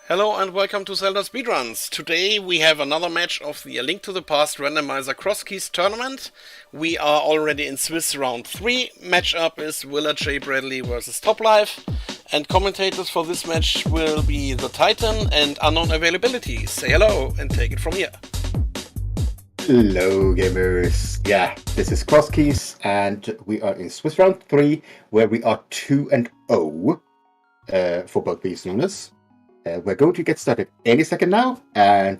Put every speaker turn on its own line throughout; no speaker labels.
Hello and welcome to Zelda Speedruns. Today we have another match of the A Link to the Past randomizer Crosskeys tournament. We are already in Swiss round 3. Matchup is WillardJBradley versus topplife. And commentators for this match will be the Titan and Unknown Availability. Say hello and take it from here.
Hello gamers. Yeah, this is Crosskeys and we are in Swiss round 3 where we are 2-0 for both these runners. We're going to get started any second now, and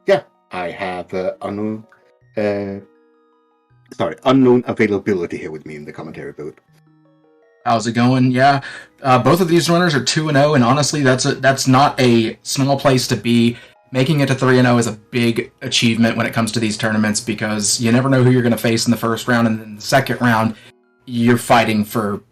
yeah, I have unknown availability here with me in the commentary booth.
How's it going? Yeah, both of these runners are 2-0, and honestly, that's not a small place to be. Making it to 3-0 is a big achievement when it comes to these tournaments because you never know who you're going to face in the first round, and in the second round, you're fighting for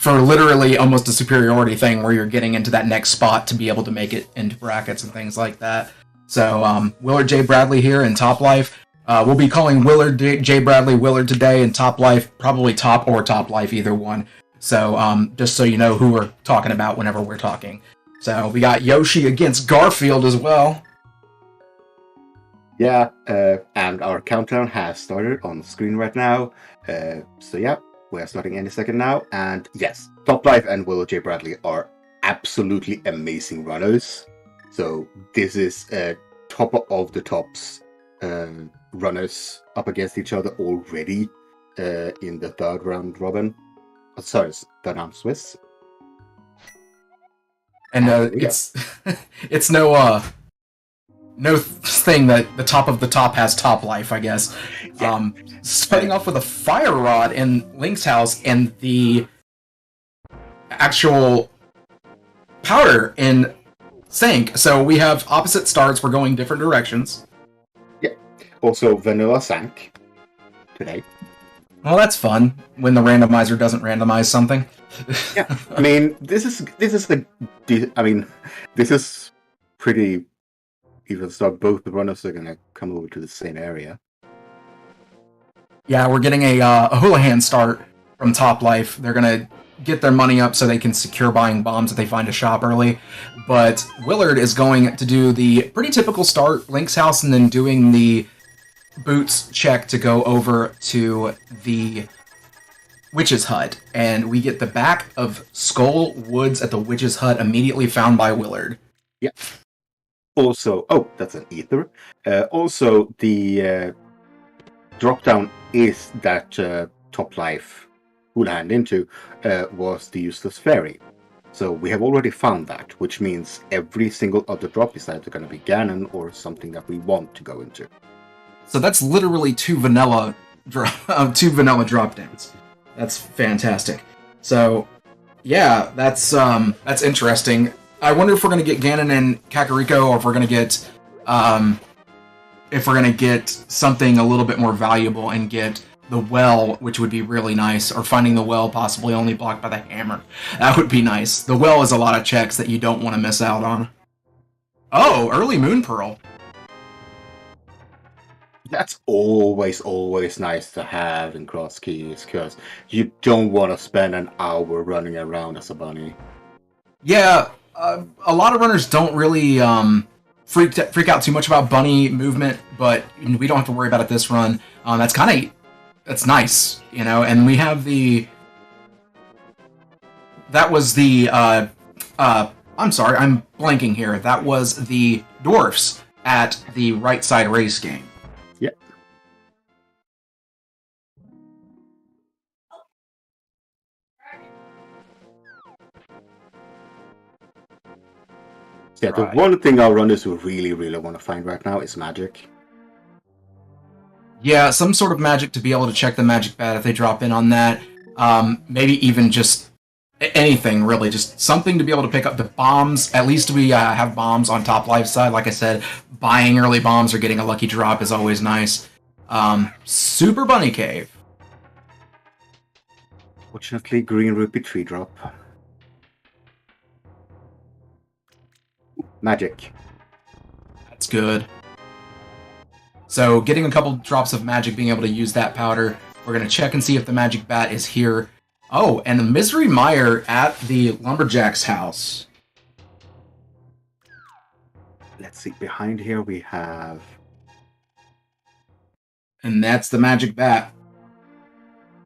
literally almost a superiority thing where you're getting into that next spot to be able to make it into brackets and things like that. So, WillardJBradley here in topplife. We'll be calling WillardJBradley Willard today, and topplife probably top or topplife, either one. So, just so you know who we're talking about whenever we're talking. So, we got Yoshi against Garfield as well.
Yeah, and our countdown has started on the screen right now. So yeah, we're starting any second now. And yes, topplife and WillardJBradley are absolutely amazing runners. So this is top of the tops runners up against each other already in the third round robin. Third round Swiss.
And it's it's no thing that the top of the top has topplife, I guess. Yeah. Starting off with a fire rod in Link's house and the actual powder in Sink. So we have opposite starts. We're going different directions.
Yeah. Also, vanilla Sank today.
Well, that's fun when the randomizer doesn't randomize something.
Yeah. I mean, this is pretty. Even so, both the runners are going to come over to the same area.
Yeah, we're getting a Houlihan start from topplife. They're going to get their money up so they can secure buying bombs if they find a shop early. But Willard is going to do the pretty typical start, Link's house, and then doing the boots check to go over to the witch's hut. And we get the back of Skull Woods at the witch's hut immediately found by Willard.
Yep. Also, oh, that's an ether. Also, the drop down is that topplife Houlihan into was the useless fairy. So we have already found that, which means every single other drop is either going to be Ganon or something that we want to go into.
So that's literally two vanilla drop downs. That's fantastic. So yeah, that's interesting. I wonder if we're going to get Ganon and Kakariko, or if we're going to get something a little bit more valuable and get the well, which would be really nice, or finding the well possibly only blocked by the hammer. That would be nice. The well is a lot of checks that you don't want to miss out on. Oh, early Moon Pearl.
That's always nice to have in Crosskeys, because you don't want to spend an hour running around as a bunny.
Yeah. A lot of runners don't really freak out too much about bunny movement, but we don't have to worry about it this run. That's nice, you know. And we have I'm sorry, I'm blanking here. That was the dwarfs at the right side race game.
Yep. Yeah, the one thing our runners will really want to find right now is magic.
Yeah, some sort of magic to be able to check the magic pad if they drop in on that. Maybe even just anything, really. Just something to be able to pick up the bombs. At least we have bombs on topplife side. Like I said, buying early bombs or getting a lucky drop is always nice. Super Bunny Cave.
Fortunately, green rupee tree drop. Magic.
That's good. So getting a couple drops of magic, being able to use that powder. We're going to check and see if the magic bat is here. Oh, and the Misery Mire at the Lumberjack's house.
Let's see, behind here we have...
And that's the magic bat.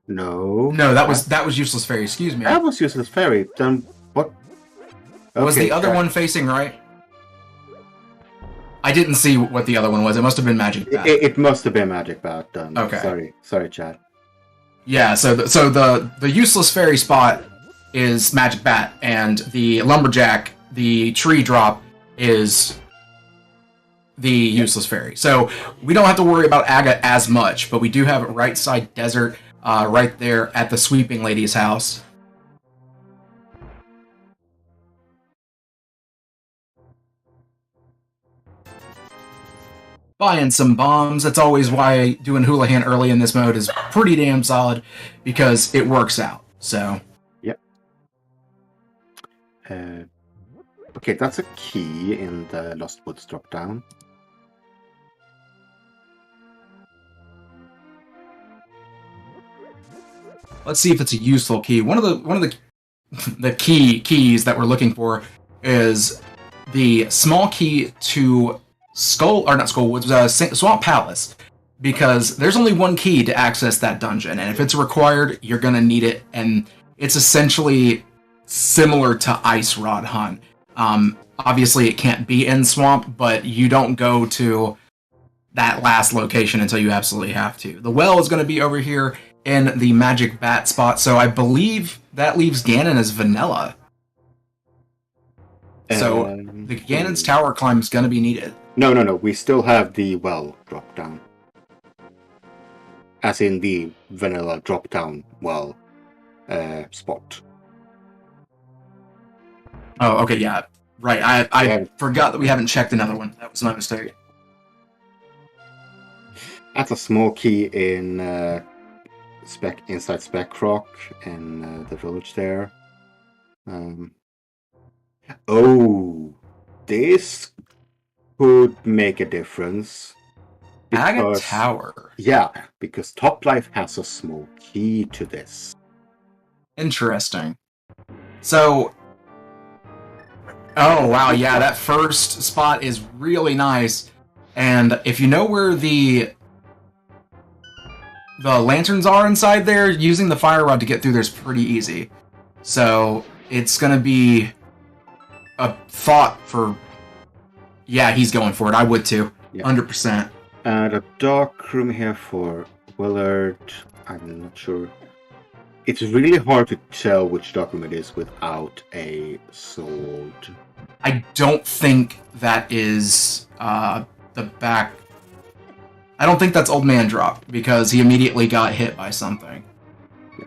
No.
No, that was Useless Fairy, excuse me.
That was Useless Fairy. Then what? Okay,
was the other one facing right? I didn't see what the other one was. It must have been Magic Bat.
It must have been Magic Bat then.
Okay.
Sorry, Chad.
Yeah, so the Useless Fairy spot is Magic Bat, and the Lumberjack, the tree drop, is the Useless Fairy. So we don't have to worry about Aga as much, but we do have Right Side Desert right there at the Sweeping Lady's house. Buying some bombs. That's always why doing Houlihan early in this mode is pretty damn solid, because it works out. So.
Yep. Okay, that's a key in the Lost Woods drop down.
Let's see if it's a useful key. One of the keys that we're looking for is the small key to Swamp Palace, because there's only one key to access that dungeon, and if it's required, you're gonna need it, and it's essentially similar to Ice Rod Hunt. Obviously, it can't be in Swamp, but you don't go to that last location until you absolutely have to. The well is going to be over here in the Magic Bat spot, so I believe that leaves Ganon as vanilla. So the Ganon's tower climb is going to be needed.
No. We still have the well drop down. As in the vanilla drop down well spot.
Oh, okay, yeah. Right, I forgot that we haven't checked another one. That was my mistake.
That's a small key in inside Spec Rock in the village there. Oh, this could make a difference.
Aga Tower.
Yeah, because Topplife has a small key to this.
Interesting. So, oh wow, yeah, that first spot is really nice. And if you know where the lanterns are inside there, using the fire rod to get through there's pretty easy. So it's gonna be a thought for... Yeah, he's going for it. I would too. Yeah. 100%.
And a dark room here for Willard. I'm not sure. It's really hard to tell which dark room it is without a sword.
I don't think that is the back... I don't think that's Old Man Drop, because he immediately got hit by something.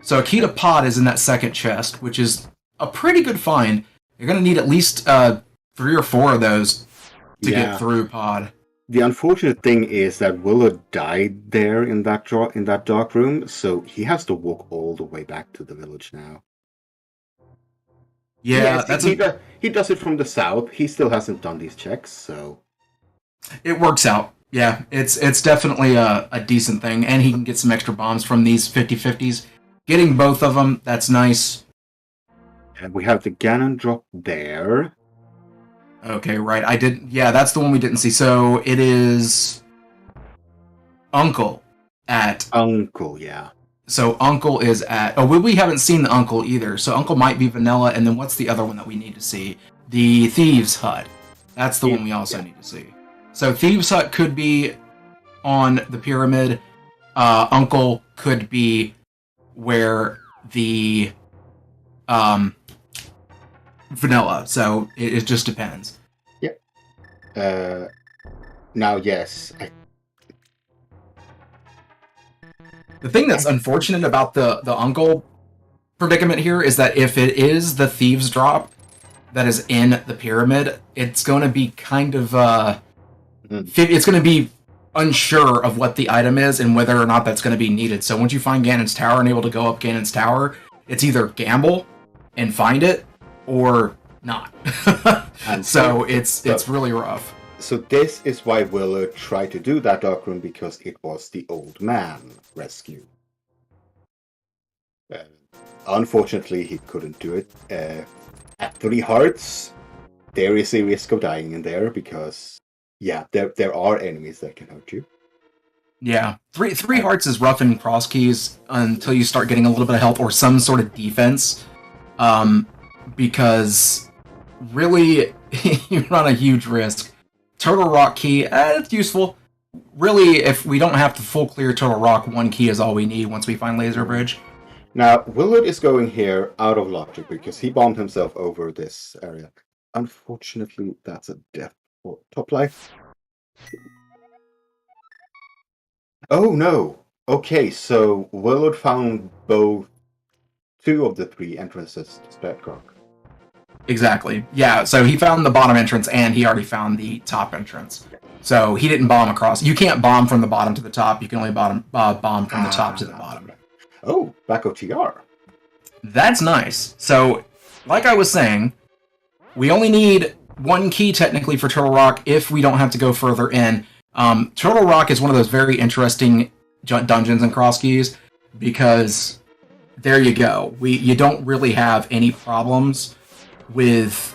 So Akita Pod is in that second chest, which is a pretty good find. You're going to need at least 3 or 4 of those to get through Pod.
The unfortunate thing is that Willard died there in that dark room, so he has to walk all the way back to the village now.
Yeah,
he does it from the south. He still hasn't done these checks, so...
It works out. Yeah, it's definitely a decent thing, and he can get some extra bombs from these 50-50s. Getting both of them, that's nice.
And we have the Ganon drop there.
Okay, right. Yeah, that's the one we didn't see. So it is Uncle at...
Uncle, yeah.
So Uncle is at... Oh, we haven't seen the Uncle either. So Uncle might be vanilla, and then what's the other one that we need to see? The Thieves' Hut. That's the one we also need to see. So Thieves' Hut could be on the pyramid. Uncle could be where the vanilla. So it just depends.
Yep. Now, yes.
The thing that's unfortunate about the Uncle predicament here is that if it is the Thieves' Drop that is in the pyramid, it's going to be kind of... It's going to be unsure of what the item is and whether or not that's going to be needed. So once you find Ganon's Tower and able to go up Ganon's Tower, it's either gamble and find it, or not.
And
So it's really rough.
So this is why Willard tried to do that dark rune, because it was the old man rescue. Unfortunately, he couldn't do it. At 3 hearts, there is a risk of dying in there because, yeah, there are enemies that can hurt you.
Yeah, three hearts is rough in Crosskeys until you start getting a little bit of health or some sort of defense, because really you run a huge risk. Turtle Rock key, it's useful. Really, if we don't have to full clear Turtle Rock, 1 key is all we need once we find Laser Bridge.
Now, Willard is going here out of logic because he bombed himself over this area. Unfortunately, that's a death for topplife. Oh no! Okay, so Willard found both 2 of the 3 entrances to Speedrun.
Exactly. Yeah, so he found the bottom entrance and he already found the top entrance. So he didn't bomb across. You can't bomb from the bottom to the top. You can only bomb from the top to the bottom.
Oh, back OTR.
That's nice. So, like I was saying, we only need 1 key technically for Turtle Rock if we don't have to go further in. Turtle Rock is one of those very interesting dungeons in Crosskeys because there you go. You don't really have any problems with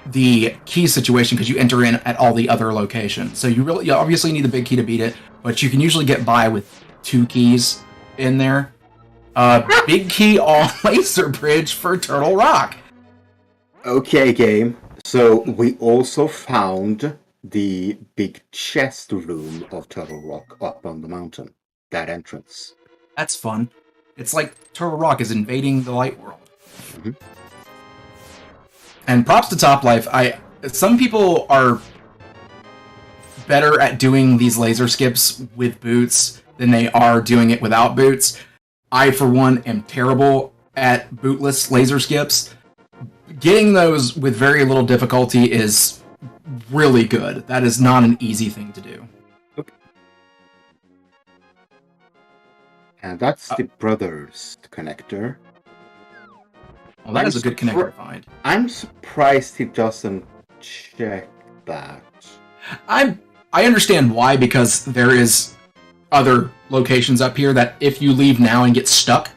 the key situation because you enter in at all the other locations. So you obviously need the big key to beat it, but you can usually get by with 2 keys in there. Big key on Laser Bridge for Turtle Rock.
Okay, game. So we also found the big chest room of Turtle Rock up on the mountain. That entrance.
That's fun. It's like Turtle Rock is invading the light world.
Mm-hmm.
And props to topplife. Some people are better at doing these laser skips with boots than they are doing it without boots. I, for one, am terrible at bootless laser skips. Getting those with very little difficulty is really good. That is not an easy thing to do.
Okay. And that's the brothers connector.
Well, that is a good connector to find.
I'm surprised he doesn't check that.
I understand why, because there is other locations up here that if you leave now and get stuck,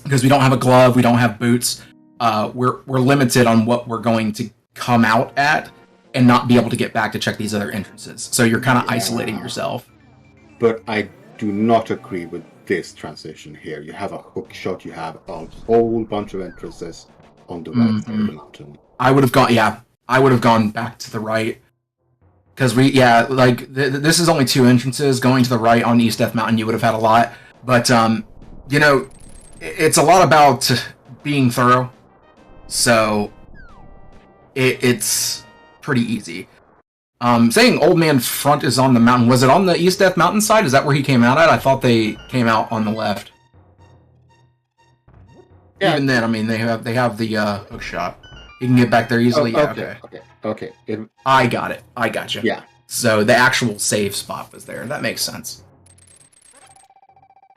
because we don't have a glove, we don't have boots, we're limited on what we're going to come out at and not be able to get back to check these other entrances. So you're kind of isolating yourself.
But I do not agree with this transition here. You have a hook shot, you have a whole bunch of entrances on the right side of the mountain.
I would have gone back to the right. Because this is only 2 entrances. Going to the right on East Death Mountain, you would have had a lot. But, it's a lot about being thorough. So, it's pretty easy. Saying Old Man Front is on the mountain. Was it on the East Death Mountain side? Is that where he came out at? I thought they came out on the left. Yeah. Even then, I mean, they have the hook shot. You can get back there easily.
Okay.
I got it. I got you.
Yeah.
So the actual save spot was there. That makes sense.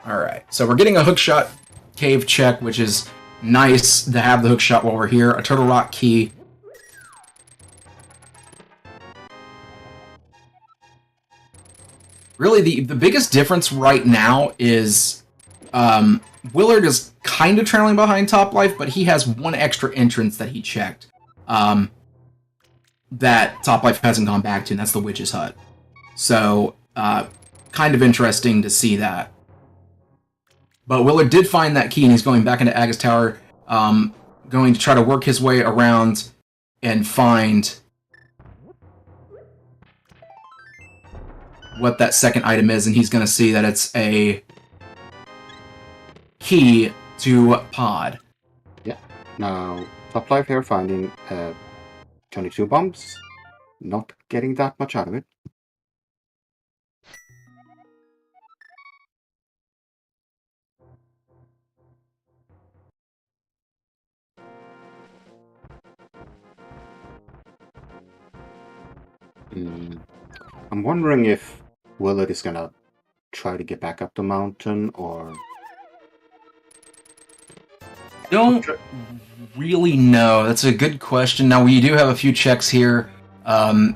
All right. So we're getting a hook shot cave check, which is nice to have the hook shot while we're here. A Turtle Rock key. Really, the biggest difference right now is Willard is kind of trailing behind topplife, but he has 1 extra entrance that he checked that topplife hasn't gone back to, and that's the Witch's Hut. So, kind of interesting to see that. But Willard did find that key, and he's going back into Agus Tower, going to try to work his way around and find what that second item is, and he's going to see that it's a key to pod.
Yeah. Now, topplife here finding 22 bombs. Not getting that much out of it. I'm wondering if Willard is gonna try to get back up the mountain, or...
Don't really know. That's a good question. Now, we do have a few checks here.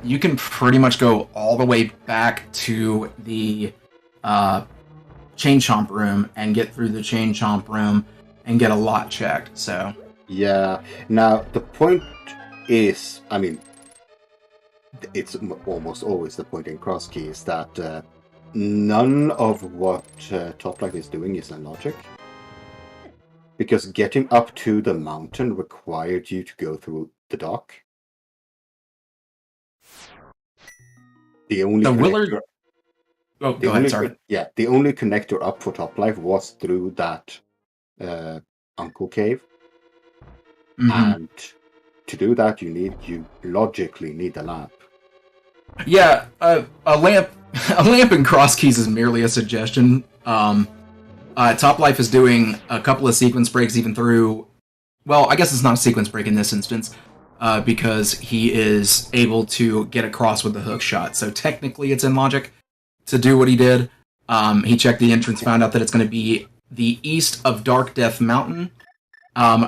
You can pretty much go all the way back to the chain chomp room and get through the chain chomp room and get a lot checked. So
Yeah. Now the point is, I mean, it's almost always the point in Crosskeys that none of what Toplife is doing is illogic. Because getting up to the mountain required you to go through the dock. The only
Willard. Oh, go ahead. Sorry.
The only connector up for Toplife was through that Uncle Cave, and to do that, you logically need a lamp.
Yeah, a lamp in Crosskeys is merely a suggestion. Toplife is doing a couple of sequence breaks even through... Well, I guess it's not a sequence break in this instance, because he is able to get across with the hook shot. So technically it's in logic to do what he did. He checked the entrance, found out that it's going to be the east of Dark Death Mountain.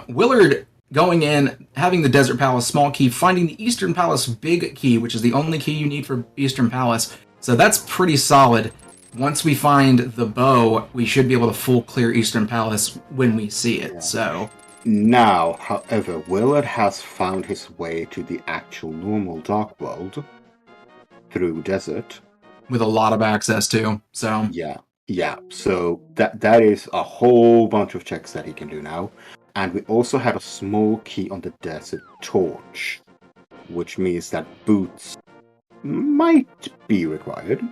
Willard going in, having the Desert Palace small key, finding the Eastern Palace big key, which is the only key you need for Eastern Palace. So that's pretty solid. Once we find the bow, we should be able to full clear Eastern Palace when we see it. So
now, however, Willard has found his way to the actual normal Dark World through Desert.
With a lot of access to, so...
Yeah, so that is a whole bunch of checks that he can do now. And we also have a small key on the Desert Torch, which means that boots might be required.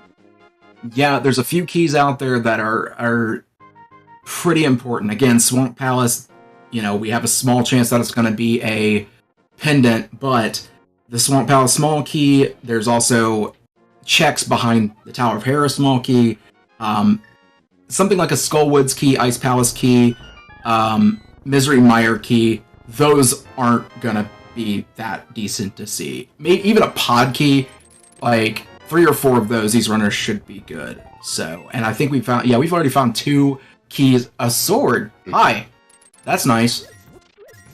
Yeah, there's a few keys out there that are pretty important. Again, Swamp Palace, we have a small chance that it's going to be a pendant, but the Swamp Palace small key, there's also checks behind the Tower of Hera small key, something like a Skullwoods key, Ice Palace key, Misery Mire key. Those aren't gonna be that decent to see. Maybe even a pod key, like 3 or 4 of these runners should be good. So, and I think we've already found 2 keys, a sword. Hi, that's nice.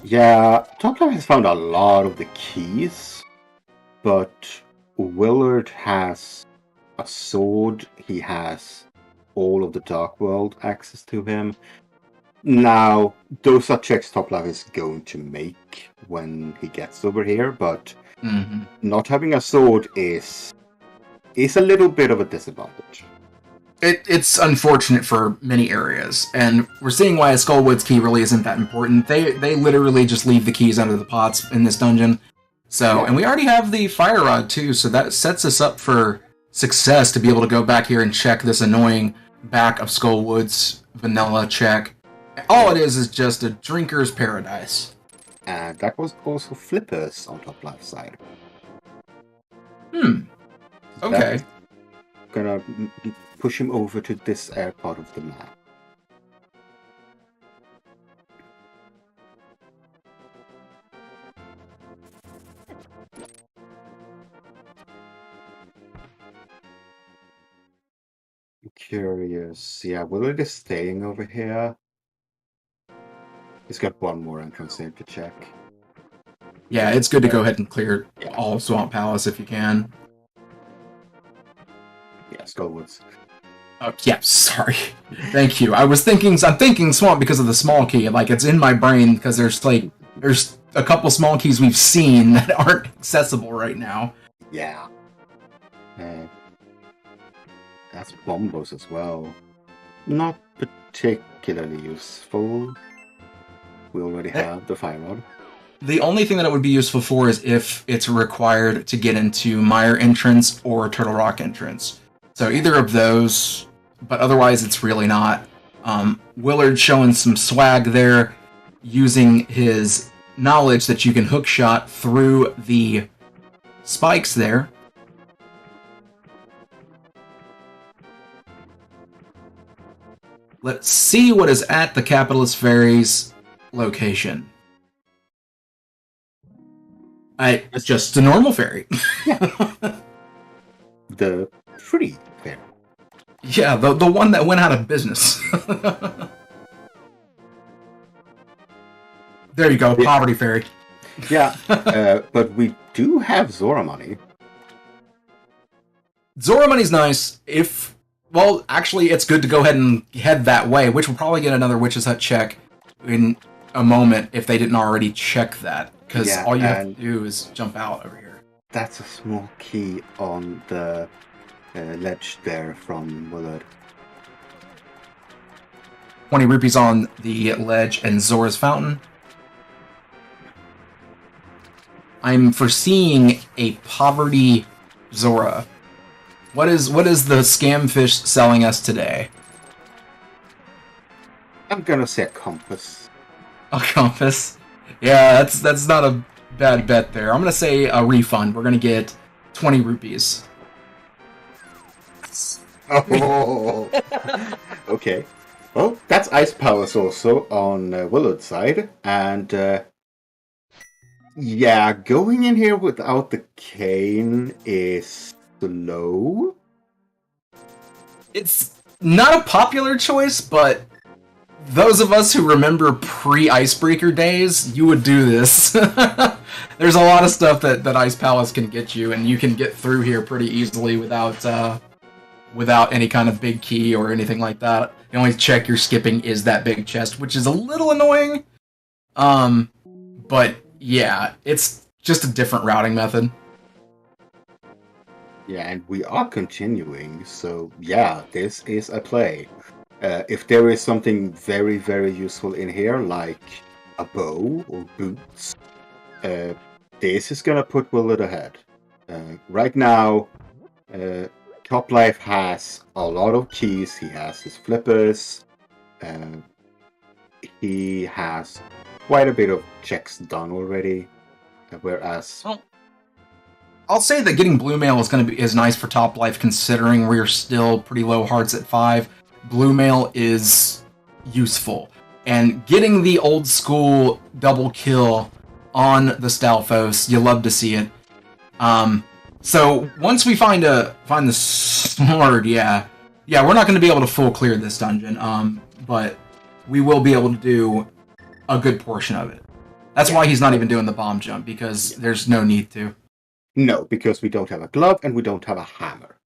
Yeah, Toplife has found a lot of the keys, but Willard has a sword. He has all of the Dark World access to him. Now, those are checks Toplife is going to make when he gets over here, but not having a sword is a little bit of a disadvantage.
It's unfortunate for many areas, and we're seeing why a Skullwoods key really isn't that important. They literally just leave the keys under the pots in this dungeon. So, and we already have the Fire Rod too, so that sets us up for success to be able to go back here and check this annoying back of Skullwoods vanilla check. All it is just a drinker's paradise.
And that was also Flippers on Toplife's side.
Okay.
Gonna push him over to this part of the map. I'm curious. Yeah, Willard is staying over here. He's got one more entrance there to check.
Yeah, it's good to go ahead and clear all of Swamp Palace if you can.
Yeah, Skullwoods.
Yeah, sorry. Thank you. I'm thinking Swamp because of the small key. Like, it's in my brain because there's a couple small keys we've seen that aren't accessible right now.
Yeah. That's Bombos as well. Not particularly useful. We already have the Fire Rod.
The only thing that it would be useful for is if it's required to get into Mire entrance or Turtle Rock entrance. So either of those, but otherwise it's really not. Willard showing some swag there, using his knowledge that you can hook shot through the spikes there. Let's see what is at the Capitalist Ferry's location. It's just a normal ferry.
The free ferry.
Yeah, the one that went out of business. There you go, Poverty Fairy.
Yeah, but we do have Zora money.
Zora money's nice. Well, actually, it's good to go ahead and head that way, which will probably get another Witch's Hut check in a moment if they didn't already check that. Because all you have to do is jump out over here.
That's a small key on the ledge there from Willard.
20 rupees on the ledge and Zora's Fountain. I'm foreseeing a poverty Zora. What is the scamfish selling us today?
I'm gonna say a compass.
A compass? Yeah, that's not a bad bet there. I'm gonna say a refund. We're gonna get 20 rupees.
Oh, okay. Well, that's Ice Palace also on Willard's side, and yeah, going in here without the cane is slow.
It's not a popular choice, but those of us who remember pre-Icebreaker days, you would do this. There's a lot of stuff that Ice Palace can get you, and you can get through here pretty easily without any kind of big key or anything like that. The only check you're skipping is that big chest, which is a little annoying. But yeah, it's just a different routing method.
Yeah, and we are continuing, so yeah, this is a play. If there is something very, very useful in here, like a bow or boots, this is gonna put Willard ahead. Right now, Toplife has a lot of keys. He has his flippers. He has quite a bit of checks done already. Whereas,
I'll say that getting blue mail is nice for Toplife, considering we're still pretty low hearts at 5. Blue mail is useful, and getting the old school double kill on the Stalfos, you love to see it. So once we find the sword, yeah, we're not going to be able to full clear this dungeon, but we will be able to do a good portion of it. That's why he's not even doing the bomb jump, because there's no need to.
No, because we don't have a glove and we don't have a hammer.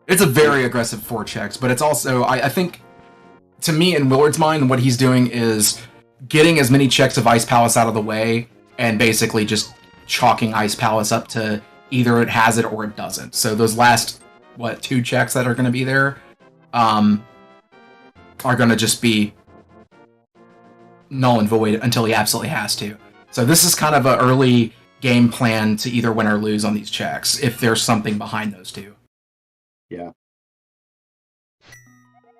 It's a very aggressive 4 checks, but it's also, I think, to me, in Willard's mind, what he's doing is getting as many checks of Ice Palace out of the way, and basically just chalking Ice Palace up to either it has it or it doesn't. So those last, 2 checks that are going to be there, are going to just be null and void until he absolutely has to. So this is kind of an early game plan to either win or lose on these checks, if there's something behind those 2.
Yeah.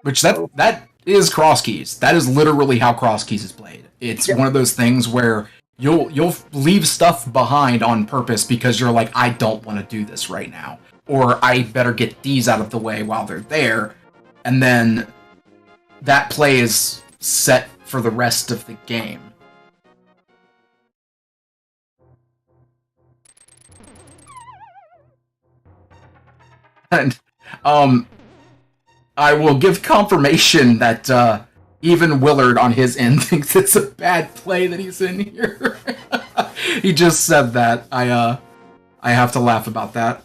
Which that is Crosskeys. That is literally how Crosskeys is played. It's one of those things where you'll leave stuff behind on purpose because you're like, I don't want to do this right now, or I better get these out of the way while they're there, and then that play is set for the rest of the game. And I will give confirmation that even Willard on his end thinks it's a bad play that he's in here. He just said that. I have to laugh about that.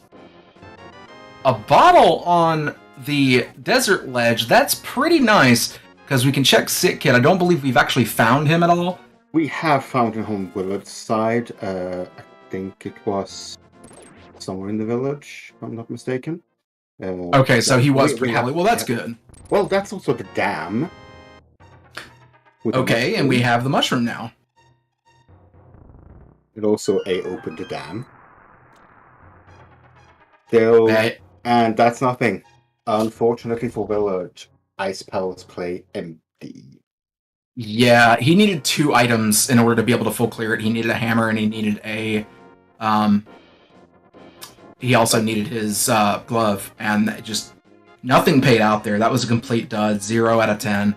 A bottle on the desert ledge, that's pretty nice, because we can check Sick Kid. I don't believe we've actually found him at all.
We have found him on Willard's side. I think it was somewhere in the village, if I'm not mistaken.
Okay, so he was pretty early. Well, that's good.
Well, that's also the dam.
Okay, and we have the mushroom now.
It also opened the dam. Still, and that's nothing. Unfortunately for Willard, Ice Palace play empty.
Yeah, he needed 2 items in order to be able to full clear it. He needed a hammer and he needed a he also needed his glove, and just nothing paid out there. That was a complete dud, 0 out of 10.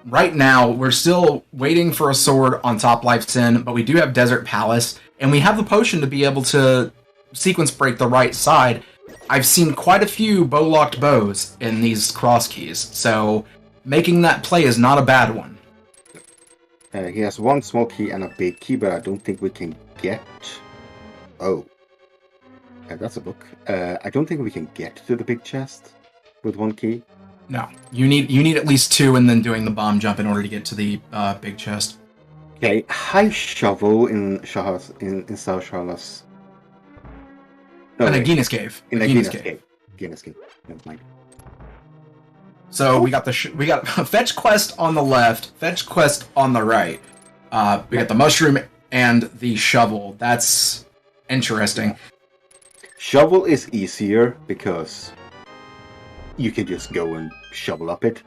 Right now, we're still waiting for a sword on Toplife's Sin, but we do have Desert Palace, and we have the potion to be able to sequence break the right side. I've seen quite a few bow-locked bows in these Crosskeys, so making that play is not a bad one.
He has one small key and a big key, but I don't think we can get... Oh. That's a book. I don't think we can get to the big chest with one key.
No. You need at least 2 and then doing the bomb jump in order to get to the big chest.
Okay, high shovel in South Charles. No,
in
wait.
Nagina's cave.
In Nagina's cave. Nagina's cave. Never mind.
So we got we got fetch quest on the left, fetch quest on the right. We got the mushroom and the shovel. That's interesting.
Shovel is easier because you can just go and shovel up it.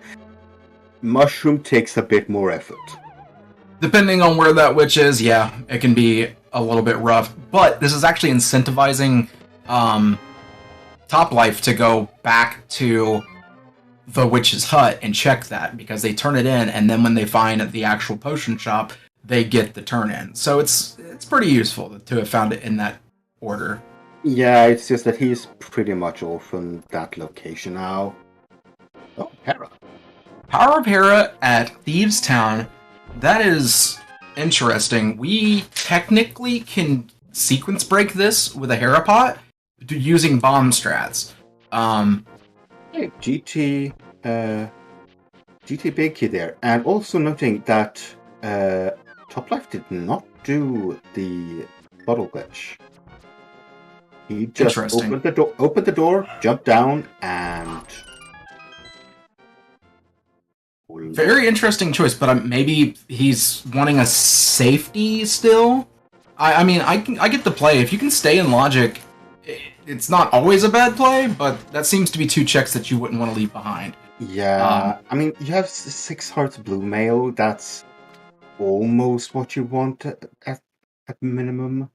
Mushroom takes a bit more effort.
Depending on where that witch is, yeah, it can be a little bit rough. But this is actually incentivizing Topplife to go back to the witch's hut and check that, because they turn it in, and then when they find the actual potion shop, they get the turn in. So it's pretty useful to have found it in that order.
Yeah, it's just that he's pretty much off on that location now. Oh, Hera.
Power of Hera at Thieves Town. That is interesting. We technically can sequence break this with a Hera pot using bomb strats.
Hey, GT big key there, and also noting that Topplife did not do the bottle glitch. He just opened the door, jumped down, and
very interesting choice. But maybe he's wanting a safety still. I mean, I get the play. If you can stay in logic, it's not always a bad play. But that seems to be 2 checks that you wouldn't want to leave behind.
Yeah, I mean, you have 6 hearts blue mail. That's almost what you want at minimum.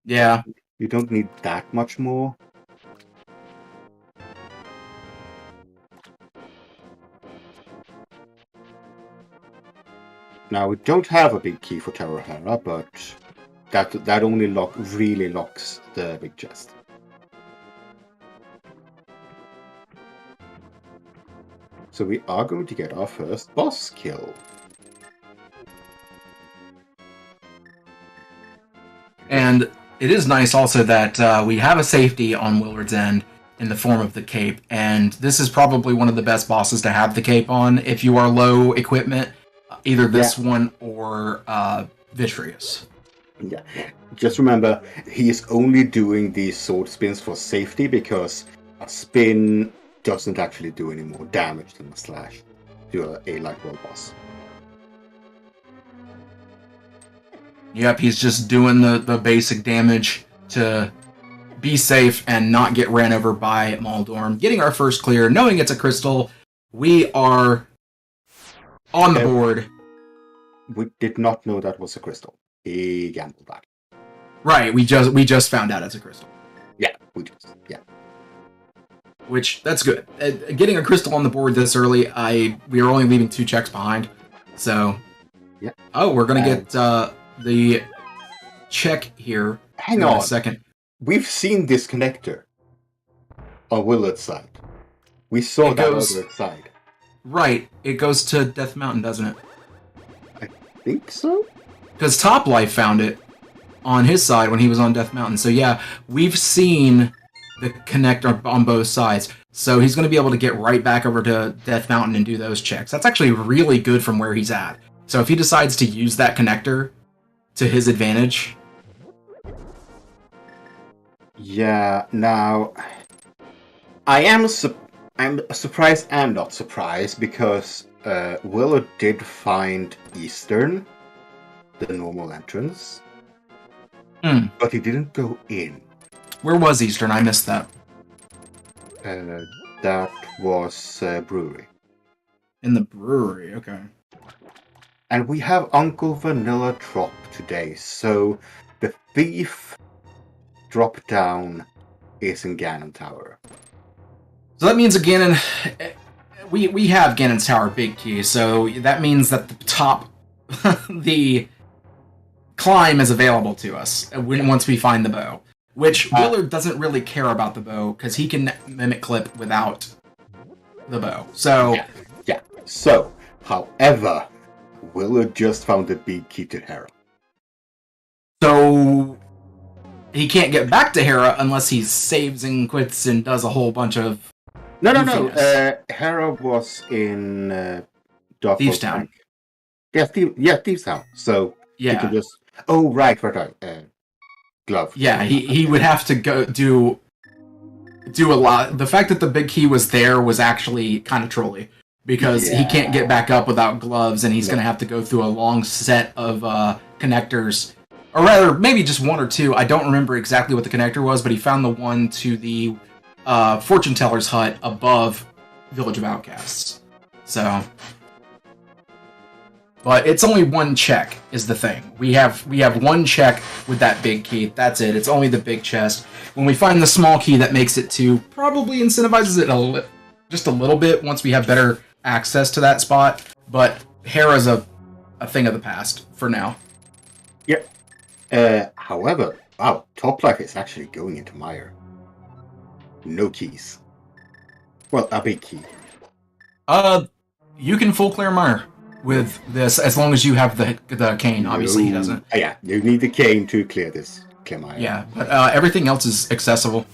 Yeah.
You don't need that much more. Now, we don't have a big key for Terra Hera, but that only really locks the big chest. So we are going to get our first boss kill.
And it is nice also that we have a safety on Willard's End in the form of the cape, and this is probably one of the best bosses to have the cape on if you are low equipment, either this one or Vitreous.
Yeah, just remember, he is only doing these sword spins for safety, because a spin doesn't actually do any more damage than a slash to a light world boss.
Yep, he's just doing the basic damage to be safe and not get ran over by Maldorm. Getting our first clear, knowing it's a crystal, we are on the board.
We did not know that was a crystal. He gambled that.
Right, we just found out it's a crystal.
Yeah.
Which, that's good. Getting a crystal on the board this early, we are only leaving 2 checks behind. So,
yeah.
Oh, we're gonna get the check here.
Hang on
a second.
We've seen this connector on Willard's side. We saw that other side.
Right, it goes to Death Mountain, doesn't it?
I think so.
Because Topplife found it on his side when he was on Death Mountain. So yeah, we've seen the connector on both sides. So he's going to be able to get right back over to Death Mountain and do those checks. That's actually really good from where he's at. So if he decides to use that connector to his advantage...
Yeah, now... I'm surprised and not surprised, because Willard did find Eastern, the normal entrance, but he didn't go in.
Where was Eastern? I missed that.
That was brewery.
In the brewery, okay.
And we have Uncle Vanilla drop today, so the thief drop down is in Ganon Tower.
So that means Ganon... We have Ganon's Tower big key, so that means that the top... the climb is available to us once we find the bow. Which Willard doesn't really care about the bow, because he can mimic clip without the bow. So...
Yeah. So, however, Willard just found the big key to Hera.
So he can't get back to Hera unless he saves and quits and does a whole bunch of
No.
goofiness.
Hera was in
Thieves Town.
Thieves Town. So he
Yeah.
can just. Oh, right. Glove.
Yeah, he would have to go do a lot. The fact that the big key was there was actually kind of trolly, because he can't get back up without gloves, and he's going to have to go through a long set of connectors. Or rather, maybe just one or two. I don't remember exactly what the connector was, but he found the one to the fortune teller's hut above Village of Outcasts. So, but it's only one check is the thing. We have one check with that big key. That's it. It's only the big chest. When we find the small key, that makes it 2, probably incentivizes it just a little bit once we have better access to that spot. But Hera's a thing of the past for now.
Yep. However, wow, Toplife is actually going into Mire. No keys. Well, a big key.
You can full clear Mire with this as long as you have the cane. Obviously, he doesn't.
Yeah, you need the cane to clear Mire.
Yeah, but everything else is accessible.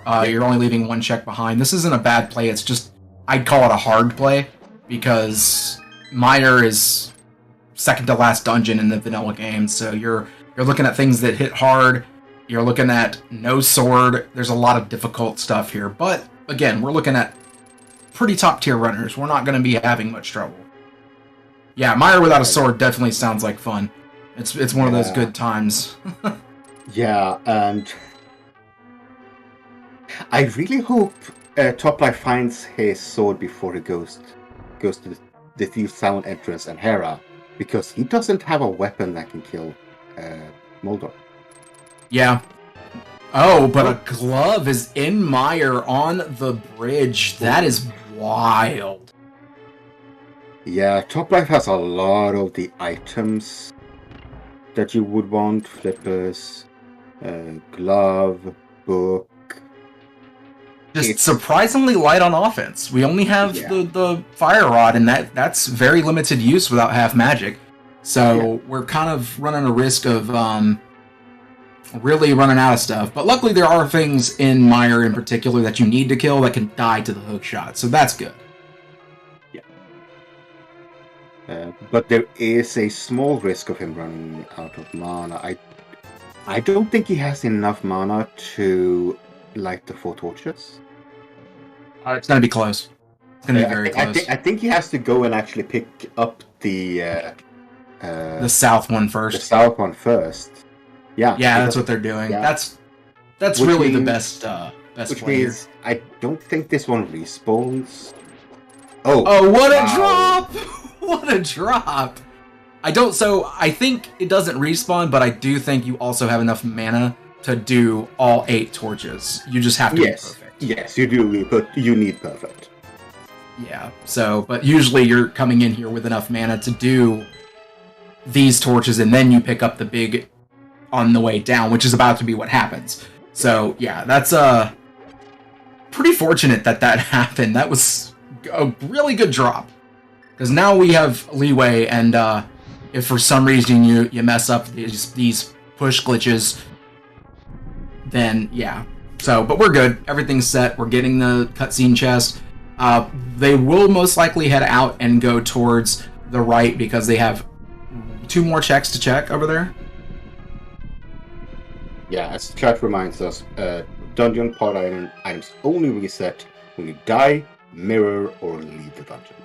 You're only leaving one check behind. This isn't a bad play. It's just, I'd call it a hard play, because Mire is second to last dungeon in the vanilla game. So you're looking at things that hit hard. You're looking at no sword. There's a lot of difficult stuff here. But again, we're looking at pretty top tier runners. We're not going to be having much trouble. Yeah, Mire without a sword definitely sounds like fun. It's one of those good times.
Yeah, and I really hope Toplife finds his sword before he goes to the Thieves' Town entrance and Hera, because he doesn't have a weapon that can kill Moldor.
Yeah. Oh, but a glove is in Mire on the bridge. That is wild.
Yeah, Toplife has a lot of the items that you would want. Flippers, glove, book.
Just surprisingly light on offense. We only have the fire rod, and that's very limited use without half magic. So we're kind of running a risk of really running out of stuff. But luckily there are things in Mire in particular that you need to kill that can die to the hook shot. So that's good.
But there is a small risk of him running out of mana. I don't think he has enough mana to light the 4 torches.
It's going to be close. It's going to be very close.
I think he has to go and actually pick up the
south one first.
The south one first. Yeah.
Yeah, that's what they're doing. Yeah. That's really the best
which
play
means
here.
I don't think this one respawns.
Oh, what a drop! What a drop! I think it doesn't respawn, but I do think you also have enough mana to do all 8 torches. You just have to be perfect.
Yes, you do, but you need perfect.
Yeah, but usually you're coming in here with enough mana to do these torches, and then you pick up the big on the way down, which is about to be what happens. So, yeah, that's pretty fortunate that happened. That was a really good drop. Because now we have leeway, and if for some reason you mess up these push glitches, then yeah. So, but we're good. Everything's set. We're getting the cutscene chest. They will most likely head out and go towards the right because they have 2 more checks to check over there.
Yeah, as chat reminds us, dungeon pod items only reset when you die, mirror, or leave the dungeon.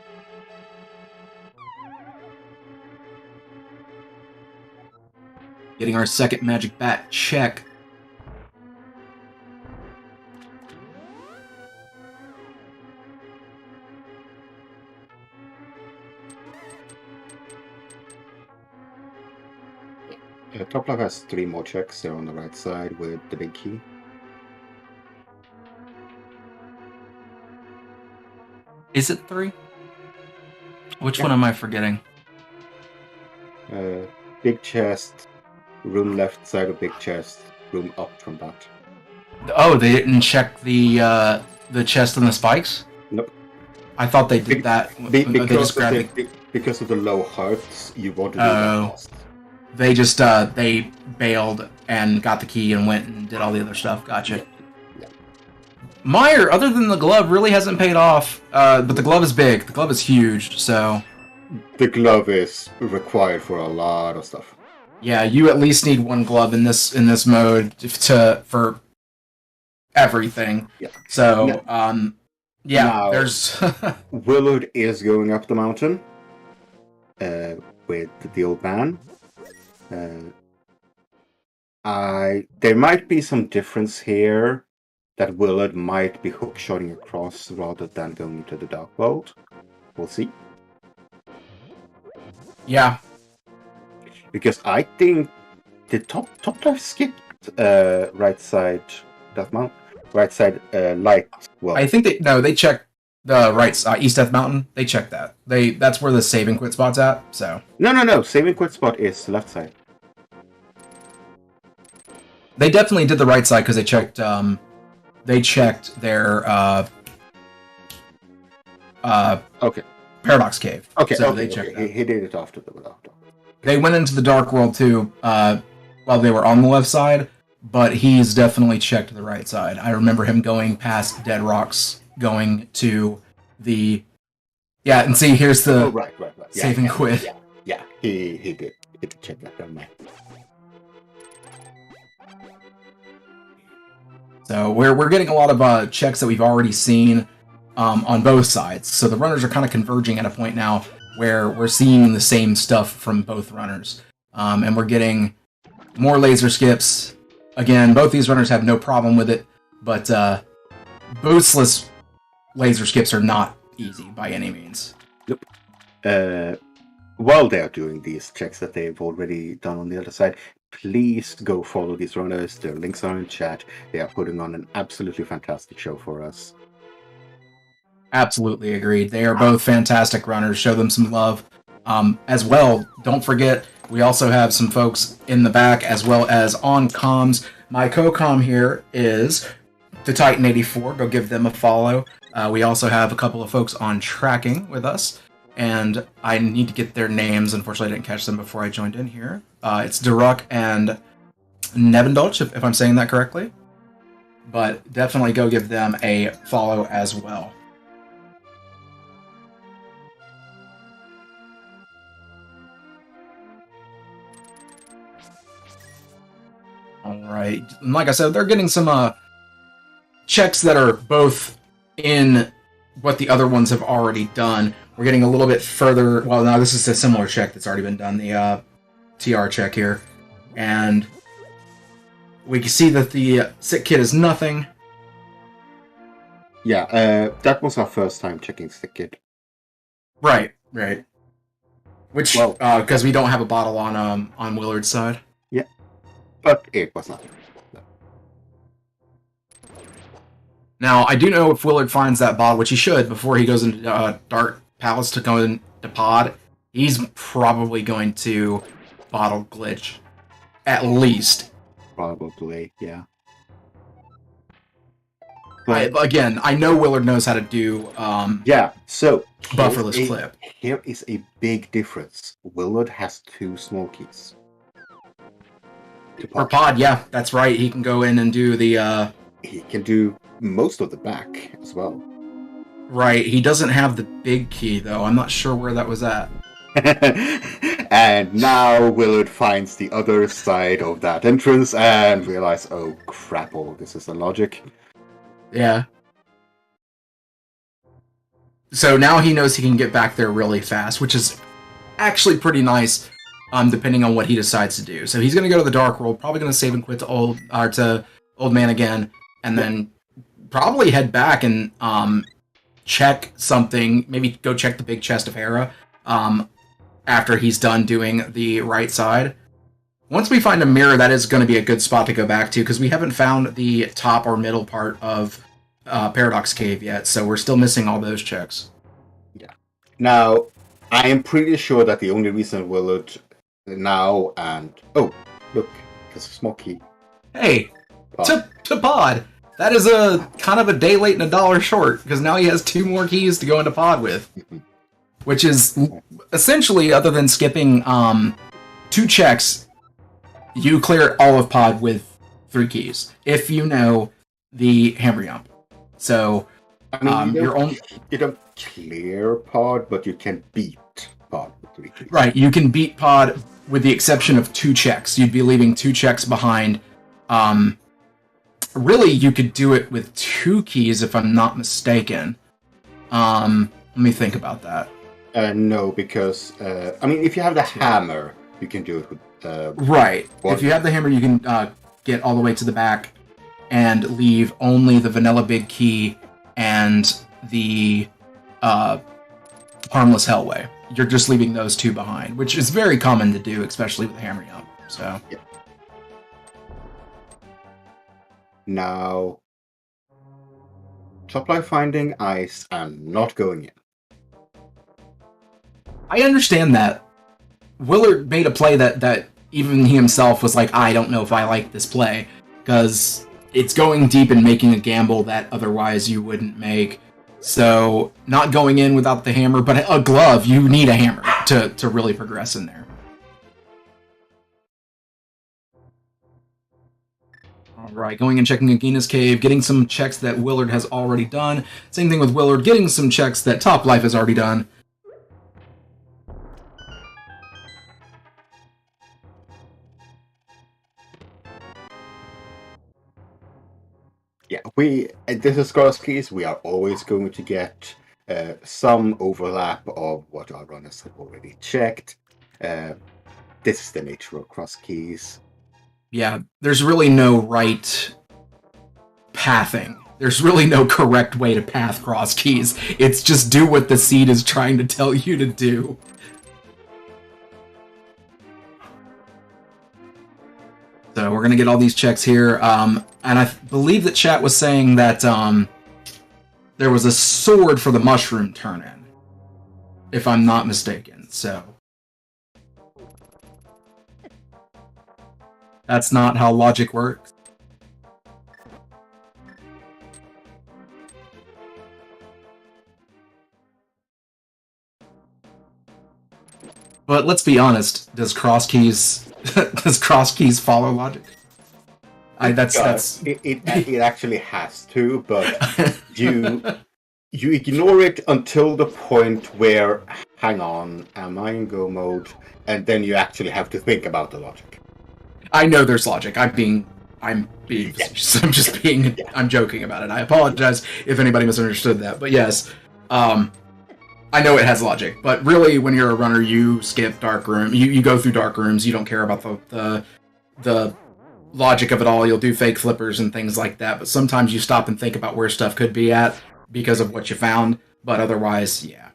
Getting our second magic bat check.
Toplife has 3 more checks there on the right side with the big key.
Is it 3? Which one am I forgetting?
Big chest, room left side of big chest, room up from that.
Oh, they didn't check the chest and the spikes?
Nope.
I thought they did that. They just grabbed
because of the low hearts, you want to do that fast.
They just they bailed and got the key and went and did all the other stuff. Gotcha.
Yeah.
Meyer, other than the glove, really hasn't paid off. But the glove is big. The glove is huge. So
The glove is required for a lot of stuff.
yeah, you at least need one glove in this mode for everything.
Yeah.
So yeah,
Now,
there's
Willard is going up the mountain with the old man. There might be some difference here that Willard might be hook-shotting across rather than going into the dark world. We'll see.
yeah.
Because I think the top life skipped right side Death Mount, right side light. Well,
I think they checked the right East Death Mountain. They checked that. That's where the save and quit spot's at. So
no. Saving quit spot is left side.
they definitely did the right side because they checked their
Okay.
Paradox Cave.
Okay.
So
okay,
they checked
okay.
that.
He did it after the.
They went into the Dark World too while they were on the left side, but he's definitely checked the right side. I remember him going past Dead Rocks, going to the... Yeah, and see, here's the
Right. Yeah,
save and quit.
Yeah. He did. He did check that down there.
So we're getting a lot of checks that we've already seen on both sides. So the runners are kind of converging at a point now where we're seeing the same stuff from both runners. And we're getting more laser skips. Again, both these runners have no problem with it, but boostless laser skips are not easy by any means.
Yep. While they're doing these checks that they've already done on the other side, please go follow these runners. Their links are in chat. They are putting on an absolutely fantastic show for us.
Absolutely agreed. They are both fantastic runners. Show them some love. As well, don't forget, we also have some folks in the back as well as on comms. My co-com here is the Titan84. Go give them a follow. We also have a couple of folks on tracking with us, and I need to get their names. Unfortunately, I didn't catch them before I joined in here. It's Duruk and Nevendolch, if I'm saying that correctly. But definitely go give them a follow as well. Alright, and like I said, they're getting some checks that are both in what the other ones have already done. We're getting a little bit further, well now this is a similar check that's already been done, the TR check here. And we can see that the sick kid is nothing.
Yeah, that was our first time checking sick kid.
Right. Which,
Well,
because we don't have a bottle on Willard's side.
But it was nothing. No.
Now, I do know if Willard finds that bottle, which he should, before he goes into Dark Palace to go into Pod, he's probably going to bottle glitch. At least.
Probably, yeah.
Again, I know Willard knows how to do
Yeah, so
bufferless clip.
Here is a big difference. Willard has 2 small keys.
For Pod, yeah, that's right. He can go in and do the...
He can do most of the back as well.
Right, he doesn't have the big key, though. I'm not sure where that was at.
And now Willard finds the other side of that entrance and realizes, oh crap, all this is the logic.
Yeah. So now he knows he can get back there really fast, which is actually pretty nice, depending on what he decides to do. So he's going to go to the Dark World, probably going to save and quit to Old Man again, and then probably head back and check something, maybe go check the big chest of Hera after he's done doing the right side. Once we find a mirror, that is going to be a good spot to go back to, because we haven't found the top or middle part of Paradox Cave yet, so we're still missing all those checks.
Yeah. Now, I am pretty sure that the only reason Willard now and... Oh, look, there's a small key.
Hey, to Pod! That is a kind of a day late and a dollar short, because now he has 2 more keys to go into Pod with. which is essentially, other than skipping 2 checks, you clear all of pod with 3 keys, if you know the hammer jump. So,
I mean,
you
don't clear pod, but you can beat pod with 3 keys.
Right, you can beat pod with the exception of 2 checks. You'd be leaving 2 checks behind. Really, you could do it with 2 keys, if I'm not mistaken. Let me think about that.
No, because, I mean, if you have the hammer, you can do it with...
right. If you have the hammer, you can get all the way to the back and leave only the vanilla big key and the harmless hellway. You're just leaving those 2 behind, which is very common to do, especially with the hammer jump. So,
yeah. Now, top life finding, I am not going in.
I understand that. Willard made a play that even he himself was like, I don't know if I like this play, because it's going deep and making a gamble that otherwise you wouldn't make. So, not going in without the hammer, but a glove, you need a hammer to really progress in there. Alright, going and checking Agina's cave, getting some checks that Willard has already done. Same thing with Willard, getting some checks that Top Life has already done.
Yeah, this is Crosskeys. We are always going to get some overlap of what our runners have already checked. This is the nature of Crosskeys.
Yeah, there's really no right pathing. There's really no correct way to path Crosskeys. It's just do what the seed is trying to tell you to do. So we're going to get all these checks here. And I believe that chat was saying that there was a sword for the mushroom turn-in, if I'm not mistaken. So that's not how logic works. But let's be honest, does Crosskeys follow logic?
It actually has to, but you ignore it until the point where, hang on, am I in go mode? And then you actually have to think about the logic.
I know there's logic. I'm being facetious. I'm joking about it. I apologize if anybody misunderstood that. But yes, I know it has logic. But really, when you're a runner, you skip dark room. You go through dark rooms. You don't care about the logic of it all. You'll do fake flippers and things like that. But sometimes you stop and think about where stuff could be at because of what you found. But otherwise, yeah.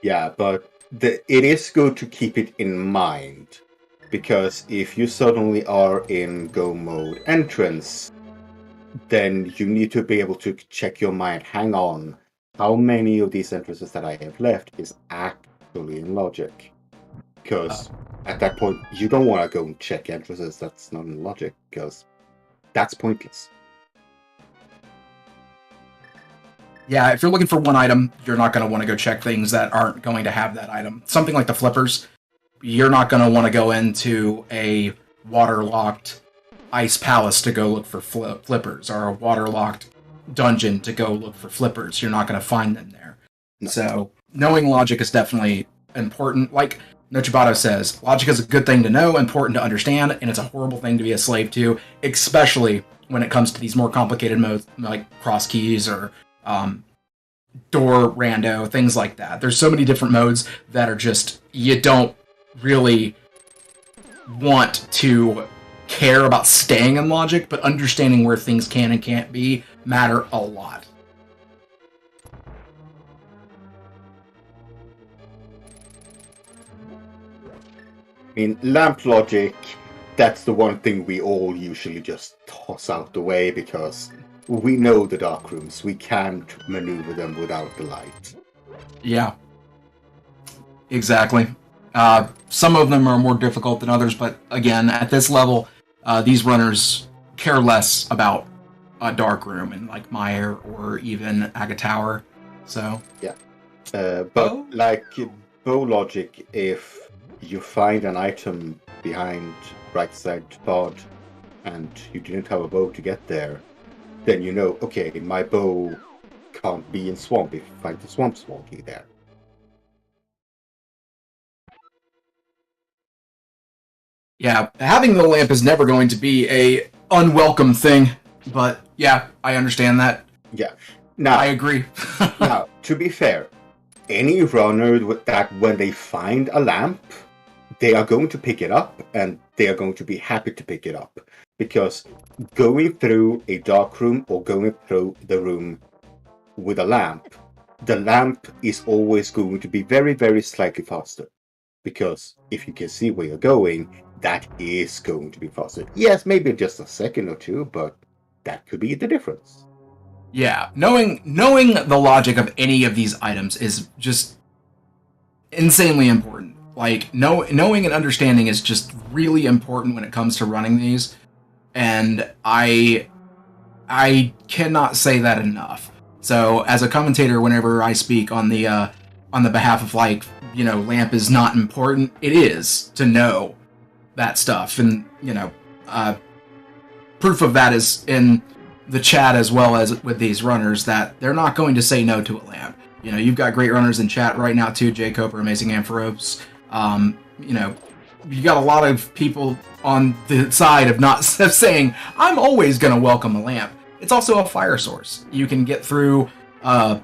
Yeah, but it is good to keep it in mind, because if you suddenly are in go mode entrance, then you need to be able to check your mind. Hang on, how many of these entrances that I have left is actually in logic? Because at that point, you don't want to go and check entrances that's not in logic, because that's pointless.
Yeah, if you're looking for one item, you're not going to want to go check things that aren't going to have that item. Something like the flippers, you're not going to want to go into a waterlocked ice palace to go look for flippers, or a waterlocked dungeon to go look for flippers. You're not going to find them there. No. So, knowing logic is definitely important. Like Nochibato says, logic is a good thing to know, important to understand, and it's a horrible thing to be a slave to, especially when it comes to these more complicated modes, like Crosskeys or door rando, things like that. There's so many different modes that are just, you don't really want to care about staying in logic, but understanding where things can and can't be matter a lot.
I mean, lamp logic, that's the one thing we all usually just toss out the way, because we know the dark rooms. We can't maneuver them without the light.
Yeah. Exactly. Some of them are more difficult than others, but again, at this level, these runners care less about a dark room in like Meyer or even Aga Tower. So
Yeah. But like bow logic, if you find an item behind right side pod and you didn't have a bow to get there, then you know, okay, my bow can't be in swamp if I find the swamp smoky there.
yeah, having the lamp is never going to be a unwelcome thing. But yeah, I understand that.
Yeah. Now
I agree.
now, to be fair, any runner that when they find a lamp, they are going to pick it up and they are going to be happy to pick it up. Because going through a dark room or going through the room with a lamp, the lamp is always going to be very, very slightly faster. Because if you can see where you're going, that is going to be faster. Yes, maybe just a second or two, but that could be the difference.
Yeah, knowing the logic of any of these items is just insanely important. Like, knowing and understanding is just really important when it comes to running these, and I cannot say that enough. So, as a commentator, whenever I speak on the behalf of, like, you know, lamp is not important, it is to know that stuff, and you know, proof of that is in the chat as well as with these runners that they're not going to say no to a lamp. You know, you've got great runners in chat right now too, Jacob or Amazing Ampharos. You know, you got a lot of people on the side of not saying, I'm always going to welcome a lamp. It's also a fire source. You can get through not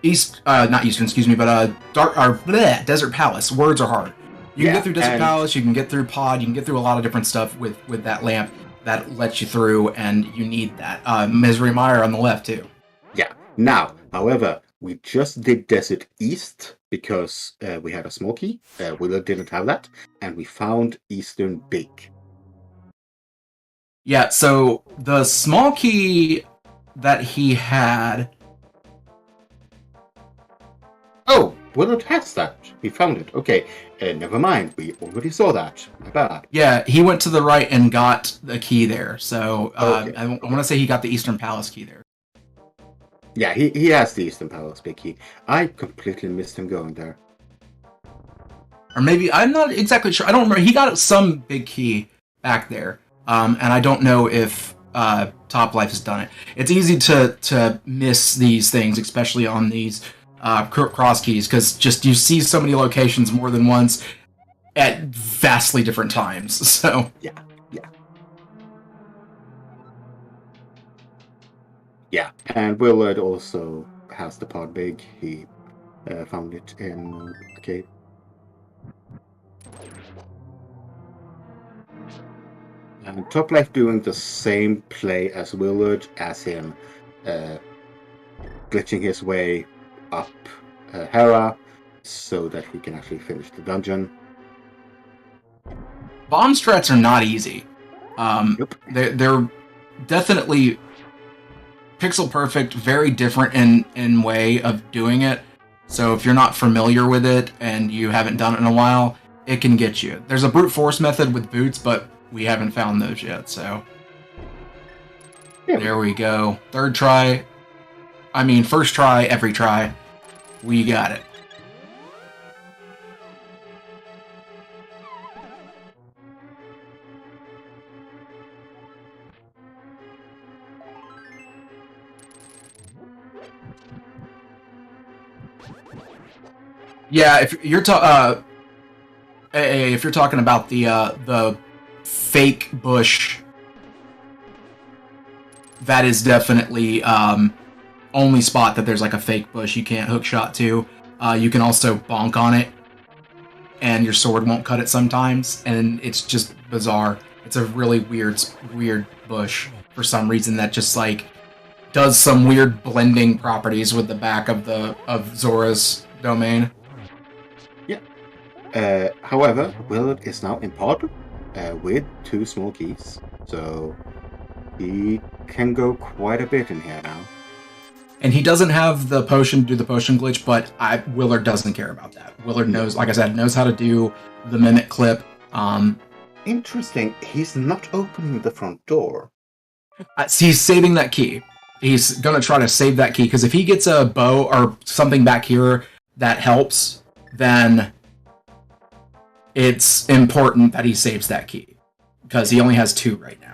Eastern, excuse me, but Desert Palace. Words are hard. You can get through Desert Palace, you can get through Pod, you can get through a lot of different stuff with that lamp that lets you through, and you need that. Misery Mire on the left, too.
Yeah. Now, however, we just did Desert East because we had a small key. Willard didn't have that, and we found Eastern Big.
Yeah, so the small key that he had...
Oh, Willard has that. We found it. Okay, never mind. We already saw that. My bad.
Yeah, he went to the right and got the key there. So
Okay.
I want to say he got the Eastern Palace key there.
Yeah, he has the Eastern Palace big key. I completely missed him going there.
Or maybe, I'm not exactly sure. I don't remember. He got some big key back there. And I don't know if Toplife has done it. It's easy to miss these things, especially on these Crosskeys, because just you see so many locations more than once at vastly different times. So
yeah. And Willard also has the pod big. He found it in a cave. And Toplife doing the same play as Willard, as him glitching his way up Hera so that he can actually finish the dungeon.
bomb strats are not easy.
Nope.
They're definitely pixel perfect, very different in way of doing it. So if you're not familiar with it and you haven't done it in a while, it can get you. There's a brute force method with boots, but we haven't found those yet, so...
Yeah.
There we go. First try, every try. We got it. Yeah, if you're talking about the fake bush, that is definitely only spot that there's like a fake bush you can't hook shot to. You can also bonk on it, and your sword won't cut it sometimes, and it's just bizarre. It's a really weird bush for some reason that just like does some weird blending properties with the back of Zora's domain.
However, Willard is now in pod with 2 small keys, so he can go quite a bit in here now.
And he doesn't have the potion to do the potion glitch, but Willard doesn't care about that. Willard knows, like I said, knows how to do the mimic clip.
Interesting, he's not opening the front door.
He's saving that key. he's gonna try to save that key, because if he gets a bow or something back here that helps, then it's important that he saves that key, because he only has 2 right now.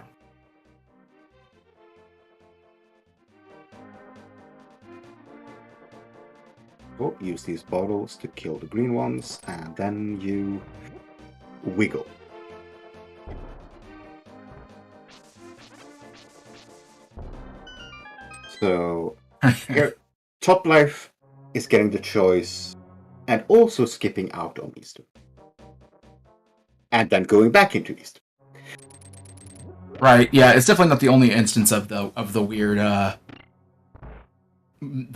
Oh, use these bottles to kill the green ones, and then you wiggle. So here, Top Life is getting the choice and also skipping out on Easter. And then going back into Easter.
Right, yeah, it's definitely not the only instance of the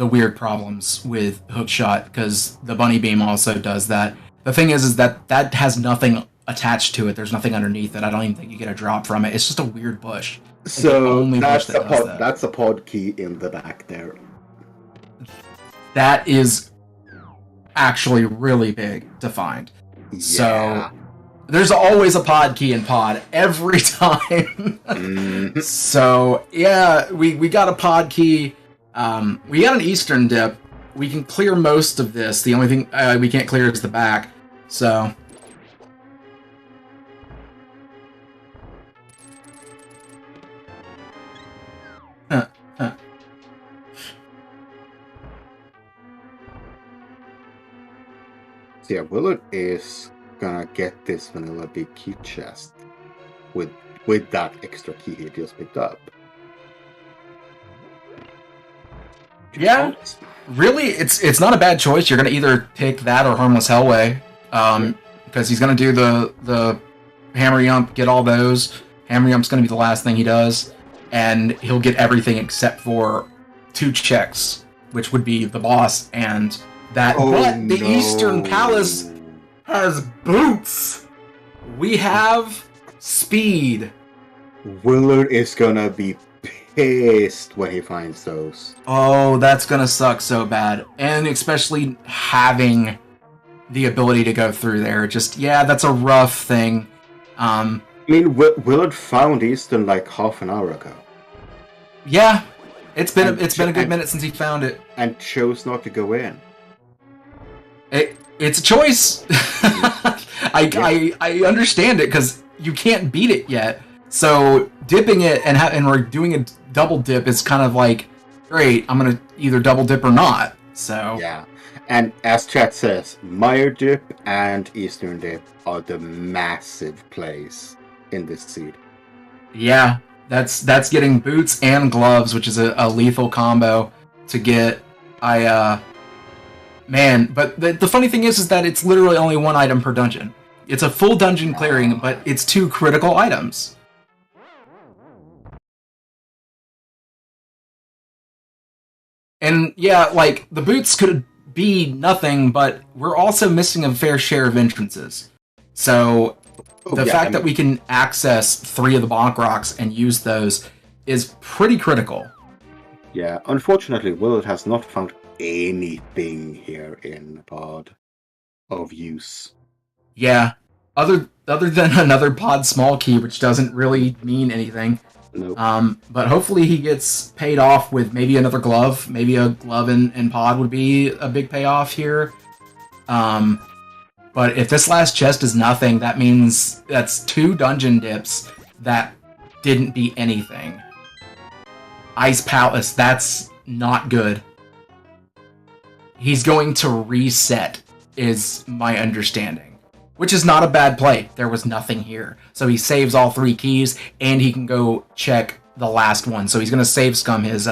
weird problems with hookshot, because the bunny beam also does that. The thing is that that has nothing attached to it. There's nothing underneath it. I don't even think you get a drop from it. It's just a weird bush.
So that's a pod key in the back there.
That is actually really big to find.
Yeah.
So there's always a pod key in pod every time.
Mm-hmm.
So yeah, we got a pod key. We got an Eastern dip. We can clear most of this. The only thing we can't clear is the back. So
So yeah, Willard is gonna get this vanilla big key chest with that extra key he just picked up.
yeah, really, it's not a bad choice. You're gonna either take that or Harmless Hellway, because he's gonna do the Hammer Yump, get all those. Hammer Yump's gonna be the last thing he does, and he'll get everything except for 2 checks, which would be the boss and that. But the Eastern Palace has boots. We have speed.
Willard is gonna be pissed when he finds those.
Oh, that's gonna suck so bad. And especially having the ability to go through there. Just, yeah, that's a rough thing.
I mean, Willard found Easton like half an hour ago.
Yeah, it's been a good minute since he found it.
And chose not to go in.
It's a choice. I understand it, because you can't beat it yet. So dipping it and we're doing a double dip is kind of like, great, I'm gonna either double dip or not. So
yeah, and as chat says, Meyer dip and Eastern dip are the massive plays in this seed.
yeah, that's getting boots and gloves, which is a lethal combo to get. Man, but the funny thing is that it's literally only 1 item per dungeon. It's a full dungeon clearing, but it's 2 critical items. And yeah, like, the boots could be nothing, but we're also missing a fair share of entrances. So the fact that we can access 3 of the Bonk Rocks and use those is pretty critical.
Yeah, unfortunately, Willard has not found anything here in pod of use.
Yeah, other than another pod small key, which doesn't really mean anything.
Nope.
But hopefully he gets paid off with maybe another glove. Maybe a glove in pod would be a big payoff here. But if this last chest is nothing, that means that's 2 dungeon dips that didn't be anything. Ice Palace, that's not good. He's going to reset, is my understanding. Which is not a bad play. There was nothing here. So he saves all 3 keys, and he can go check the last one. So he's going to save scum his,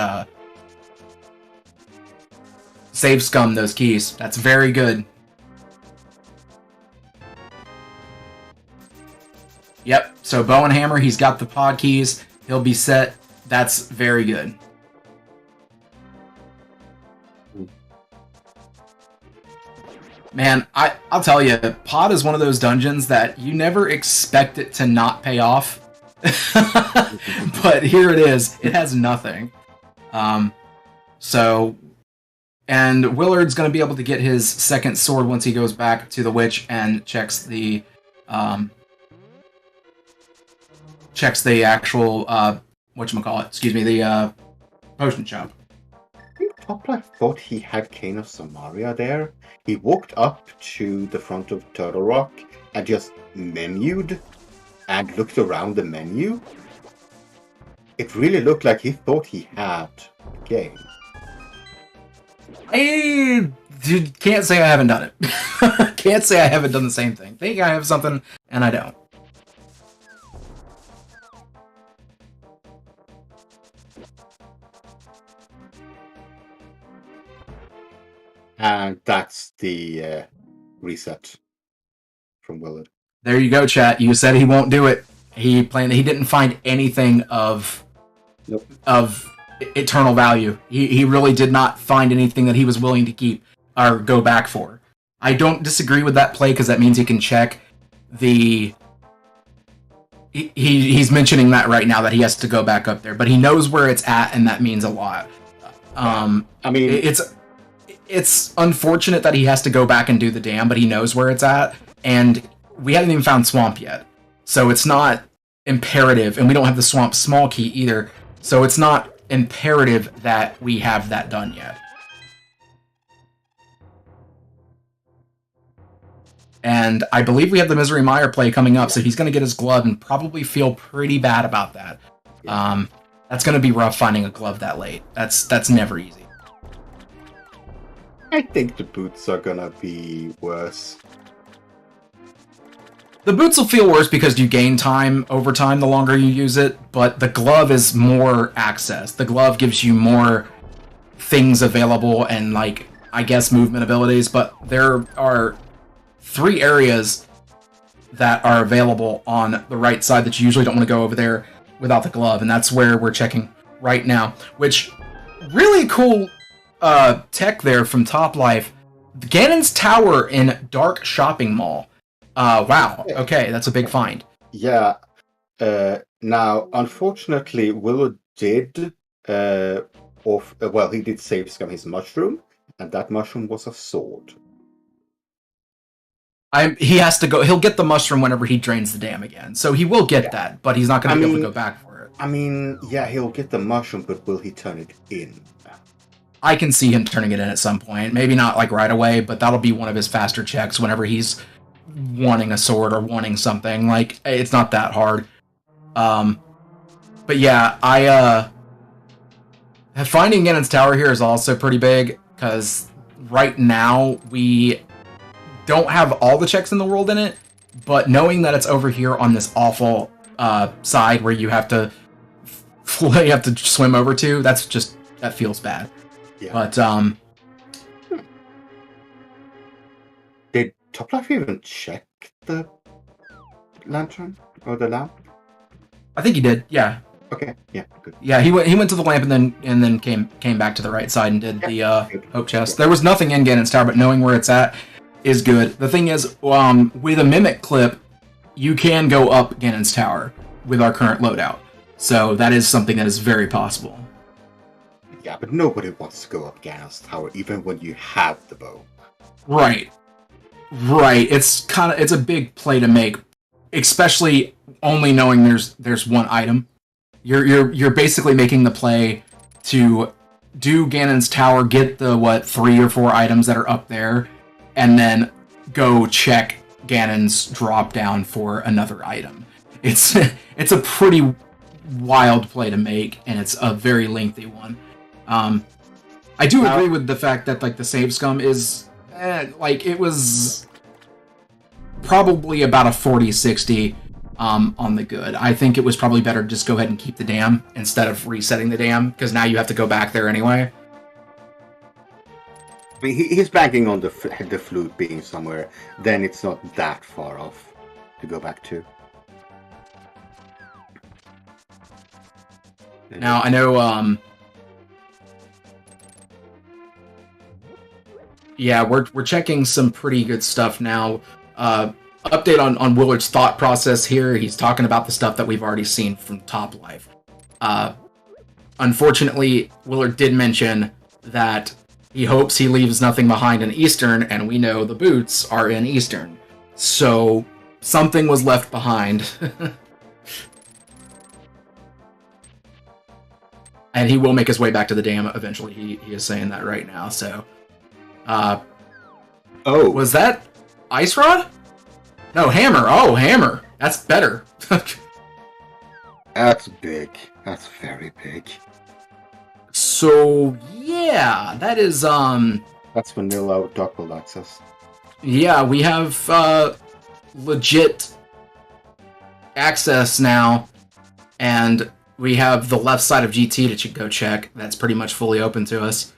save scum those keys. That's very good. Yep, so bow and hammer, he's got the pod keys. He'll be set. That's very good. Man, I'll tell you, pod is one of those dungeons that you never expect it to not pay off. But here it is. It has nothing. So, and Willard's going to be able to get his second sword once he goes back to the witch and checks the actual, whatchamacallit, excuse me, the potion shop.
I think Topplife thought he had Cane of Samaria there. He walked up to the front of Turtle Rock and just menued and looked around the menu. It really looked like he thought he had the game.
I can't say I haven't done it. Can't say I haven't done the same thing. Think I have something, and I don't.
And that's the reset from Willard.
There you go, chat. You said he won't do it. He didn't find anything of eternal value. He really did not find anything that he was willing to keep or go back for. I don't disagree with that play because that means he can check the. He's mentioning that right now that he has to go back up there, but he knows where it's at, and that means a lot. I mean, it's unfortunate that he has to go back and do the dam, but he knows where it's at, and we haven't even found Swamp yet, so it's not imperative, and we don't have the Swamp small key either, so it's not imperative that we have that done yet. And I believe we have the Misery Mire play coming up, so he's going to get his glove and probably feel pretty bad about that. That's going to be rough finding a glove that late. That's never easy.
I think the boots are gonna be worse.
The boots will feel worse because you gain time over time the longer you use it, but the glove is more access. The glove gives you more things available and, like, I guess movement abilities, but there are 3 areas that are available on the right side that you usually don't want to go over there without the glove, and that's where we're checking right now, which really cool tech there from Topplife. Ganon's Tower in Dark Shopping Mall. Wow. Okay, that's a big find.
Yeah. Now, unfortunately, Willow did he did save scum his mushroom, and that mushroom was a sword.
He has to go. He'll get the mushroom whenever he drains the dam again, so he will get that, but he's not going to be able to go back for it.
I mean, yeah, he'll get the mushroom, but will he turn it in?
I can see him turning it in at some point. Maybe not like right away, but that'll be one of his faster checks whenever he's wanting a sword or wanting something. Like, it's not that hard. But yeah, finding Ganon's Tower here is also pretty big, because right now we don't have all the checks in the world in it, but knowing that it's over here on this awful side where you have to swim over to, that feels bad.
Yeah.
But
did Topplife even check the lantern or the lamp?
I think he did. Yeah.
Okay. Yeah. Good.
Yeah. He went to the lamp and then came back to the right side and did the hope chest. There was nothing in Ganon's Tower, but knowing where it's at is good. The thing is, with a mimic clip, you can go up Ganon's Tower with our current loadout. So that is something that is very possible.
Yeah, but nobody wants to go up Ganon's Tower, even when you have the bow.
Right. It's a big play to make, especially only knowing there's one item. You're basically making the play to do Ganon's Tower, get the 3 or 4 items that are up there, and then go check Ganon's drop down for another item. It's a pretty wild play to make, and it's a very lengthy one. I do agree with the fact that, like, the save scum is it was probably about a 40-60 on the good. I think it was probably better to just go ahead and keep the dam instead of resetting the dam, because now you have to go back there anyway.
I mean, he's banking on the flute being somewhere. Then it's not that far off to go back to.
Now, I know, yeah, we're checking some pretty good stuff now. Update on Willard's thought process here. He's talking about the stuff that we've already seen from Topplife. Unfortunately, Willard did mention that he hopes he leaves nothing behind in Eastern, and we know the boots are in Eastern. So, something was left behind. And he will make his way back to the dam eventually. He is saying that right now. So, was that Ice Rod? No, Hammer. Oh, Hammer. That's better.
That's big. That's very big.
So yeah, that is
That's vanilla double access.
Yeah, we have legit access now, and we have the left side of GT to go check. That's pretty much fully open to us.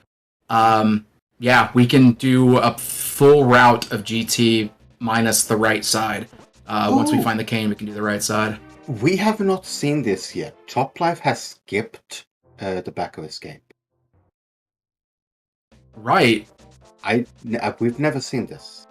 Yeah, we can do a full route of GT minus the right side. Once we find the cane, we can do the right side.
We have not seen this yet. Toplife has skipped the back of escape.
Right.
We've never seen this.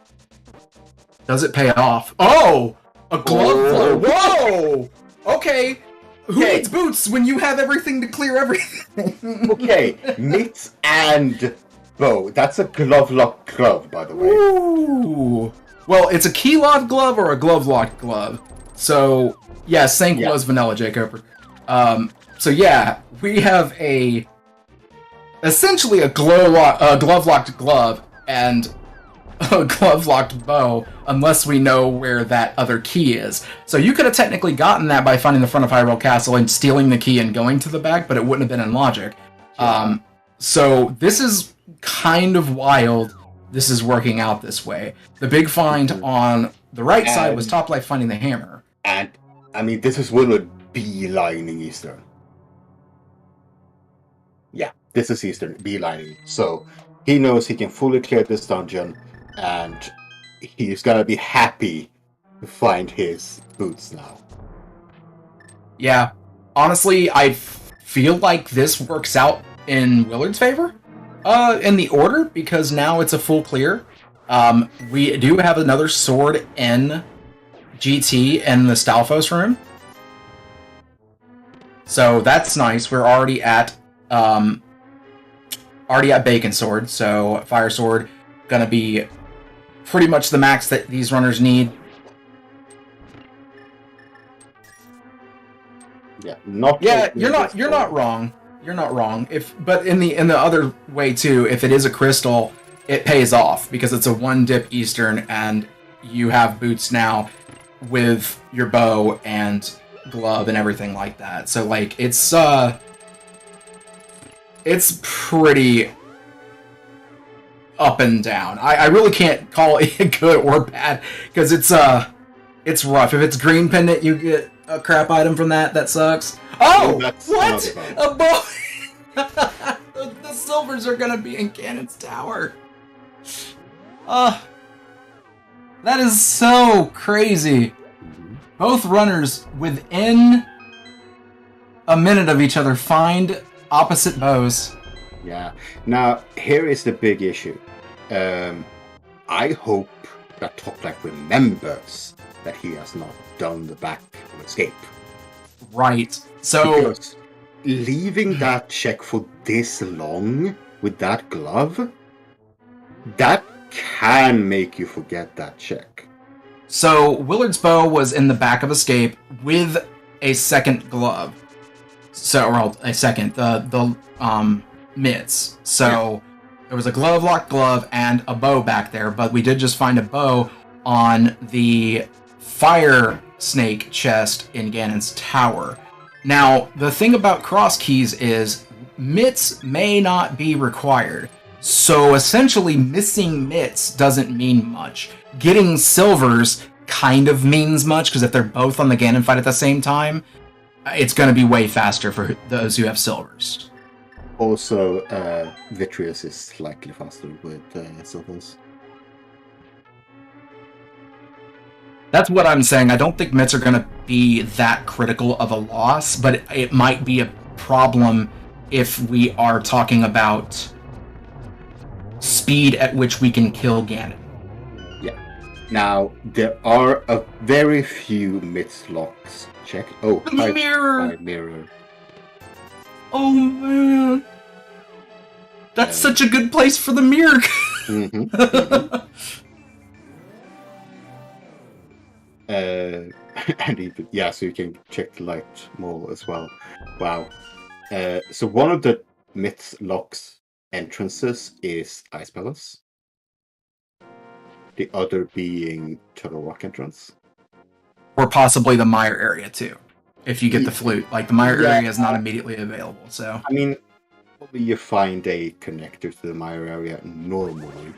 Does it pay off? Oh! A glove! Whoa! Okay. Who needs boots when you have everything to clear everything?
Okay, mitts and bow. That's a glove-locked glove, by the way.
Ooh. Well, it's a key-locked glove or a glove-locked glove. So, yeah, same gloves, vanilla, J. Cooper. So yeah, we have essentially a glove-locked glove and a glove-locked bow, unless we know where that other key is. So you could have technically gotten that by finding the front of Hyrule Castle and stealing the key and going to the back, but it wouldn't have been in logic. Yeah. So this is kind of wild. This is working out this way. The big find on the right side was Toplife finding the hammer.
And, I mean, this is Willard beelining Eastern. Yeah, this is Eastern beelining. So he knows he can fully clear this dungeon, and he's gonna be happy to find his boots now.
Yeah, honestly, I feel like this works out in Willard's favor, in the order, because now it's a full clear. We do have another sword in GT in the Stalfos room, so that's nice. We're already at Bacon Sword, so Fire Sword gonna be pretty much the max that these runners need.
Yeah,
you're not wrong. You're not wrong. But in the other way too, if it is a crystal, it pays off because it's a one dip Eastern, and you have boots now with your bow and glove and everything like that. So like it's pretty up and down. I really can't call it good or bad because it's rough. If it's green pendant, you get a crap item from that. That sucks. Oh, what? A bow. The silvers are gonna be in Ganon's tower. That is so crazy. Both runners within a minute of each other find opposite bows.
Yeah. Now, here is the big issue. I hope that Toplife remembers that he has not done the back of escape.
Right. So
because leaving that check for this long with that glove, that can make you forget that check.
So Willard's bow was in the back of escape with a second glove. The mitts. So there was a glove-locked glove and a bow back there, but we did just find a bow on the fire snake chest in Ganon's tower. Now, the thing about Crosskeys is mitts may not be required. So essentially missing mitts doesn't mean much. Getting silvers kind of means much, because if they're both on the Ganon fight at the same time, it's going to be way faster for those who have silvers.
Also, Vitreous is slightly faster with silvers.
That's what I'm saying. I don't think mitts are going to be that critical of a loss, but it might be a problem if we are talking about speed at which we can kill Ganon.
Yeah. Now, there are a very few mitts locks. Check. Oh,
mirror.
Mirror.
Oh man, that's such a good place for the mirror.
Mm-hmm. And even, so you can check the light more as well. Wow. So one of the Myth's Lock's entrances is Ice Palace. The other being Turtle Rock entrance.
Or possibly the Mire area too, if you get the flute. Like the Mire
Yeah.
area is not immediately available, so.
I mean, probably you find a connector to the Mire area normally.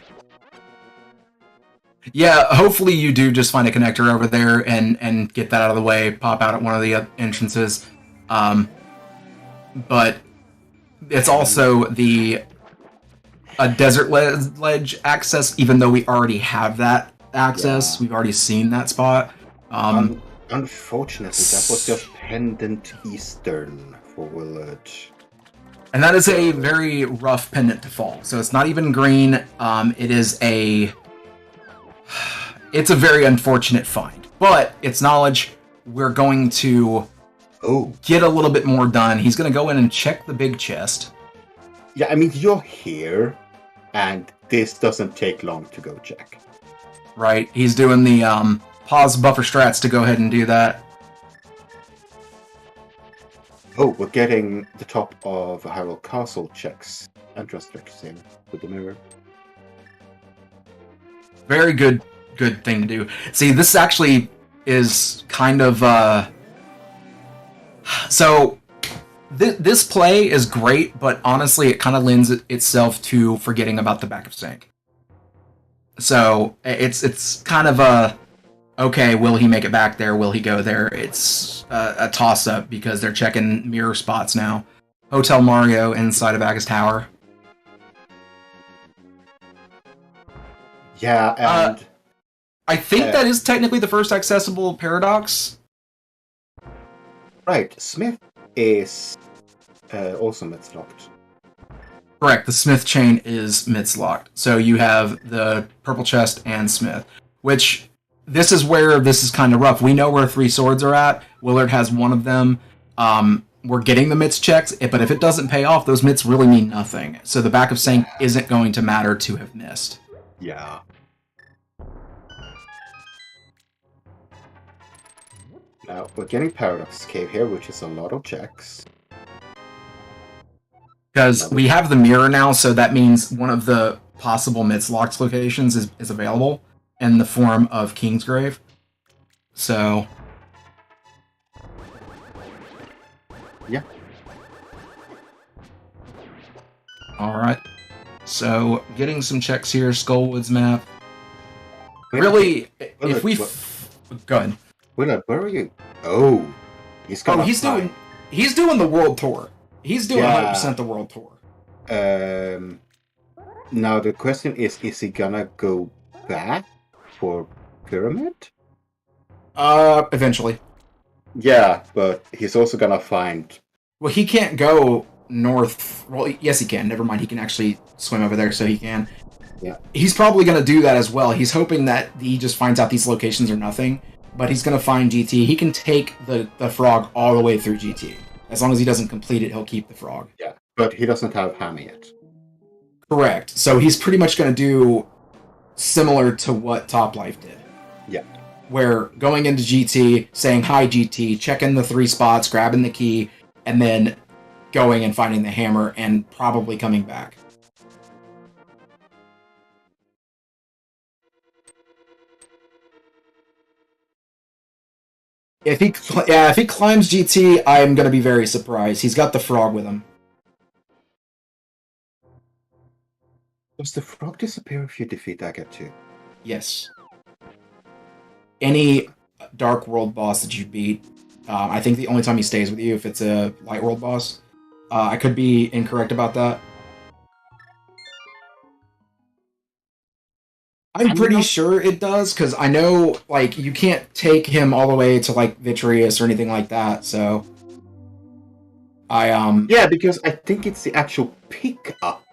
Yeah, hopefully you do just find a connector over there and get that out of the way, pop out at one of the entrances. But it's also a desert ledge access, even though we already have that access.
Yeah.
We've already seen that spot.
Unfortunately, that was just pendant eastern for Willard.
And that is a very rough pendant to fall. So it's not even green. It's a very unfortunate find. But it's knowledge. We're going to get a little bit more done. He's going to go in and check the big chest.
Yeah, I mean, you're here, and this doesn't take long to go check.
Right? He's doing the pause buffer strats to go ahead and do that.
Oh, we're getting the top of Hyrule Castle checks. Entrance checks in with the mirror.
Very good thing to do. See, this actually is kind of so this play is great, but honestly it kind of lends itself to forgetting about the back of sync. So it's kind of okay, will he make it back there? Will he go there? It's a toss-up because they're checking mirror spots now. Hotel Mario inside of Agus Tower.
Yeah, and
I think that is technically the first accessible paradox.
right, Smith is also Myth's Locked.
Correct, the Smith chain is Myth's Locked. So you have the Purple Chest and Smith, which this is where this is kind of rough. We know where 3 swords are at. Willard has one of them. We're getting the Myths checks, but if it doesn't pay off, those Myths really mean nothing. So the back of sync isn't going to matter to have missed.
Yeah. Now, we're getting Paradox Cave here, which is a lot of checks.
Because we have the mirror now, so that means one of the possible Myths Locked locations is available in the form of Kingsgrave. So...
yeah.
Alright. So, getting some checks here, Skullwoods map. Really, if we... Go ahead.
Willard, where are you? Oh, he's gonna
he's doing the world tour. He's doing 100% the world tour.
Now the question is he gonna go back for Pyramid?
Eventually.
Yeah, but he's also gonna find...
Well, he can't go north. Well, yes, he can. Never mind. He can actually swim over there, so he can.
Yeah.
He's probably going to do that as well. He's hoping that he just finds out these locations are nothing, but he's going to find GT. He can take the frog all the way through GT. As long as he doesn't complete it, he'll keep the frog.
Yeah, but he doesn't have Hammer yet.
Correct. So he's pretty much going to do similar to what Topplife did.
Yeah.
Where going into GT, saying hi GT, checking the 3 spots, grabbing the key, and then going and finding the hammer and probably coming back. If he climbs GT, I'm going to be very surprised. He's got the frog with him.
Does the frog disappear if you defeat Agate 2?
Yes. Any Dark World boss that you beat, I think the only time he stays with you if it's a Light World boss. I could be incorrect about that. I'm pretty sure it does, because I know, like, you can't take him all the way to, like, Vitreous or anything like that, so...
Yeah, because I think it's the actual pick-up.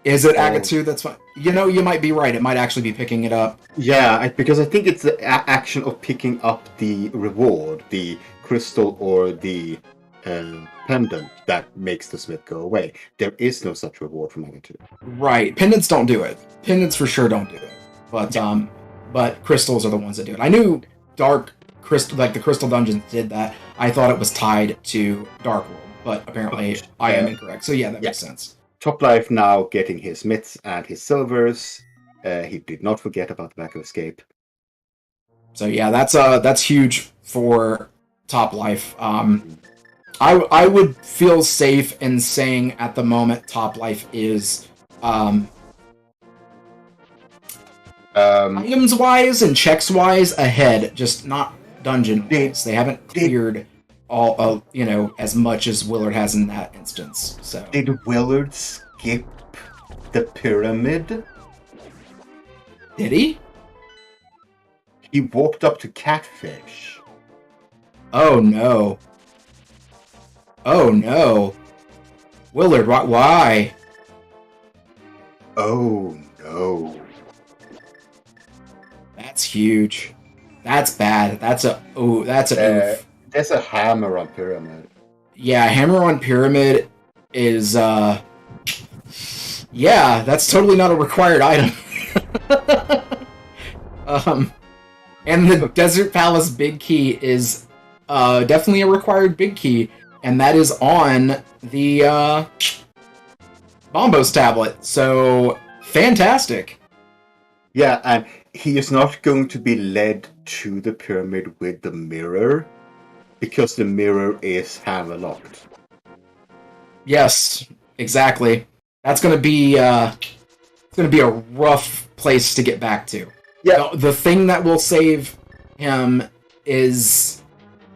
Is it Agate 2? That's fine. You know, you might be right. It might actually be picking it up.
Yeah, because I think it's the action of picking up the reward, the crystal or the pendant, that makes the smith go away. There is no such reward from Agate 2.
Right. Pendants don't do it. Pendants for sure don't do it. But crystals are the ones that do it. I knew Dark the Crystal Dungeons did that. I thought it was tied to Dark World, but apparently I am incorrect. So yeah, that makes sense.
Toplife now getting his myths and his silvers. He did not forget about the back of escape.
So yeah, that's huge for Toplife. I would feel safe in saying at the moment Toplife is items wise and checks wise ahead, just not dungeon wise. They haven't cleared all as much as Willard has in that instance. So
did Willard skip the pyramid?
Did he?
He walked up to Catfish.
Oh no. Oh no. Willard, why?
Oh no.
That's huge. That's bad. That's an oof.
There's a hammer on pyramid.
Yeah, hammer on pyramid is yeah, that's totally not a required item. And the Desert Palace big key is definitely a required big key, and that is on the Bombos tablet. So fantastic.
Yeah, and he is not going to be led to the pyramid with the mirror because the mirror is hammer locked.
Yes, exactly. That's going to be a rough place to get back to.
Yeah.
The thing that will save him is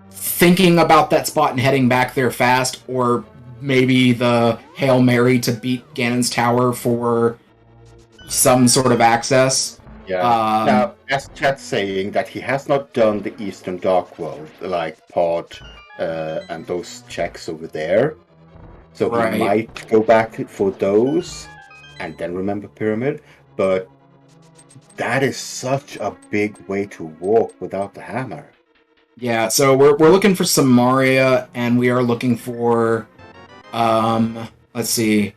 thinking about that spot and heading back there fast, or maybe the Hail Mary to beat Ganon's Tower for some sort of access.
Yeah. Now, as Chat's saying that he has not done the Eastern Dark World, like Pod and those checks over there. So he might go back for those and then remember Pyramid, but that is such a big way to walk without the hammer.
Yeah, so we're looking for Samaria, and we are looking for let's see.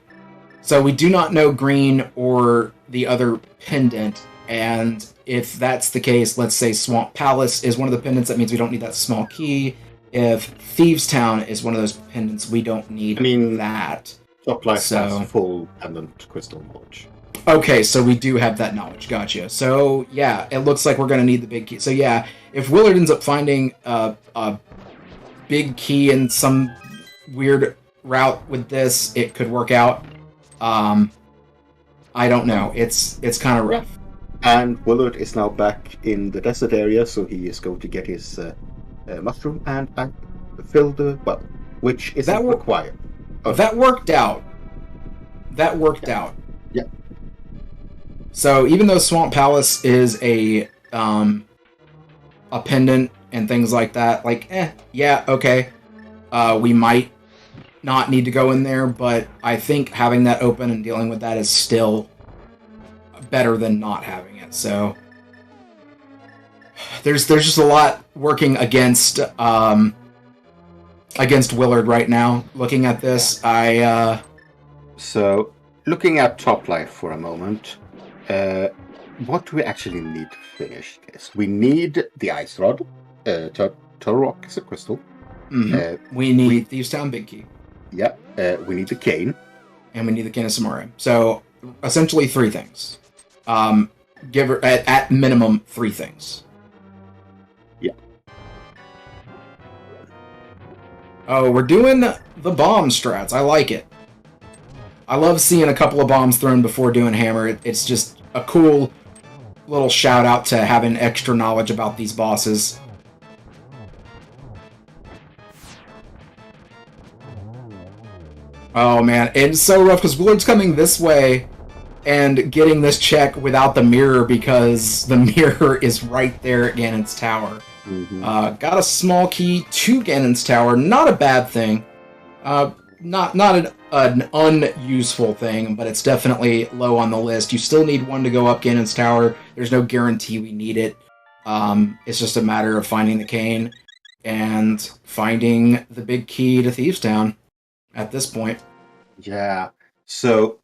So we do not know Green or the other pendant, and if that's the case, let's say Swamp Palace is one of the pendants, that means we don't need that small key. If Thieves Town is one of those pendants, we don't need that.
Toplife has full pendant crystal knowledge.
Okay, so we do have that knowledge. Gotcha. So, yeah, it looks like we're going to need the big key. So, yeah, if Willard ends up finding a big key in some weird route with this, it could work out. I don't know. It's kind of rough.
And Willard is now back in the desert area, so he is going to get his mushroom and fill the well, which isn't required.
Oh. That worked out.
Yeah.
So even though Swamp Palace is a pendant and things like that, yeah, okay, we might not need to go in there, but I think having that open and dealing with that is still better than not having it. So there's just a lot working against Willard right now. Looking at this,
So looking at Toplife for a moment. What do we actually need to finish this? We need the Ice Rod. Turtle Rock is a crystal.
Mm-hmm. We need Thieves Town Big Key.
Yeah. We need the cane.
And we need the Cane of Samaria. So, essentially 3 things. Give her, at minimum, 3 things.
Yeah.
Oh, we're doing the bomb strats. I like it. I love seeing a couple of bombs thrown before doing hammer. It's just a cool little shout out to having extra knowledge about these bosses. Oh man, it's so rough because Willard's coming this way and getting this check without the mirror because the mirror is right there at Ganon's Tower.
Mm-hmm.
Got a small key to Ganon's Tower, not a bad thing. Not an unuseful thing, but it's definitely low on the list. You still need one to go up Ganon's Tower. There's no guarantee we need it. It's just a matter of finding the cane and finding the big key to Thieves Town at this point.
Yeah. So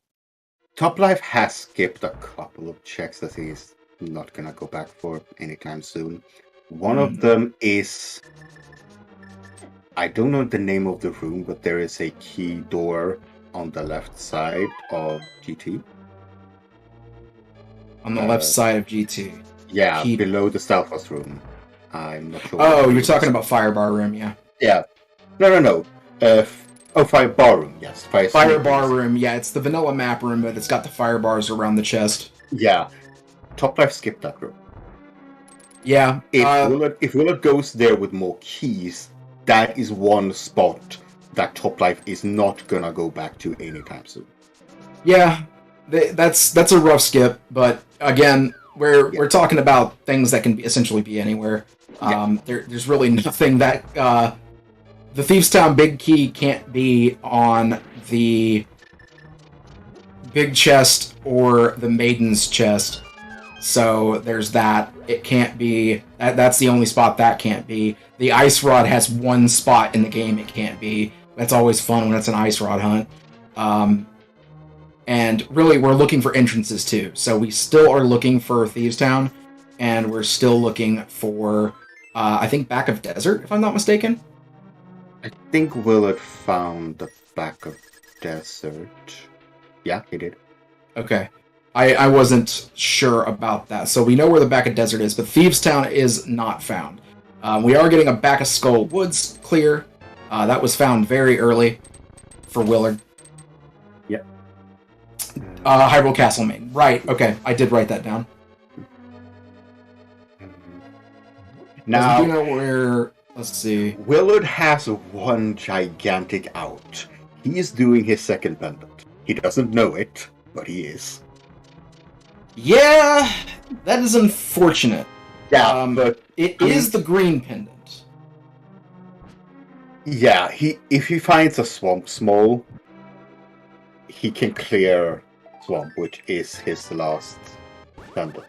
Toplife has skipped a couple of checks that he's not gonna go back for anytime soon. One of them is... I don't know the name of the room, but there is a key door on the left side of GT.
On the left side of GT.
Yeah,
Key...
below the Stalfos room. I'm not sure.
Oh, you're talking about Fire Bar Room, yeah.
Yeah. No. Fire Bar Room, yes.
Fire Bar Room, yeah, it's the vanilla map room, but it's got the fire bars around the chest.
Yeah. Toplife skipped that room.
Yeah.
If Willard goes there with more keys, that is one spot that Toplife is not gonna go back to anytime soon.
Yeah, that's a rough skip, but again, we're talking about things that can essentially be anywhere. There's really nothing that the Thieves' Town big key can't be on the big chest or the Maiden's chest. So there's that. It can't be. That's the only spot that can't be. The Ice Rod has one spot in the game it can't be. That's always fun when it's an Ice Rod hunt. And really, we're looking for entrances too. So we still are looking for Thieves' Town, and we're still looking for, I think, Back of Desert, if I'm not mistaken.
I think Willard found the Back of Desert. Yeah, he did.
Okay. I wasn't sure about that. So we know where the Back of Desert is, but Thieves' Town is not found. We are getting a Back of Skull Woods clear. That was found very early for Willard.
Yep.
Hyrule Castle Main. Right, okay. I did write that down.
Now,
you know where... Let's see.
Willard has one gigantic out. He is doing his second pendant. He doesn't know it, but he is.
Yeah, that is unfortunate.
Yeah, but
it is the green pendant.
Yeah, if he finds a swamp small, he can clear swamp, which is his last pendant.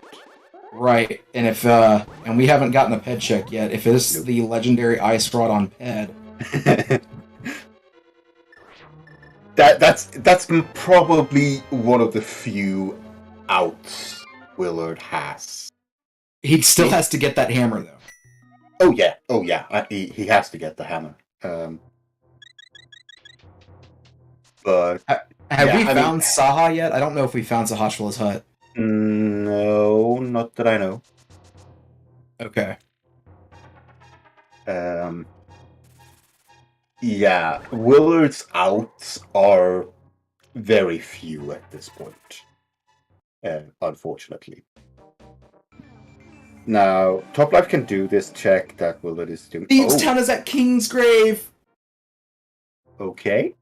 Right, and if and we haven't gotten a ped check yet. If it's the legendary Ice Rod on ped,
that's probably one of the few outs Willard has.
He still has to get that hammer though.
Oh yeah. He has to get the hammer. But
have we found Saha yet? I don't know if we found Sahashvala's hut.
No, not that I know.
Okay.
Yeah, Willard's outs are very few at this point. Unfortunately. Now, Toplife can do this check that Willard is doing.
Thieves' Town is at Kingsgrave!
Okay.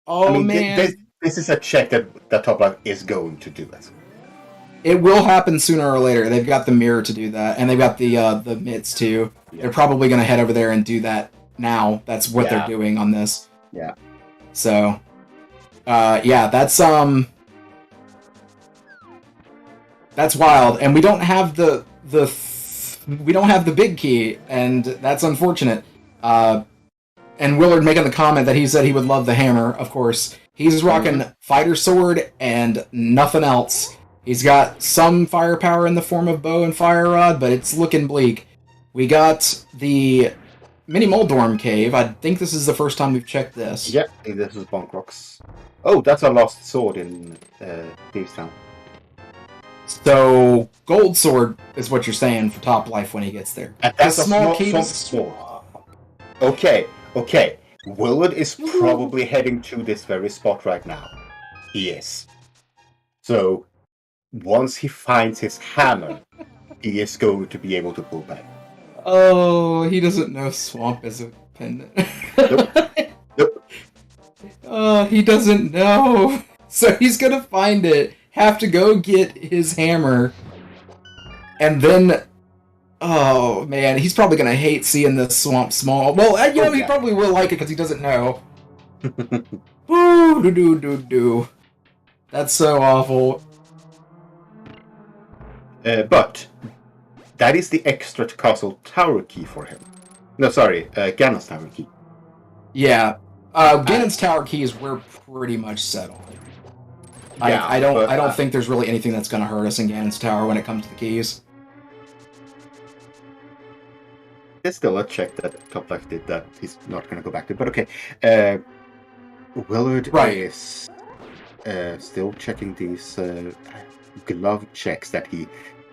Oh, man.
This is a check that Toplife is going to do.
It will happen sooner or later. They've got the mirror to do that, and they've got the mitts too. Yeah. They're probably going to head over there and do that now. That's what they're doing on this.
Yeah.
So, that's wild, and we don't have the big key, and that's unfortunate. And Willard making the comment that he said he would love the hammer, of course. He's rocking fighter sword and nothing else. He's got some firepower in the form of bow and fire rod, but it's looking bleak. We got the Mini Moldorm cave. I think this is the first time we've checked this.
Yeah, this is Bonk Rocks. Oh, that's a lost sword in Thieves' Town.
So, gold sword is what you're saying for Toplife when he gets there.
And that's a small sword. Okay. Willard is probably heading to this very spot right now. He is. So, once he finds his hammer, he is going to be able to pull back.
Oh, he doesn't know swamp is a pendant.
Nope.
Oh, he doesn't know. So he's gonna find it, have to go get his hammer, and then... Oh, man, he's probably gonna hate seeing this swamp small. Well, he probably will like it because he doesn't know. Ooh, That's so awful.
But that is the extra castle tower key for him. No, sorry, Ganon's tower key.
Yeah, Ganon's tower keys we're pretty much set on. Yeah, I don't think there's really anything that's gonna hurt us in Ganon's tower when it comes to the keys.
There's still a check that Toplife did that he's not going to go back to, but okay. Willard is still checking these glove checks that he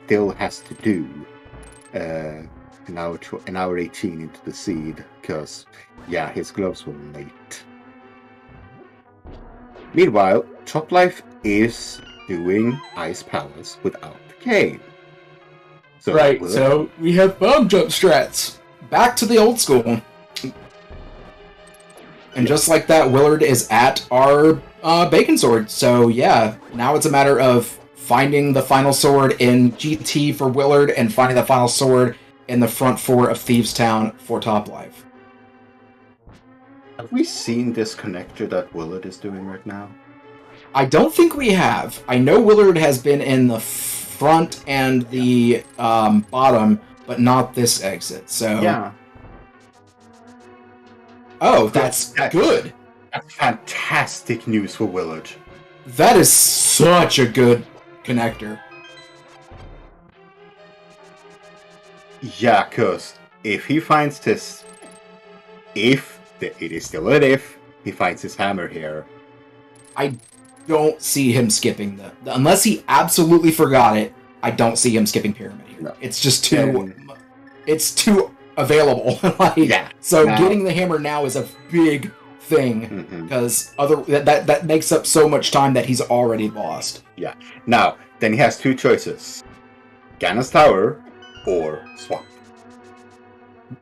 still has to do an hour 18 into the seed, because, yeah, his gloves were late. Meanwhile, Toplife is doing Ice Palace without the cane. So
Willard... so we have bomb jump strats. Back to the old school. And just like that, Willard is at our Bacon Sword. So yeah, now it's a matter of finding the final sword in GT for Willard and finding the final sword in the front four of Thieves Town for Toplife.
Have we seen this connector that Willard is doing right now?
I don't think we have. I know Willard has been in the front and the bottom, but not this exit. So
yeah.
Oh, that's good.
That's fantastic news for Willard.
That is such a good connector.
Yeah, because if he finds this... it is still an if, he finds his hammer here.
I don't see him skipping unless he absolutely forgot it, I don't see him skipping Pyramid here. No. It's just too... it's too available. So getting the hammer now is a big thing, because that makes up so much time that he's already lost.
Yeah. Now, then he has two choices. Ganon's Tower or Swamp.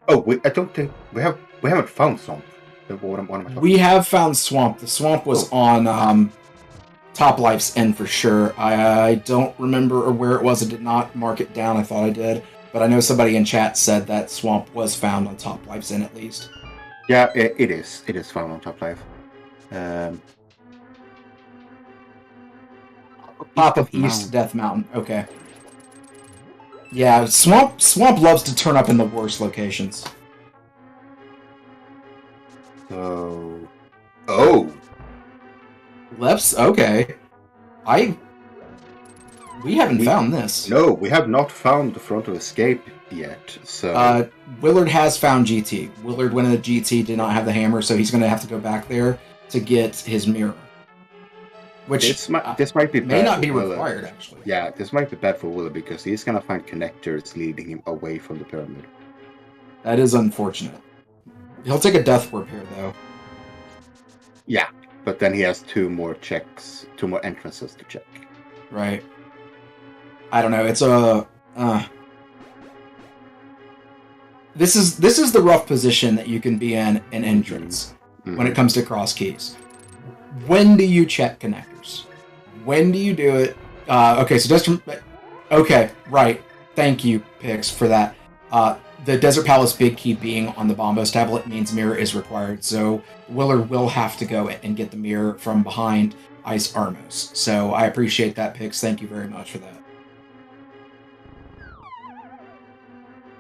Oh, I don't think... we haven't found Swamp.
We have found Swamp. The Swamp was on Toplife's end for sure. I don't remember where it was. I did not mark it down. I thought I did. But I know somebody in chat said that Swamp was found on Toplife's end at least.
Yeah, it is. It is found on Toplife.
Top of East Death Mountain. Okay. Yeah, Swamp loves to turn up in the worst locations.
Oh.
Leps? Okay. We haven't found this.
No, we have not found the front of Escape yet, so...
Willard has found GT. Willard went into GT, did not have the hammer, so he's going to have to go back there to get his mirror. Which
this might be
may
bad
not be
Willard.
required, actually.
Yeah, this might be bad for Willard, because he's going to find connectors leading him away from the pyramid.
That is unfortunate. He'll take a Death Warp here, though.
Yeah, but then he has two more entrances to check.
Right. I don't know. It's a this is the rough position that you can be in entrance when it comes to Crosskeys. When do you check connectors? When do you do it? Okay, so okay, right. Thank you, Pix, for that. The Desert Palace Big Key being on the Bombos tablet means mirror is required, so Willard will have to go and get the mirror from behind Ice Armos. So I appreciate that, Pix. Thank you very much for that.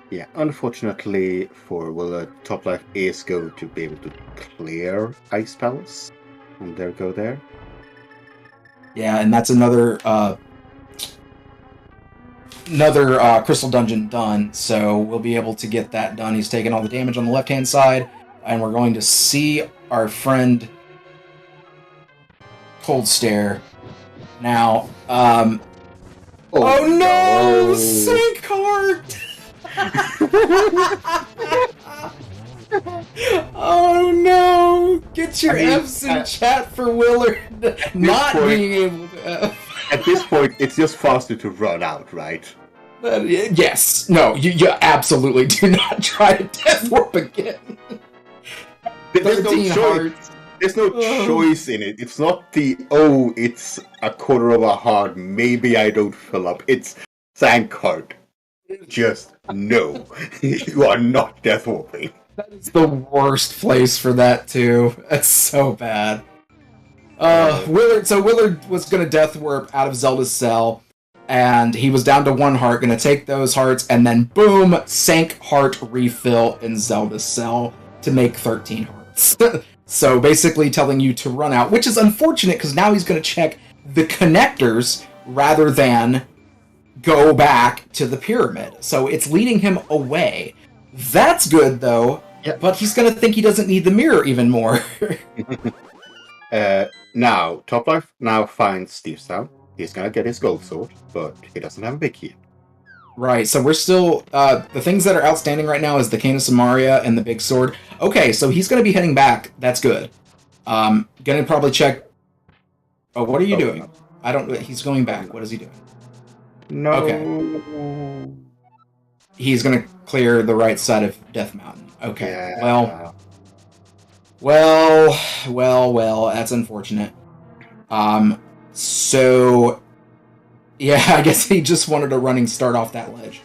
Yeah, unfortunately for Willard, Toplife is going to be able to clear Ice Palace and go there.
Yeah, and that's another Crystal Dungeon done, so we'll be able to get that done. He's taking all the damage on the left-hand side, and we're going to see our friend Cold Stare. Now, oh no! Sink Heart! Oh no! Get your F's in chat for Willard not being able to F.
At this point, it's just faster to run out, right?
Yes. No, you absolutely do not try to Death Warp again.
There's no hearts. There's no choice in it. It's not it's a quarter of a heart, maybe I don't fill up. It's Sank Heart. Just no. You are not Death Warping.
That is the worst place for that, too. That's so bad. Willard was going to Death Warp out of Zelda's cell, and he was down to one heart, going to take those hearts, and then boom, Sank Heart refill in Zelda's cell to make 13 hearts. So basically telling you to run out, which is unfortunate, because now he's going to check the connectors rather than go back to the pyramid. So it's leading him away. That's good, though.
Yep.
But he's going to think he doesn't need the mirror even more.
Now, Toplife now finds Stevestown. He's gonna get his gold sword, but he doesn't have a big key.
Right, so we're still... the things that are outstanding right now is the Cane of Samaria and the big sword. Okay, so he's going to be heading back. That's good. Gonna probably check... Oh, what are you doing?
No.
I don't... He's going back. What is he doing?
No.
Okay. He's going to clear the right side of Death Mountain. Okay,
Yeah.
Well, that's unfortunate. So... Yeah, I guess he just wanted a running start off that ledge.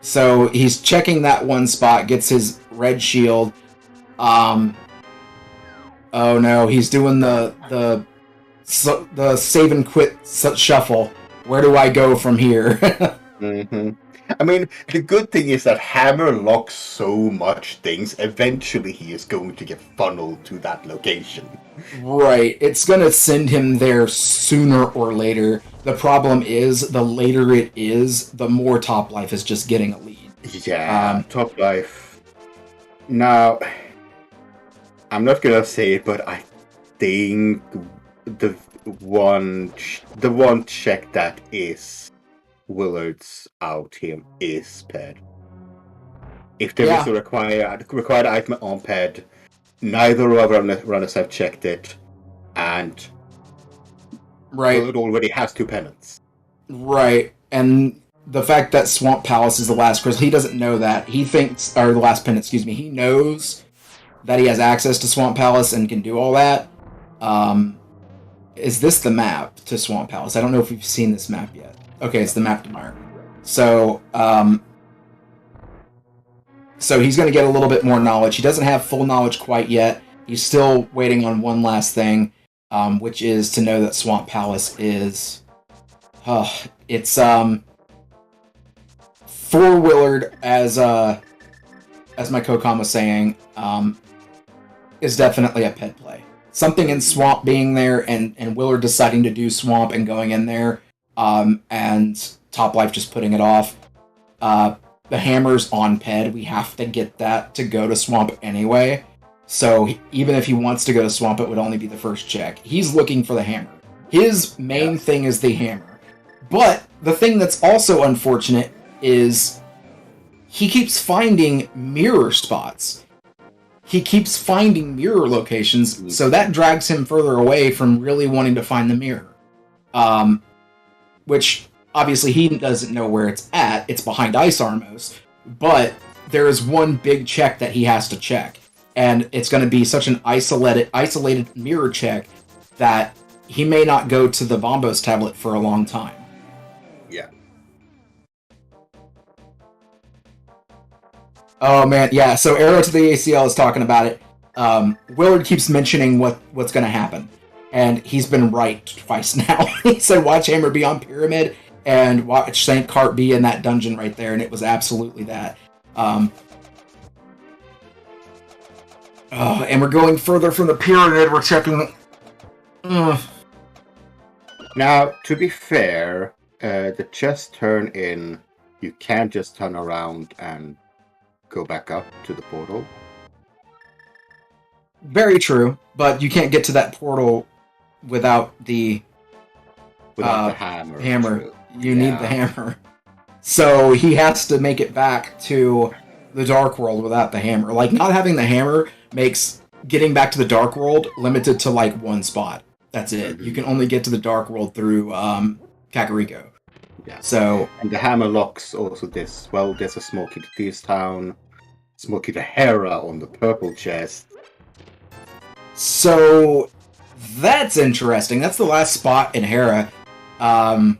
So he's checking that one spot, gets his red shield. Oh no, he's doing the save and quit shuffle. Where do I go from here?
Mm-hmm. I mean, the good thing is that Hammer locks so much things, eventually he is going to get funneled to that location.
Right, it's gonna send him there sooner or later. The problem is, the later it is, the more Toplife is just getting a lead.
Yeah, Toplife. Now, I'm not gonna say it, but I think the one check that is Willard's out him is Ped. If there is a required item on Ped, neither of our runners have checked it, and Willard already has 2 pennants.
Right, and the fact that Swamp Palace is the last crystal, he doesn't know that. He thinks, or the last pennant, excuse me, he knows that he has access to Swamp Palace and can do all that. Is this the map to Swamp Palace? I don't know if we've seen this map yet. Okay, it's the map to mark. So, so he's going to get a little bit more knowledge. He doesn't have full knowledge quite yet. He's still waiting on one last thing, which is to know that Swamp Palace is... it's, for Willard, as my co-com was saying, is definitely a pet play. Something in Swamp being there, and Willard deciding to do Swamp and going in there, and Toplife just putting it off. The hammer's on Ped. We have to get that to go to Swamp anyway. So even if he wants to go to Swamp, it would only be the first check. He's looking for the hammer. His main thing is the hammer. But the thing that's also unfortunate is he keeps finding mirror spots. He keeps finding mirror locations, so that drags him further away from really wanting to find the mirror. Which, obviously, he doesn't know where it's at. It's behind Ice Armos. But there is one big check that he has to check. And it's going to be such an isolated mirror check that he may not go to the Bombos tablet for a long time.
Yeah.
Oh, man, yeah, so Arrow to the ACL is talking about it. Willard keeps mentioning what's going to happen. And he's been right twice now. He said, watch Hammer be on Pyramid, and watch Saint Cart be in that dungeon right there, and it was absolutely that. And we're going further from the Pyramid, we're checking...
Now, to be fair, the chest turn in, you can't just turn around and go back up to the portal.
Very true, but you can't get to that portal without the
hammer.
True. You need the hammer. So he has to make it back to the Dark World without the hammer. Like, not having the hammer makes getting back to the Dark World limited to, like, one spot. That's it. You can only get to the Dark World through Kakariko.
Yeah.
So...
And the hammer locks also this. Well, there's a small key to Thieves Town, small key to Hera on the purple chest.
So... That's interesting. That's the last spot in Hera. On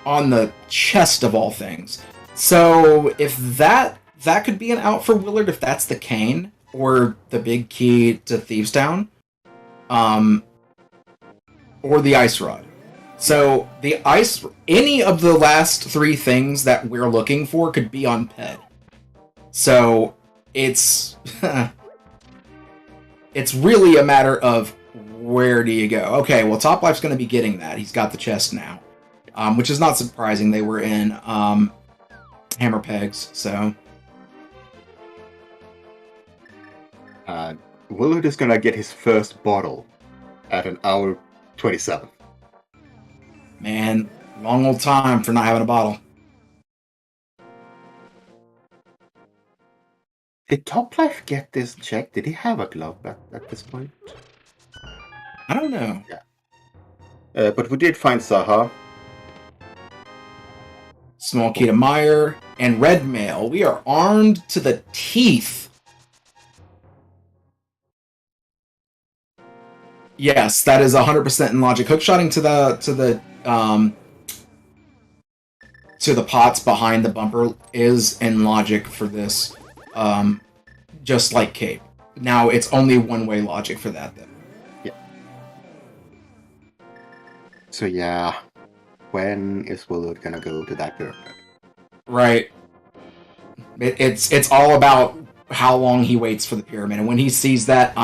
the chest of all things. So, if that could be an out for Willard, if that's the cane, or the big key to Thieves Town, or the Ice Rod. So, any of the last 3 things that we're looking for could be on Ped. So, it's, it's really a matter of where do you go? Okay, well, Toplife's going to be getting that. He's got the chest now. Which is not surprising. They were in hammer pegs. So
Willard is gonna get his first bottle at an hour 27.
man, long old time for not having a bottle.
Did Toplife get this check? Did he have a glove at this point?
I don't know.
Yeah. But we did find Zaha.
Small key to Meyer and red mail. We are armed to the teeth. Yes, that is 100% in logic. Hookshotting to the pots behind the bumper is in logic for this, just like Cape. Now it's only one-way logic for that, though.
Yeah. So yeah, when is Willard gonna go to that pyramid? Right.
It's all about how long he waits for the pyramid, and when he sees that,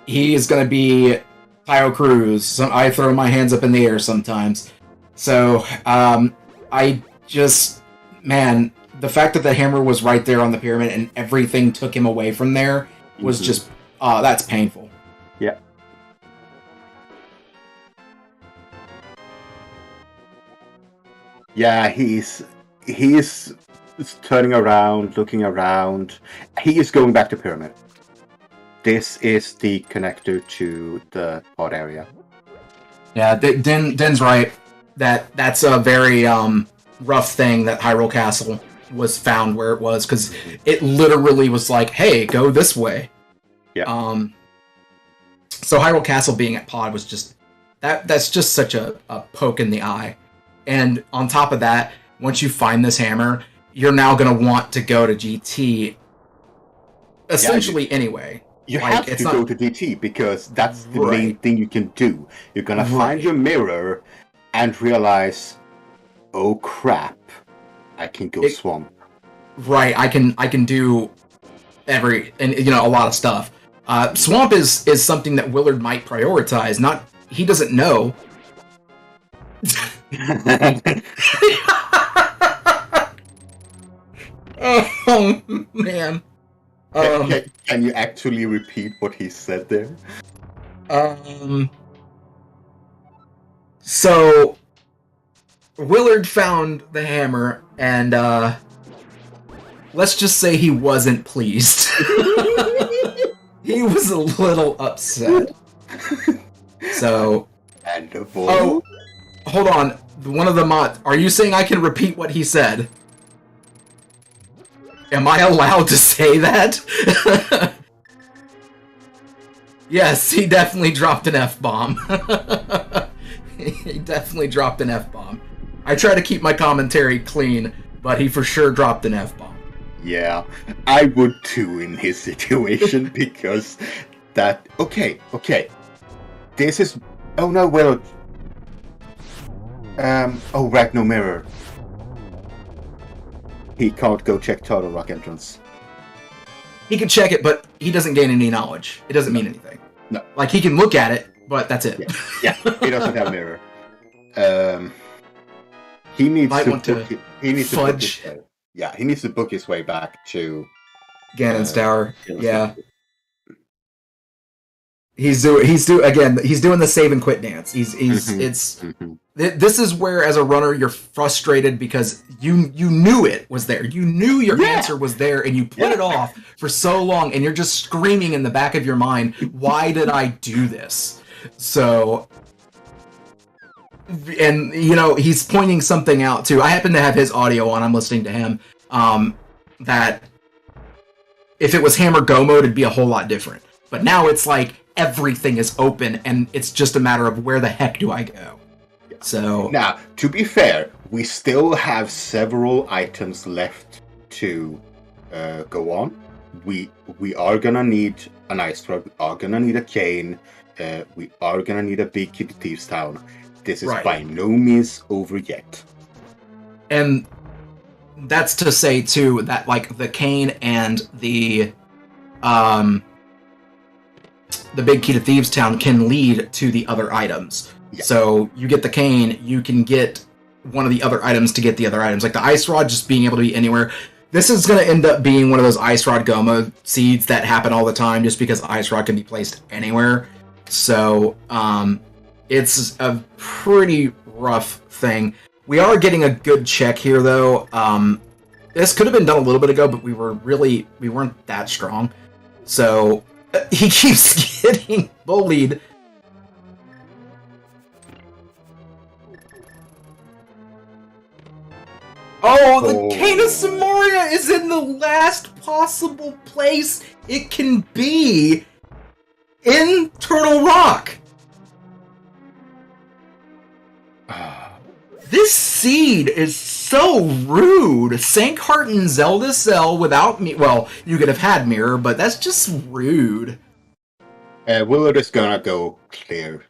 he is going to be Tayo Cruz. So I throw my hands up in the air sometimes. So, I just... Man, the fact that the hammer was right there on the pyramid and everything took him away from there was just... that's painful.
Yeah. Yeah, he's turning around, looking around. He is going back to pyramid. This is the connector to the pod area.
Yeah, Den's right. That's a very rough thing that Hyrule Castle was found where it was, because it literally was like, hey, go this way.
Yeah.
So Hyrule Castle being at pod was just... That's just such a poke in the eye. And on top of that, once you find this hammer, you're now going to want to go to GT. Essentially, anyway.
You have to go to GT because that's the main thing you can do. You're going to find your mirror and realize, oh crap, I can go swamp.
Right, I can do a lot of stuff. Swamp is something that Willard might prioritize. He doesn't know. Oh man.
Can you actually repeat what he said there?
So Willard found the hammer and let's just say he wasn't pleased. He was a little upset. So oh, hold on. One of the mods. Are you saying I can repeat what he said? Am I allowed to say that? Yes, he definitely dropped an F-bomb. He definitely dropped an F-bomb. I try to keep my commentary clean, but he for sure dropped an F-bomb.
Yeah, I would too in his situation, because that... Okay. This is... Oh no, well... right, no mirror. He can't go check Turtle Rock entrance.
He can check it, but he doesn't gain any knowledge. It doesn't mean anything.
No.
Like, he can look at it, but that's it.
Yeah, he doesn't have a mirror. He needs to book his way. Yeah, he needs to book his way back to
Ganon's Tower. Yeah. He's doing the save and quit dance. This is where, as a runner, you're frustrated because you knew it was there. You knew your answer was there, and you put it off for so long, and you're just screaming in the back of your mind, "Why did I do this?" So, and he's pointing something out too. I happen to have his audio on. I'm listening to him. That if it was Hammer Go mode, it'd be a whole lot different. But now it's like everything is open, and it's just a matter of where the heck do I go. So
now, to be fair, we still have several items left to go on. We are gonna need an ice rod. We are gonna need a cane. We are gonna need a big Kitty Thieves Town. This is by no means over yet.
And that's to say too that like the cane and the big Key to Thieves Town can lead to the other items. Yeah. So you get the cane, you can get one of the other items to get the other items. Like the ice rod just being able to be anywhere. This is going to end up being one of those ice rod Goma seeds that happen all the time just because ice rod can be placed anywhere. So it's a pretty rough thing. We are getting a good check here though. This could have been done a little bit ago, but we weren't that strong. So he keeps getting bullied. Oh, the Cane of Samoria is in the last possible place it can be in Turtle Rock. This seed is so rude. Sankheart and Zelda Cell without me. Well, you could have had Mirror, but that's just rude.
Willard is gonna go clear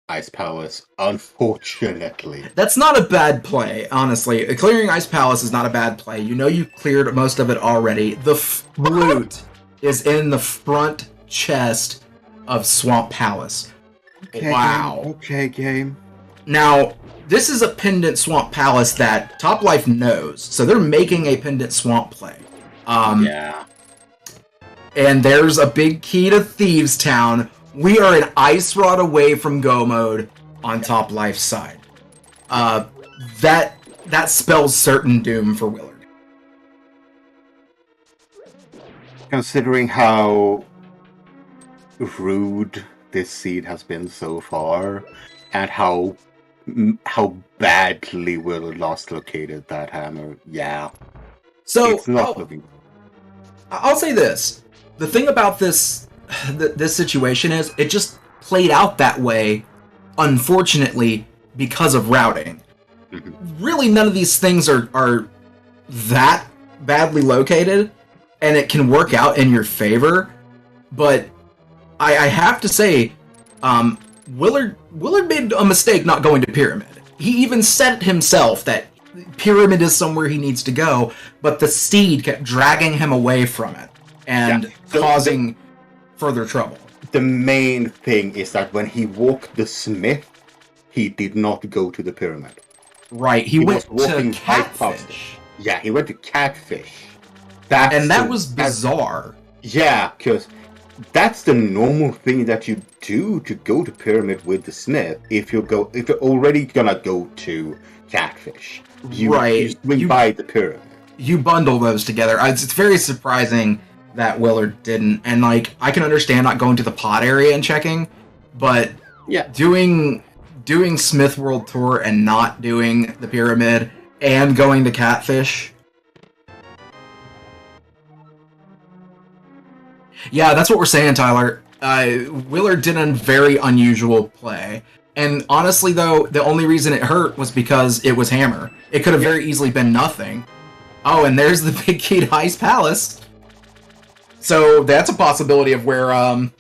Ice Palace, unfortunately.
That's not a bad play, honestly. Clearing Ice Palace is not a bad play. You know you cleared most of it already. The flute is in the front chest of Swamp Palace.
Okay,
wow.
Game. Okay, game.
Now, this is a Pendant Swamp Palace that Top Life knows, so they're making a Pendant Swamp play.
Yeah.
And there's a big key to Thieves Town. We are an Ice Rod away from Go mode on Top Life's side. That spells certain doom for Willard.
Considering how rude this seed has been so far, and how badly Willard lost located that hammer, yeah.
So
it's not looking.
I'll say this: the thing about this situation is it just played out that way, unfortunately, because of routing. Mm-hmm. Really, none of these things are that badly located, and it can work out in your favor. But I have to say, Willard made a mistake not going to Pyramid. He even said it himself that Pyramid is somewhere he needs to go, but the seed kept dragging him away from it and causing further trouble.
The main thing is that when he walked the Smith, he did not go to the Pyramid.
Right, he went to Catfish.
Yeah, he went to Catfish.
That was bizarre.
Yeah, because that's the normal thing that you do to go to Pyramid with the Smith. If you're already gonna go to Catfish, you swing by the Pyramid. You
bundle those together. It's very surprising that Willard didn't, and like I can understand not going to the pod area and checking, but
yeah,
doing Smith World Tour and not doing the Pyramid and going to Catfish. Yeah, that's what we're saying, Tyler. Willard did a very unusual play. And honestly, though, the only reason it hurt was because it was Hammer. It could have very easily been nothing. Oh, and there's the big key to Ice Palace. So that's a possibility of where our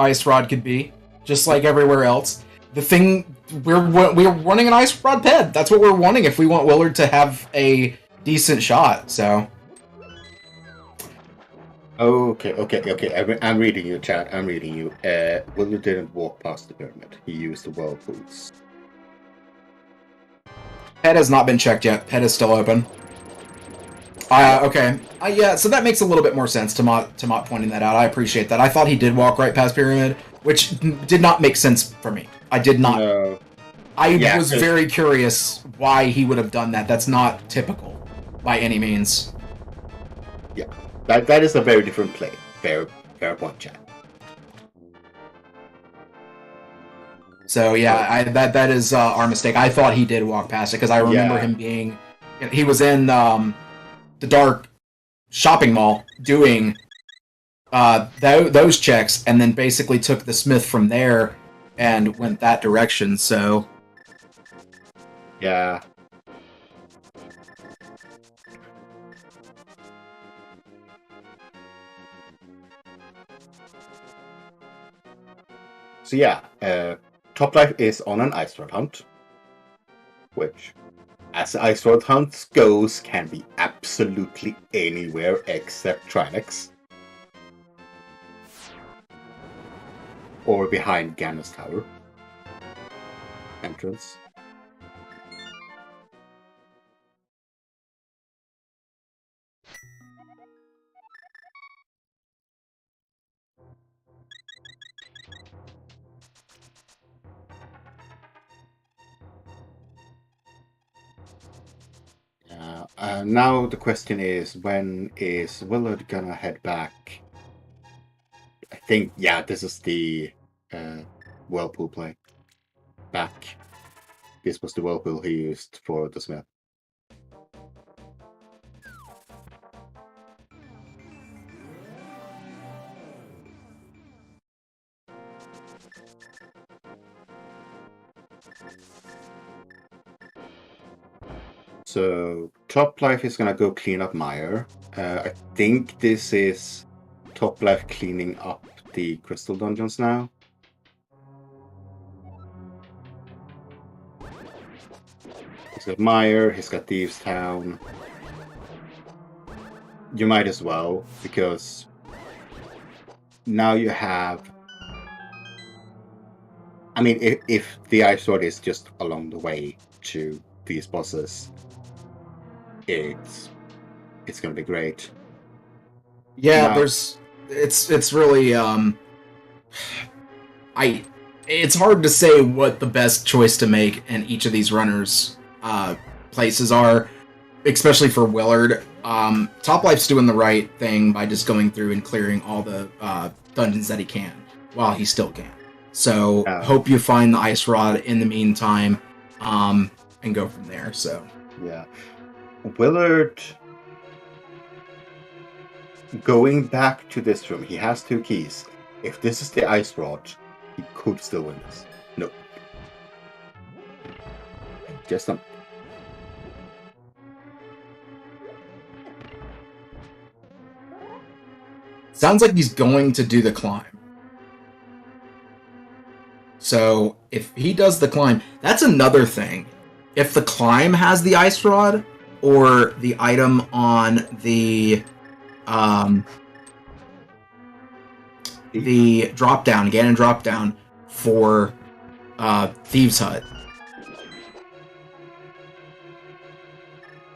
Ice Rod could be, just like everywhere else. The thing, we're wanting an Ice Rod ped. That's what we're wanting if we want Willard to have a decent shot, so...
Okay. I'm reading you, chat. I'm reading you. Willard didn't walk past the Pyramid. He used the whirlpools.
Ped has not been checked yet. Ped is still open. Okay. Yeah, so that makes a little bit more sense to Mott pointing that out. I appreciate that. I thought he did walk right past Pyramid, which did not make sense for me. I did not. No. I was very curious why he would have done that. That's not typical by any means.
Yeah. That is a very different play. Fair point, chat.
So yeah, that is our mistake. I thought he did walk past it because I remember him being. He was in the dark shopping mall doing those checks, and then basically took the Smith from there and went that direction. So
yeah. So yeah, Top Life is on an Ice Rod hunt, which, as Ice Rod hunts goes, can be absolutely anywhere except Trinex. Or behind Ganon's Tower. entrance. Now the question is, when is Willard gonna head back? I think, yeah, this is the whirlpool play. Back. This was the whirlpool he used for the smith. So topplife is gonna go clean up Meyer. I think this is topplife cleaning up the crystal dungeons now. He's got Meyer, he's got Thieves Town. You might as well, because now you have... I mean, if the Ice Sword is just along the way to these bosses, it's gonna be great.
Yeah,
Now,
it's really it's hard to say what the best choice to make in each of these runners places are, especially for Willard. Toplife's doing the right thing by just going through and clearing all the dungeons that he can while he still can. So hope you find the ice rod in the meantime, and go from there. So
yeah, Willard going back to this room. He has 2 keys. If this is the ice rod, he could still win this. No, just not.
sounds like he's going to do the climb. So if he does the climb, that's another thing. If the climb has the ice rod, or the item on the drop down, Ganon drop down for Thieves Hut.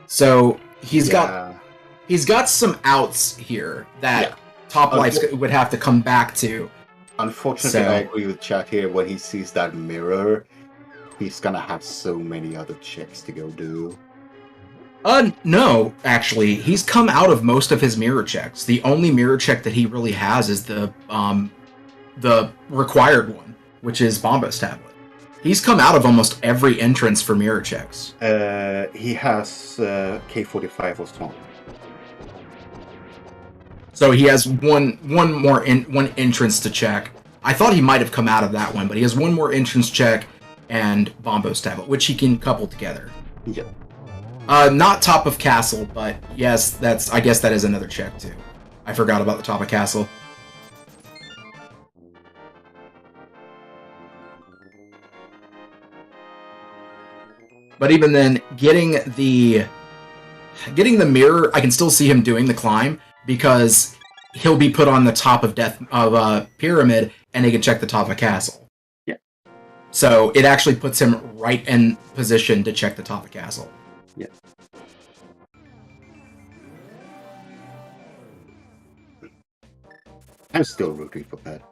So he's got some outs here that Toplife would have to come back to.
Unfortunately, I agree with Chat here. When he sees that mirror, he's gonna have so many other checks to go do.
No, actually, he's come out of most of his mirror checks. The only mirror check that he really has is the required one, which is Bombos Tablet. He's come out of almost every entrance for mirror checks.
He has K45 or Swamp.
So he has one entrance to check. I thought he might have come out of that one, but he has one more entrance check and Bombos Tablet, which he can couple together.
Yep.
Not top of castle, but yes, I guess that is another check too. I forgot about the top of castle. But even then, getting the mirror, I can still see him doing the climb because he'll be put on the top of pyramid, and he can check the top of castle.
Yeah.
So it actually puts him right in position to check the top of castle.
Yeah. I'm still rooting for Pat.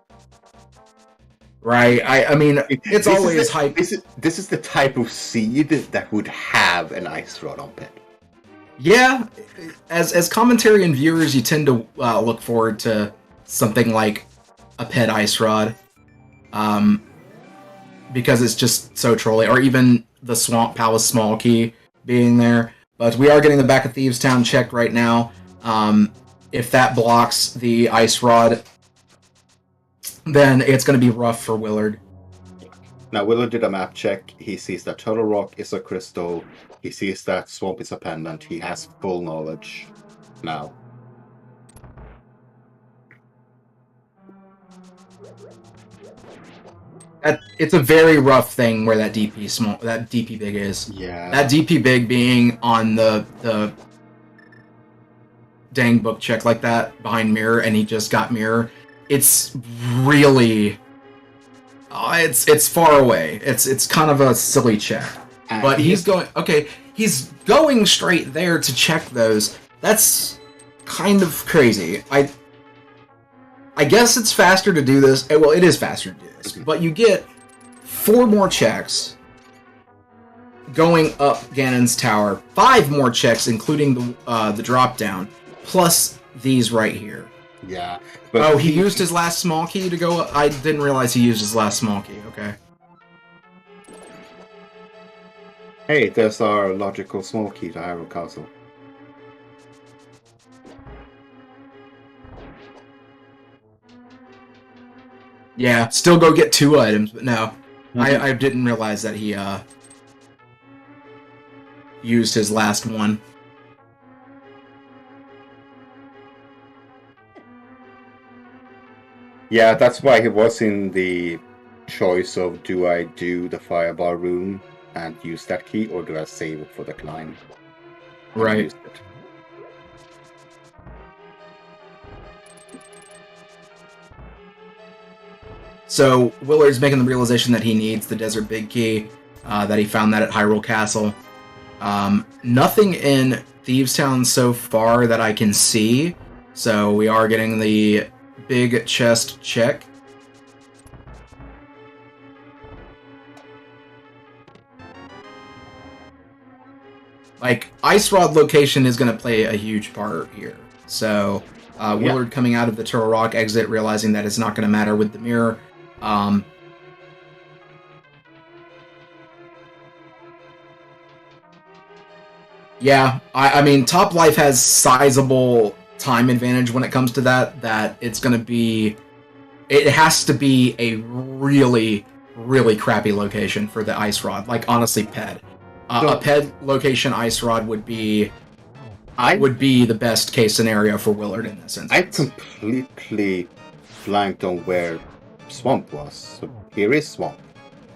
Right. I mean, it's always hype.
This is the type of seed that would have an ice rod on Pet.
Yeah, as commentary and viewers, you tend to look forward to something like a pet ice rod, because it's just so trolly, or even the Swamp Palace small key being there. But we are getting the back of Thieves Town check right now. If that blocks the ice rod, then it's going to be rough for Willard.
Now, Willard did a map check. He sees that Turtle Rock is a crystal. He sees that Swamp is a pendant. He has full knowledge now.
It's a very rough thing where that DP big is.
Yeah.
That DP big being on the dang book check like that behind mirror, and he just got mirror. It's really It's far away. It's kind of a silly check. But he's going... Okay, he's going straight there to check those. That's kind of crazy. I guess it's faster to do this. Well, it is faster to do this. But you get 4 more checks going up Ganon's tower. 5 more checks, including the drop down, plus these right here.
Yeah.
But he used his last small key to go up? I didn't realize he used his last small key. Okay.
Hey, there's our logical small key to Hyrule Castle.
Yeah, still go get 2 items, but no. I didn't realize that he used his last one.
Yeah, that's why he was in the choice of do I do the fireball room and use that key, or do I save it for the climb?
Right. So Willard's making the realization that he needs the Desert Big Key, that he found that at Hyrule Castle. Nothing in Thieves Town so far that I can see, so we are getting the big chest check. Like, Ice Rod location is going to play a huge part here. So, Willard coming out of the Turtle Rock exit, realizing that it's not going to matter with the mirror. Yeah, I mean, Top Life has sizable time advantage when it comes to that it's going to be... It has to be a really, really crappy location for the Ice Rod. Like, honestly, Ped. A Ped location Ice Rod would be the best case scenario for Willard in this instance.
I completely blanked on where Swamp was. So here is Swamp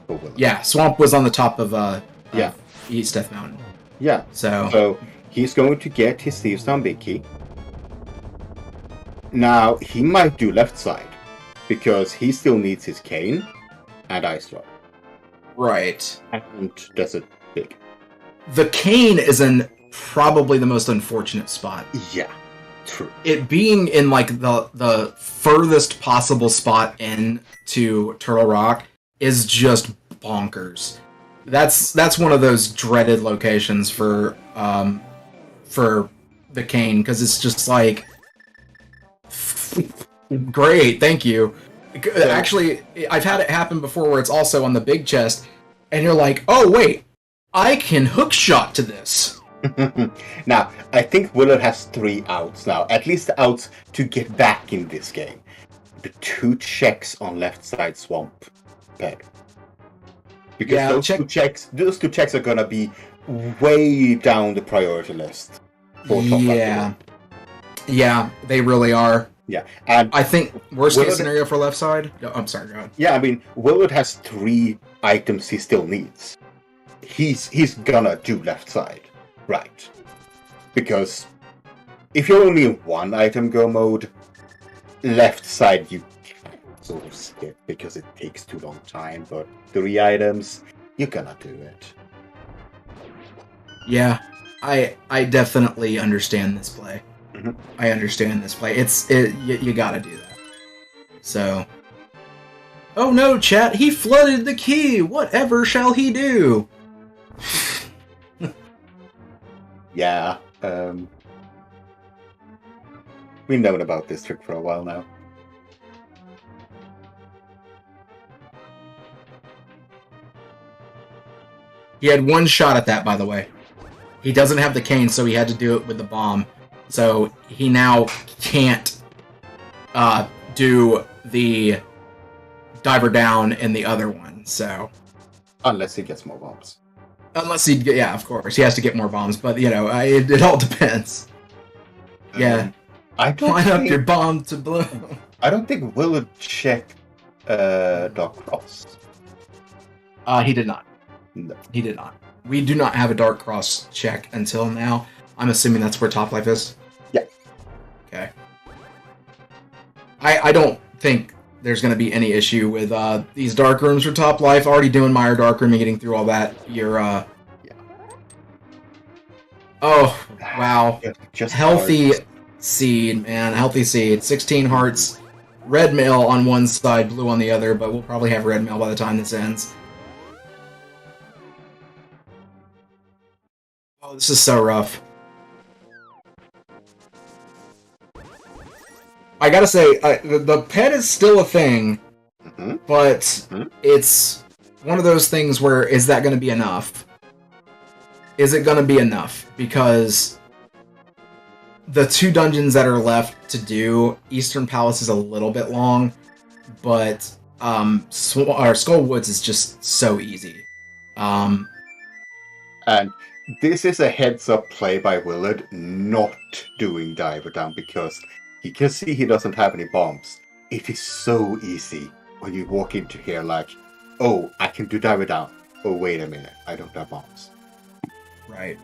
for Willard.
Yeah, Swamp was on the top of East Death Mountain.
Yeah. So he's going to get his Thieves Town Big Key. Now, he might do left side, because he still needs his cane and Ice Rod.
Right.
And Desert Big.
The cane is in probably the most unfortunate spot.
Yeah, true.
It being in, like, the furthest possible spot into Turtle Rock is just bonkers. That's one of those dreaded locations for the cane, because it's just like, great, thank you. Actually, I've had it happen before where it's also on the big chest, and you're like, oh wait, I can hookshot to this.
Now, I think Willard has 3 outs now, at least the outs to get back in this game. The 2 checks on left side Swamp Peg. Because those two checks are gonna be way down the priority list for top left.
Yeah, they really are.
Yeah, and
I think worst case scenario for left side. Oh, I'm sorry, go ahead.
Yeah, I mean, Willard has 3 items he still needs. He's gonna do left side, right? Because if you're only in 1 item go mode, left side you sort of skip because it takes too long time, but 3 items, you're gonna do it.
Yeah, I definitely understand this play.
Mm-hmm.
I understand this play. You gotta do that. So, oh no, chat! He flooded the key. Whatever shall he do?
Yeah, we've known about this trick for a while now.
He had 1 shot at that, by the way. He doesn't have the cane, so he had to do it with the bomb. So he now can't do the diver down in the other one. So
Unless he gets more bombs.
Yeah, of course, he has to get more bombs. But you know, it all depends. Yeah, line up your bomb to blow.
I don't think Willard checked Dark Cross.
He did not.
No.
He did not. We do not have a Dark Cross check until now. I'm assuming that's where Top Life is?
Yeah.
Okay. I don't think there's going to be any issue with these dark rooms for Top Life. Already doing Meyer Dark Room and getting through all that. You're oh wow,
just
healthy
hearts.
seed, man, healthy seed. 16 hearts, red mail on one side, blue on the other. But we'll probably have red mail by the time this ends. Oh, this is so rough. I gotta say, the pet is still a thing, but it's one of those things where, is that going to be enough? Is it going to be enough? Because the 2 dungeons that are left to do, Eastern Palace is a little bit long, but Skull Woods is just so easy.
And this is a heads-up play by Willard, not doing Diver Down, because he can see he doesn't have any bombs. It is so easy when you walk into here like, oh, I can do Diver Down. Oh, wait a minute, I don't have bombs.
Right.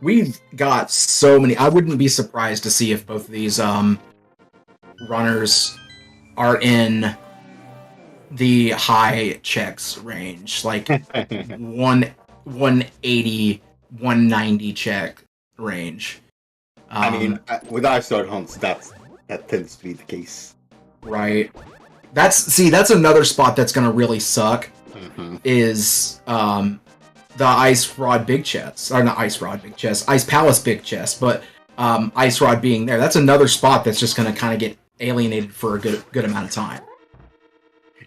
We've got so many. I wouldn't be surprised to see if both of these runners are in the high checks range, like 180, 190 check range.
I mean, with our sword hunts, that tends to be the case.
Right. That's another spot that's going to really suck. Is the Ice Rod Big Chest, or not Ice Rod Big Chest, Ice Palace Big Chest, but Ice Rod being there. That's another spot that's just going to kind of get alienated for a good amount of time.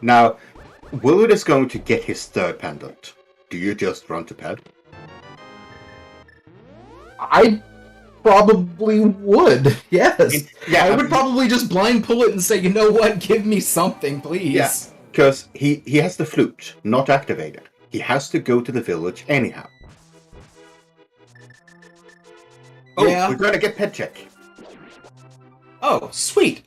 Now, Willard is going to get his third pendant. Do you just run to ped?
I probably would, yes.
Yeah,
I would probably just blind pull it and say, you know what, give me something, please.
Yeah, because he has the flute, not activated. He has to go to the village anyhow. Oh,
yeah.
We're gonna get ped check.
Oh, sweet.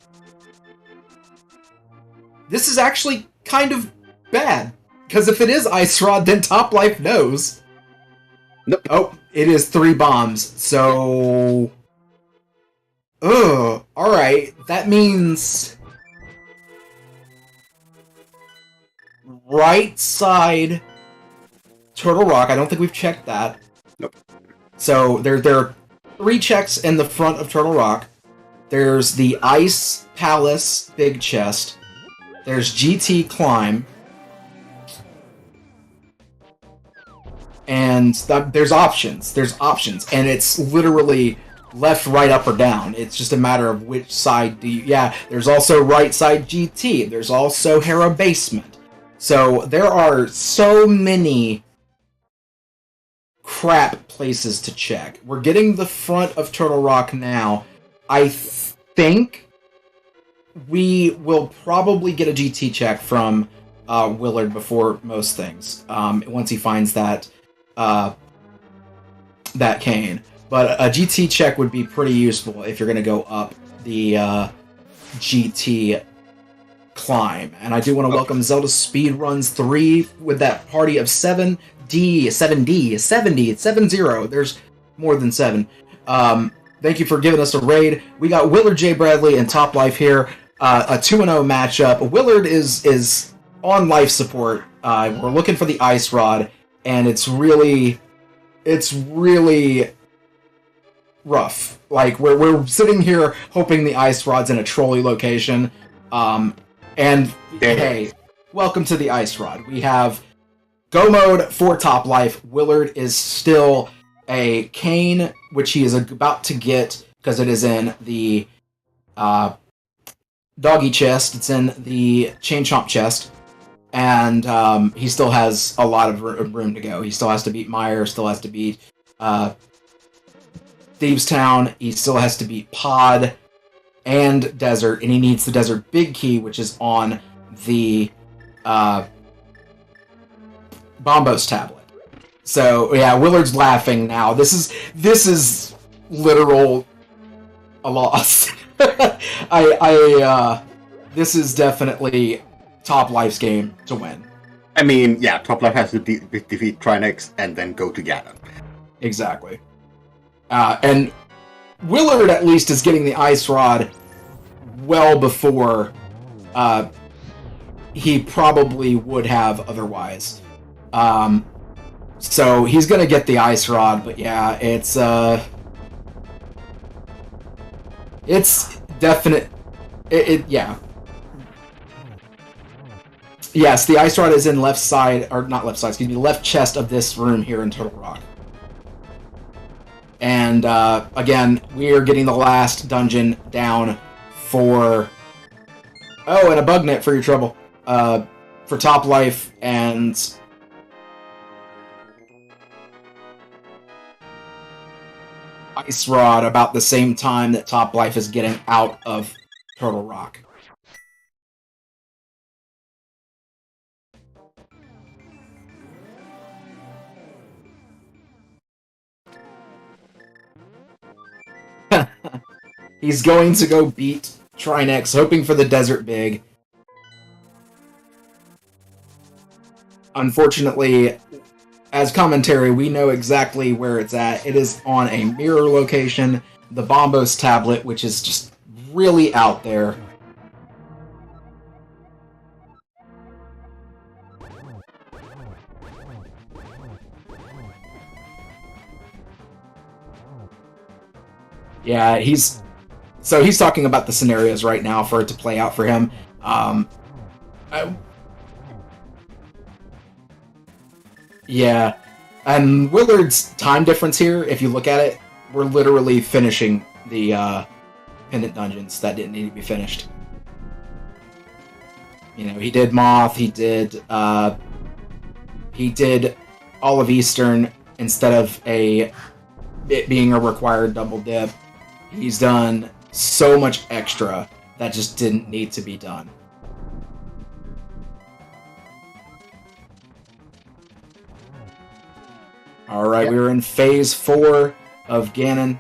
This is actually kind of bad, because if it is Ice Rod, then Top Life knows.
Nope.
Oh, it is 3 bombs, so... Ugh, alright, that means... Right side Turtle Rock, I don't think we've checked that.
Nope.
So, there are 3 checks in the front of Turtle Rock. There's the Ice Palace Big Chest. There's GT Climb. And there's options. There's options. And it's literally left, right, up, or down. It's just a matter of which side do you... Yeah, there's also right side GT. There's also Hera Basement. So there are so many crap places to check. We're getting the front of Turtle Rock now. I think we will probably get a GT check from Willard before most things. Once he finds that cane. But a GT check would be pretty useful if you're going to go up the GT climb. And I do want to welcome ZeldaSpeedRuns 3 with that party of 70. There's more than 7. Thank you for giving us a raid. We got WillardJBradley and Top Life here. A 2-0 matchup. Willard is on life support. We're looking for the Ice Rod, and it's really rough. Like, we're sitting here hoping the Ice Rod's in a trolley location. And hey, welcome to the Ice Rod. We have go mode for Top Life. Willard is still a cane, which he is about to get because it is in the doggy chest. It's in the chain chomp chest. And he still has a lot of room to go. He still has to beat Meyer, still has to beat Thieves Town, he still has to beat Pod and Desert, and he needs the Desert Big Key, which is on the Bombos tablet. So yeah, Willard's laughing now. This is literal a loss. This is definitely Top Life's game to win.
I mean, yeah, Top Life has to defeat Trinex and then go to Ganon.
Exactly. And Willard, at least, is getting the ice rod well before he probably would have otherwise. So he's going to get the ice rod, but yeah, it's definite. Yeah. Yes, the ice rod is in left side, or not left side, excuse me, left chest of this room here in Turtle Rock. And again, we are getting the last dungeon down for... Oh, and a bug net for your trouble. For Top Life and... Ice Rod about the same time that Top Life is getting out of Turtle Rock. He's going to go beat Trinex, hoping for the Desert Big. Unfortunately, as commentary, we know exactly where it's at. It is on a mirror location, the Bombos tablet, which is just really out there. Yeah, he's talking about the scenarios right now for it to play out for him. Yeah, and Willard's time difference here, if you look at it, we're literally finishing the pendant dungeons that didn't need to be finished. You know, he did Moth, he did all of Eastern instead of it being a required double dip. He's done so much extra that just didn't need to be done. Alright, yep. We're in phase 4 of Ganon.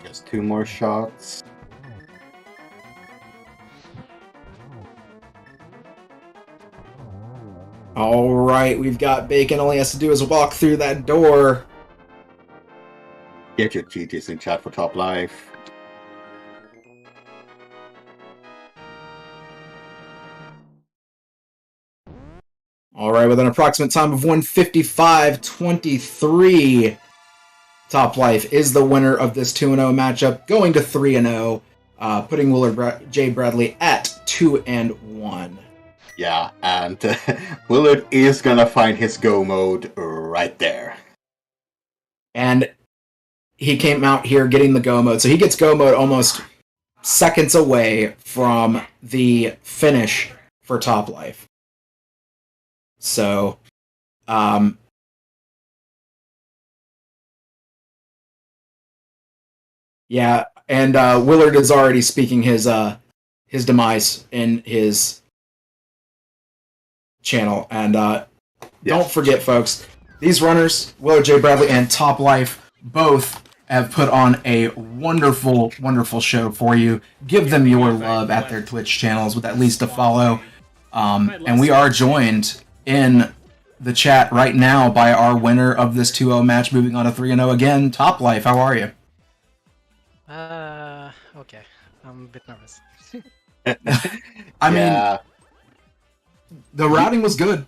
Just 2 more shots.
Alright, we've got Bacon. All he has to do is walk through that door.
Get your GGs in chat for Top Life.
Alright, with an approximate time of 1:55.23, Top Life is the winner of this 2-0 matchup, going to 3-0, putting WillardJBradley at 2-1.
Yeah, and Willard is gonna find his go mode right there.
And he came out here getting the go mode, so he gets go mode almost seconds away from the finish for Top Life. So, yeah, and Willard is already speaking his demise in his channel. And don't forget, folks, these runners, WillardJBradley and Top Life, both have put on a wonderful, wonderful show for you. Give them your love at their Twitch channels with at least a follow. And we are joined in the chat right now by our winner of this 2-0 match, moving on to 3-0 again. Top Life, how are you?
Okay. I'm a bit nervous.
I mean, the routing was good.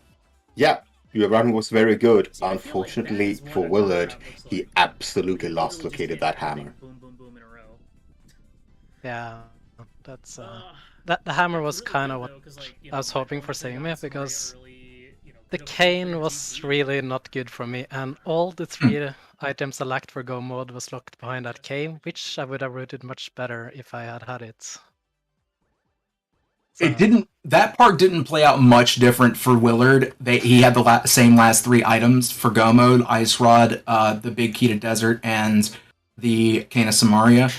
Yeah, your routing was very good. Unfortunately for Willard, he absolutely located that hammer.
Yeah, that's the hammer was kind of what I was hoping for saving me, because the cane was really not good for me, and all the 3 items I lacked for go mode was locked behind that cane, which I would have routed much better if I had had it. So.
That part didn't play out much different for Willard. He had the same last 3 items for go mode: Ice Rod, the Big Key to Desert, and the Cane of Samaria.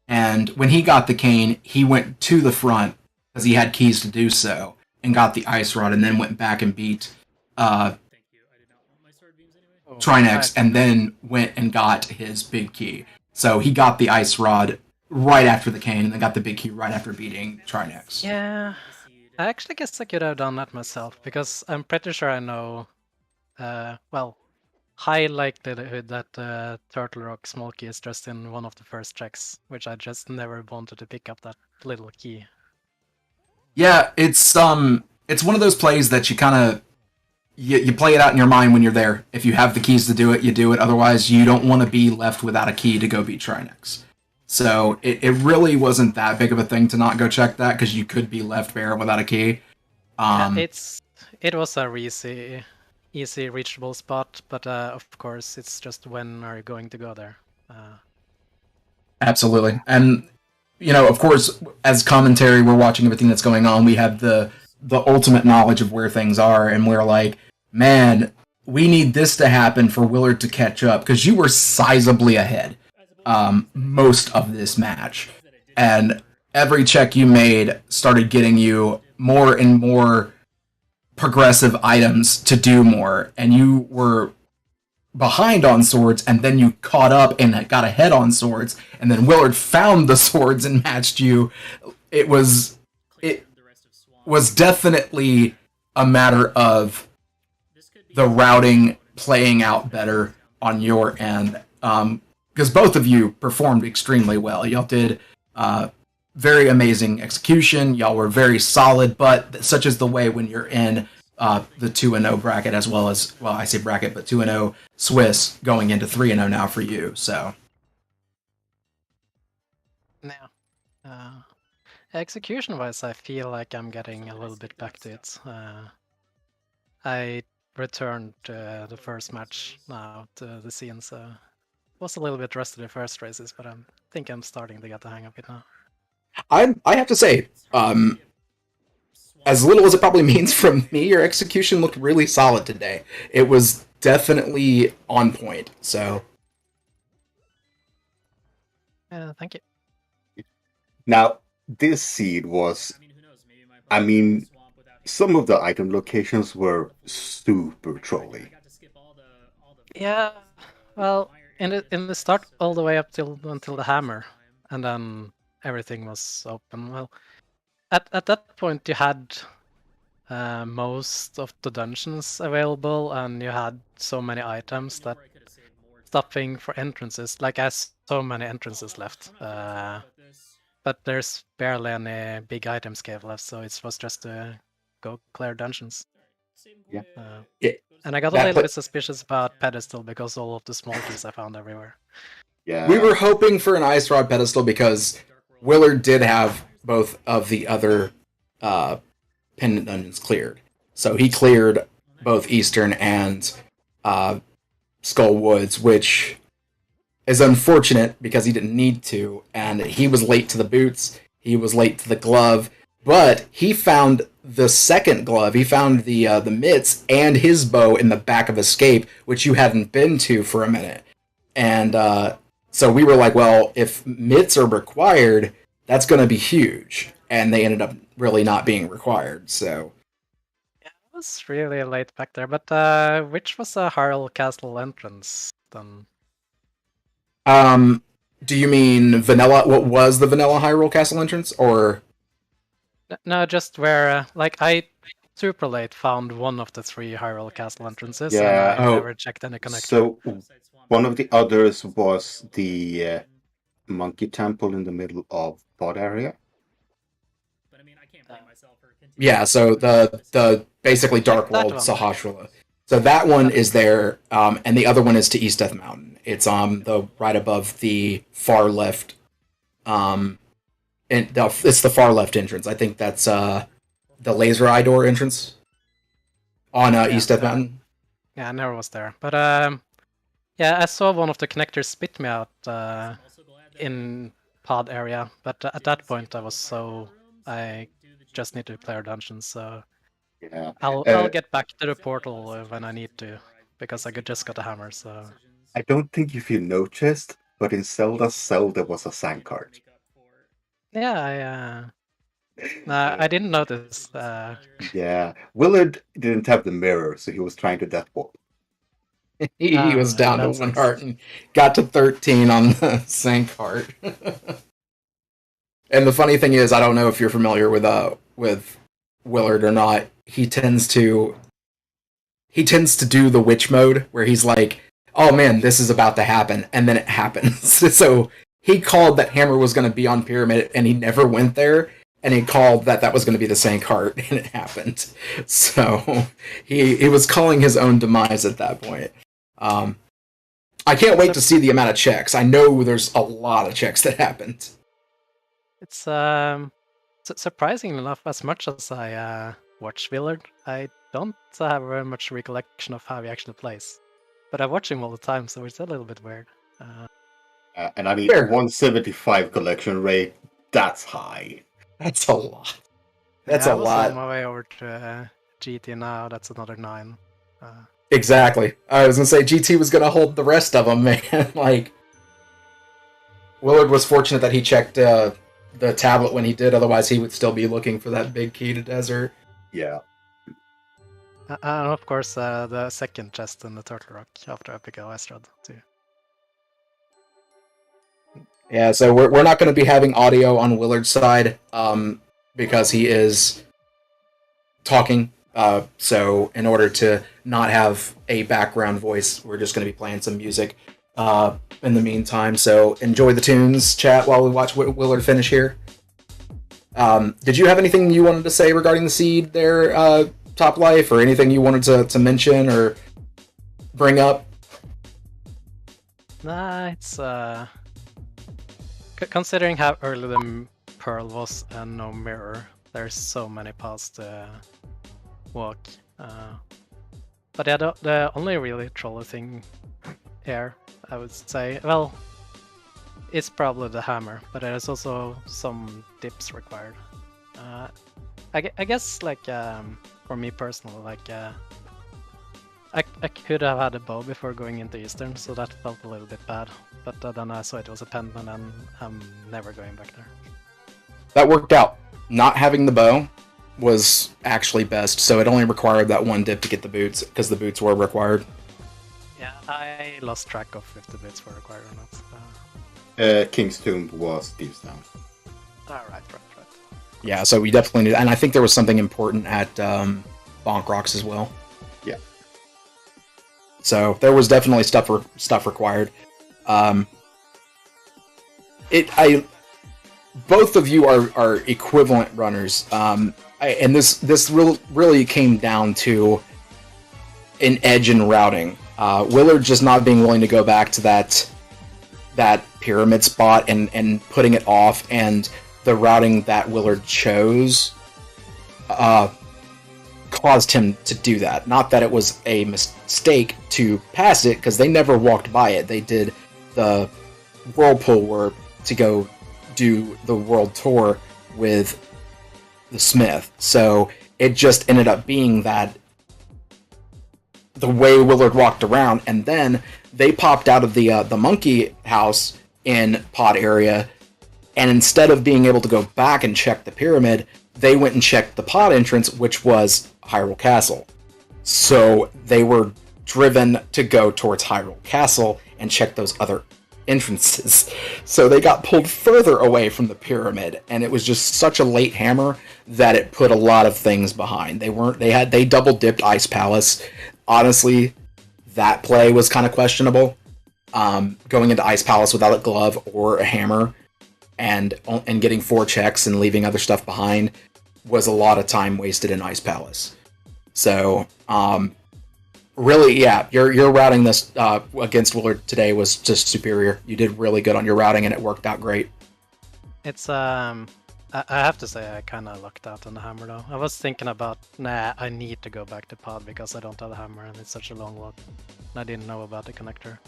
And when he got the cane, he went to the front because he had keys to do so, and got the Ice Rod, and then went back and beat Trinex, and then went and got his Big Key. So he got the Ice Rod right after the cane, and then got the Big Key right after beating Trinex.
Yeah, I actually guess I could have done that myself, because I'm pretty sure I know, well, high likelihood that Turtle Rock small key is just in one of the first checks, which I just never wanted to pick up that little key.
Yeah, it's one of those plays that you kind of you play it out in your mind when you're there. If you have the keys to do it, you do it. Otherwise, you don't want to be left without a key to go beat Trinex. So it really wasn't that big of a thing to not go check that, because you could be left bare without a key.
It was a easy reachable spot, but of course it's just when are you going to go there.
Absolutely. And of course, as commentary, we're watching everything that's going on. We have the ultimate knowledge of where things are, and we're like, man, we need this to happen for Willard to catch up, because you were sizably ahead most of this match, and every check you made started getting you more and more progressive items to do more, and you were behind on swords, and then you caught up and got ahead on swords, and then Willard found the swords and matched you. It was definitely a matter of the routing playing out better on your end, because both of you performed extremely well. Y'all did very amazing execution. Y'all were very solid, but such is the way when you're in the 2-0 bracket, as well as, well, I say bracket, but 2-0 Swiss going into 3-0 now for you. So
now, execution-wise, I feel like I'm getting a little bit back to it. I returned the first match now to the scene, so was a little bit rusty the first races, but I think I'm starting to get the hang of it now.
I have to say, as little as it probably means from me, your execution looked really solid today. It was definitely on point. So,
thank you.
Now, this seed was, some of the item locations were super trolly.
Yeah, well, in the start, all the way up until the hammer, and then everything was open. Well, at that point, you had most of the dungeons available, and you had so many items that stopping for entrances. Like, I have so many entrances left, but there's barely any big item scale left, so it was just to go clear dungeons.
Yeah.
And I got a little bit suspicious about pedestal because all of the small keys I found everywhere.
Yeah.
We were hoping for an ice rod pedestal because Willard did have both of the other pendant dungeons cleared. So he cleared both Eastern and Skull Woods, which is unfortunate because he didn't need to, and he was late to the boots, he was late to the glove, but he found the second glove, he found the mitts and his bow in the back of Escape, which you hadn't been to for a minute. And so we were like, well, if mitts are required, that's going to be huge. And they ended up really not being required, so...
Yeah, it was really late back there, but which was a Harl Castle entrance, then?
Do you mean vanilla? What was the vanilla Hyrule Castle entrance, or?
No, just where, like, I super late found one of the 3 Hyrule Castle entrances,
Yeah.
and I never checked any connector.
So one of the others was the Monkey Temple in the middle of Pod area.
Yeah, so the basically Dark World Sahasrahla. So that one is there, and the other one is to East Death Mountain. It's the right above the far left, it's the far left entrance. I think that's the Laser Eye Door entrance on East Death Mountain.
Yeah, I never was there, but yeah, I saw one of the connectors spit me out in pod area, but at that point I just need to clear dungeons, so
Yeah.
I'll get back to the portal when I need to, because I just got a hammer, so...
I don't think if you noticed, but in Zelda was a sand card.
Yeah, I didn't notice.
Yeah. Willard didn't have the mirror, so he was trying to death warp.
He was down to 1 heart and got to 13 on the sand cart. And the funny thing is, I don't know if you're familiar with Willard or not, he tends to do the witch mode where he's like, oh man, this is about to happen, and then it happens. So he called that hammer was going to be on Pyramid, and he never went there, and he called that was going to be the same cart, and it happened. So he was calling his own demise at that point. I can't wait to see the amount of checks. I know there's a lot of checks that happened.
It's surprisingly enough, as much as I watch Willard, I don't have very much recollection of how he actually plays. But I watch him all the time, so it's a little bit weird.
And I mean,
Fair.
175 collection rate, that's high.
That's a lot. That's
I
a
was
lot.
on my way over to GT now, that's another 9.
Exactly. I was gonna say GT was gonna hold the rest of them, man. Like, Willard was fortunate that he checked the tablet when he did. Otherwise, he would still be looking for that big key to desert.
Yeah.
And of course, the second chest in the Turtle Rock after Epic Estrad too.
Yeah, so we're not going to be having audio on Willard's side because he is talking. So in order to not have a background voice, we're just going to be playing some music in the meantime. So enjoy the tunes, chat, while we watch Willard finish here. Did you have anything you wanted to say regarding the seed there, topplife, or anything you wanted to mention or bring up?
Nah, it's considering how early the Pearl was and no mirror, there's so many paths to walk. But yeah, the only really trolley thing here, I would say, well, it's probably the hammer, but there's also some dips required. I guess, like, for me personally, like, I could have had a bow before going into Eastern, so that felt a little bit bad. But then I saw it was a pendant, and I'm never going back there.
That worked out. Not having the bow was actually best, so it only required that one dip to get the boots, because the boots were required.
Yeah, I lost track of if the boots were required or not.
King's Tomb was Thieves Down.
Right.
Yeah, so we definitely need, and I think there was something important at Bonk Rocks as well.
Yeah.
So there was definitely stuff required. Both of you are equivalent runners, and this really came down to an edge in routing. Willard just not being willing to go back to that pyramid spot and putting it off, and the routing that Willard chose caused him to do that. Not that it was a mistake to pass it, because they never walked by it. They did the whirlpool work to go do the world tour with the Smith. So it just ended up being that the way Willard walked around, and then they popped out of the monkey house in pod area, and instead of being able to go back and check the pyramid, they went and checked the pod entrance, which was Hyrule Castle. So they were driven to go towards Hyrule Castle and check those other entrances. So they got pulled further away from the pyramid, and it was just such a late hammer that it put a lot of things behind. They double dipped Ice Palace. Honestly, that play was kind of questionable. Going into Ice Palace without a glove or a hammer and getting 4 checks and leaving other stuff behind was a lot of time wasted in Ice Palace. So, really, yeah, your routing this against Willard today was just superior. You did really good on your routing, and it worked out great.
It's I have to say I kind of lucked out on the hammer though. I was thinking about, I need to go back to pod because I don't have the hammer and it's such a long walk. And I didn't know about the connector.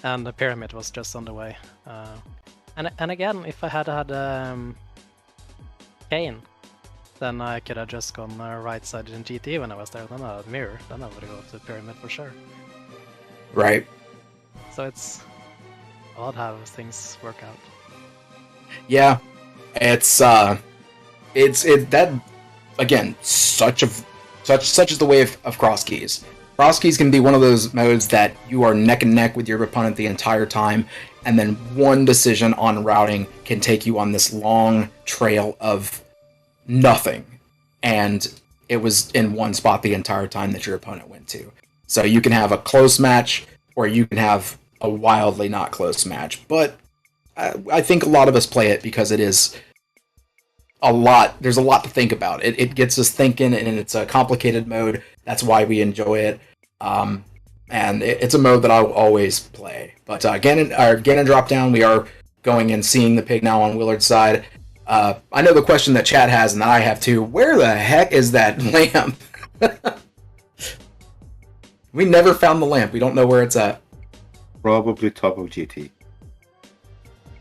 And the pyramid was just on the way. And again, if I had Kane, then I could have just gone right side in GT when I was there. Then I had mirror. Then I would go to the pyramid for sure.
Right.
So it's odd how things work out.
Yeah. It's that again, such is the way of Crosskeys. Crosskeys can be one of those modes that you are neck and neck with your opponent the entire time, and then one decision on routing can take you on this long trail of nothing. and it was in one spot the entire time that your opponent went to. So you can have a close match, or you can have a wildly not close match. But I think a lot of us play it because it is a lot. There's a lot to think about. It gets us thinking, and it's a complicated mode. That's why we enjoy it. And it's a mode that I'll always play. But Ganon drop down, we are going and seeing the pig now on Willard's side. I know the question that chat has, and that I have too. Where the heck is that lamp? We never found the lamp. We don't know where it's at.
Probably top of GT.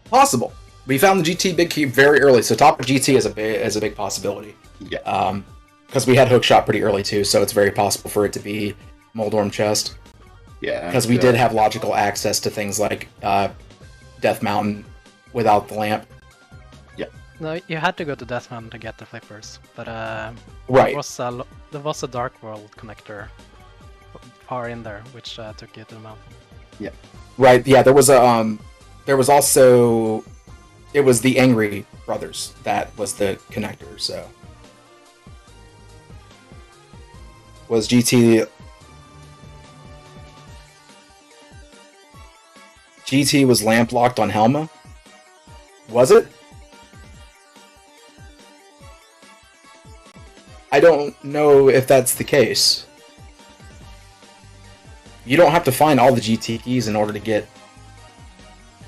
Possible. We found the GT big key very early, so top of GT is a big possibility.
Yeah.
Because we had hookshot pretty early too, so it's very possible for it to be Moldorm chest.
Yeah.
Because we did have logical access to things like Death Mountain without the lamp.
Yeah.
No, you had to go to Death Mountain to get the flippers, but
Right.
there was a Dark World connector far in there, which took you to the mountain.
Yeah.
Right. Yeah. There was also it was the Angry Brothers that was the connector. So was GT was lamp locked on Helma? Was it? I don't know if that's the case. You don't have to find all the GT keys in order to get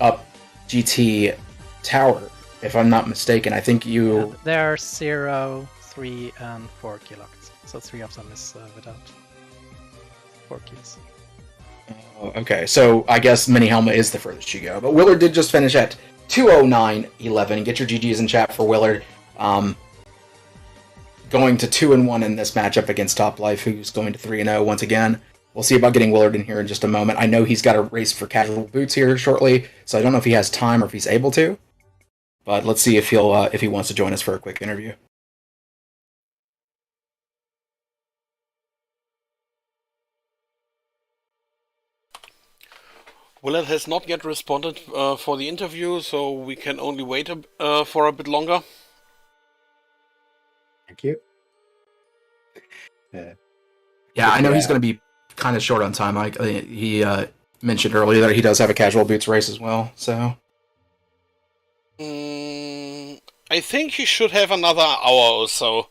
up GT Tower, if I'm not mistaken. I think you...
Yeah, there are 0, 3, and 4 key locked, so 3 of them is without 4 keys.
Okay, so I guess Mini Helma is the furthest you go. But Willard did just finish at 209.11. Get your GGs in chat for Willard. Going to 2-1 in this matchup against topplife, who's going to 3-0 once again. We'll see about getting Willard in here in just a moment. I know he's got a race for casual boots here shortly, so I don't know if he has time or if he's able to. But let's see if he wants to join us for a quick interview.
Willard has not yet responded for the interview, so we can only wait for a bit longer.
Thank you.
Yeah, I know he's going to be kind of short on time. He mentioned earlier that he does have a casual boots race as well, so...
I think he should have another hour or so.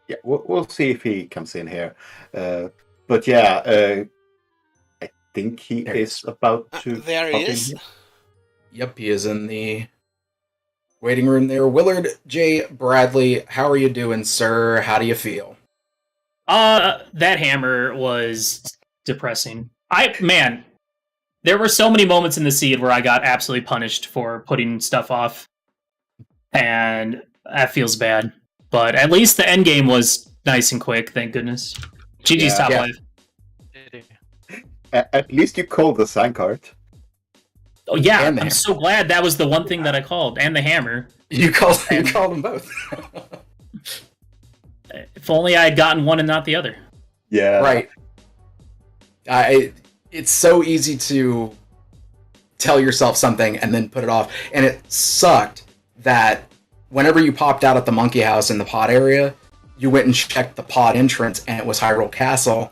Yeah, we'll see if he comes in here. But yeah, I think he is about to...
There he is.
Yep, he is in the waiting room there. WillardJBradley, how are you doing, sir? How do you feel?
That hammer was depressing. Man, there were so many moments in the seed where I got absolutely punished for putting stuff off, and that feels bad. But at least the end game was nice and quick, thank goodness. GG's top life.
At least you called the sign card.
Oh yeah, I'm so glad that was the one thing that I called, and the hammer.
You called them both.
If only I had gotten one and not the other.
Yeah.
Right. It's so easy to tell yourself something and then put it off. And it sucked that whenever you popped out at the monkey house in the pod area, you went and checked the pod entrance and it was Hyrule Castle.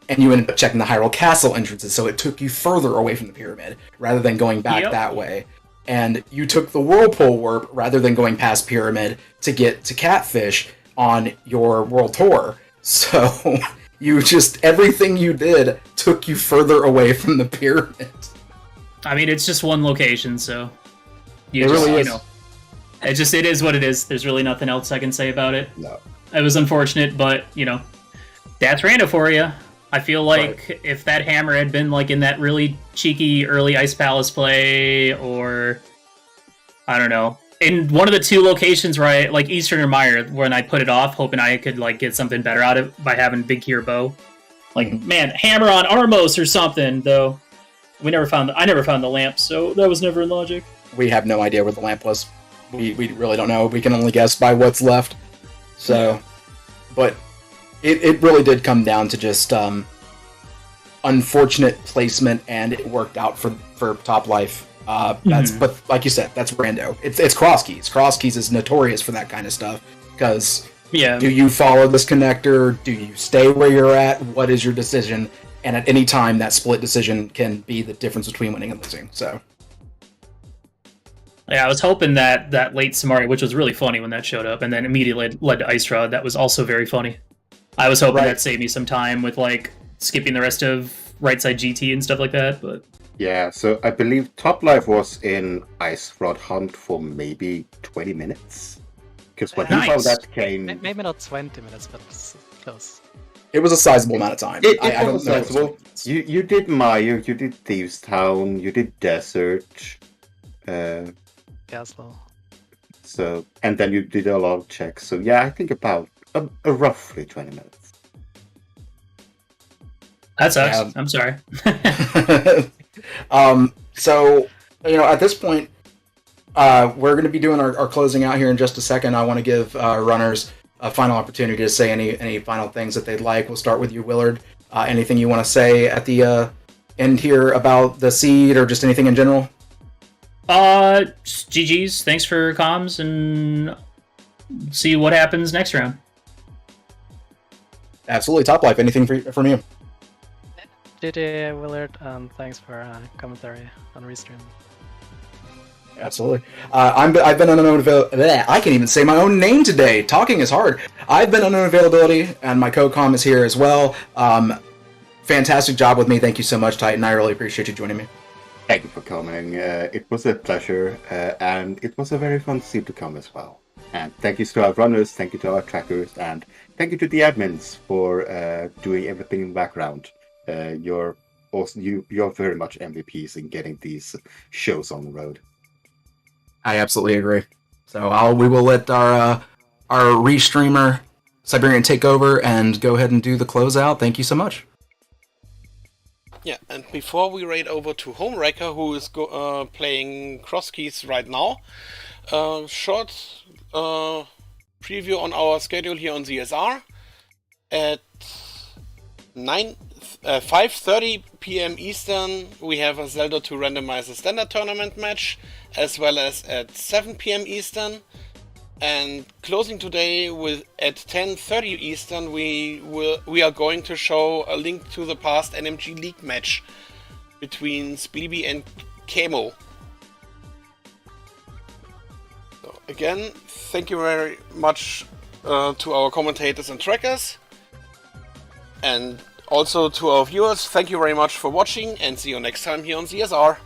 And you ended up checking the Hyrule Castle entrances, so it took you further away from the pyramid rather than going back that way. And you took the Whirlpool Warp rather than going past Pyramid to get to Catfish on your world tour. So you just, everything you did took you further away from the pyramid.
I mean, it's just one location, so
it really is.
It is what it is. There's really nothing else I can say about it.
No.
It was unfortunate, but that's random for you. I feel like if that hammer had been like in that really cheeky early Ice Palace play, or I don't know, in one of the two locations where I like Eastern or Mire, when I put it off, hoping I could like get something better out of it by having Big Key or Bow. Like, man, hammer on Armos or something. Though I never found the lamp, so that was never in logic.
We have no idea where the lamp was. We really don't know. We can only guess by what's left. So, but. It really did come down to just unfortunate placement, and it worked out for topplife But like you said, that's rando. It's Crosskeys. Crosskeys is notorious for that kind of stuff because do you follow this connector? Do you stay where you're at? What is your decision? And at any time, that split decision can be the difference between winning and losing. So.
Yeah, I was hoping that late Samari, which was really funny when that showed up, and then immediately led to Ice Rod, that was also very funny. I was hoping that saved me some time with, like, skipping the rest of right side GT and stuff like that, but...
Yeah, so I believe Toplife was in Ice Rod Hunt for maybe 20 minutes. Because when he found that came...
Maybe not 20 minutes, but close.
It was a sizable amount of time.
It was sizable. You did Maya, you did Thieves Town, you did Desert...
Castle.
So, and then you did a lot of checks. So yeah, I think about roughly 20 minutes.
That sucks. I'm sorry.
So, at this point, we're going to be doing our closing out here in just a second. I want to give runners a final opportunity to say any final things that they'd like. We'll start with you, Willard. Anything you want to say at the end here about the seed or just anything in general?
Just GG's. Thanks for comms, and see what happens next round.
Absolutely. Top Life, anything from you?
GG, Willard, and thanks for commentary on Restream.
Absolutely. I've been on unavailability. I can't even say my own name today. Talking is hard. I've been on unavailability, and my co-com is here as well. Fantastic job with me. Thank you so much, Titan. I really appreciate you joining me.
Thank you for coming. It was a pleasure, and it was a very fun scene to come as well. And thank you to our runners, thank you to our trackers, and thank you to the admins for doing everything in the background. You're very much MVPs in getting these shows on the road.
I absolutely agree. So we will let our restreamer Siberian take over and go ahead and do the closeout. Thank you so much.
Yeah, and before we raid over to Homewrecker, who is playing Crosskeys right now, short preview on our schedule here on ZSR. At 5:30 p.m. Eastern, we have a Zelda to randomize a standard tournament match, as well as at 7 p.m. Eastern. And closing today at 10:30 Eastern, we are going to show a link to the past NMG League match between Speedy and Kamo. So again, thank you very much to our commentators and trackers, and also to our viewers. Thank you very much for watching, and see you next time here on ZSR.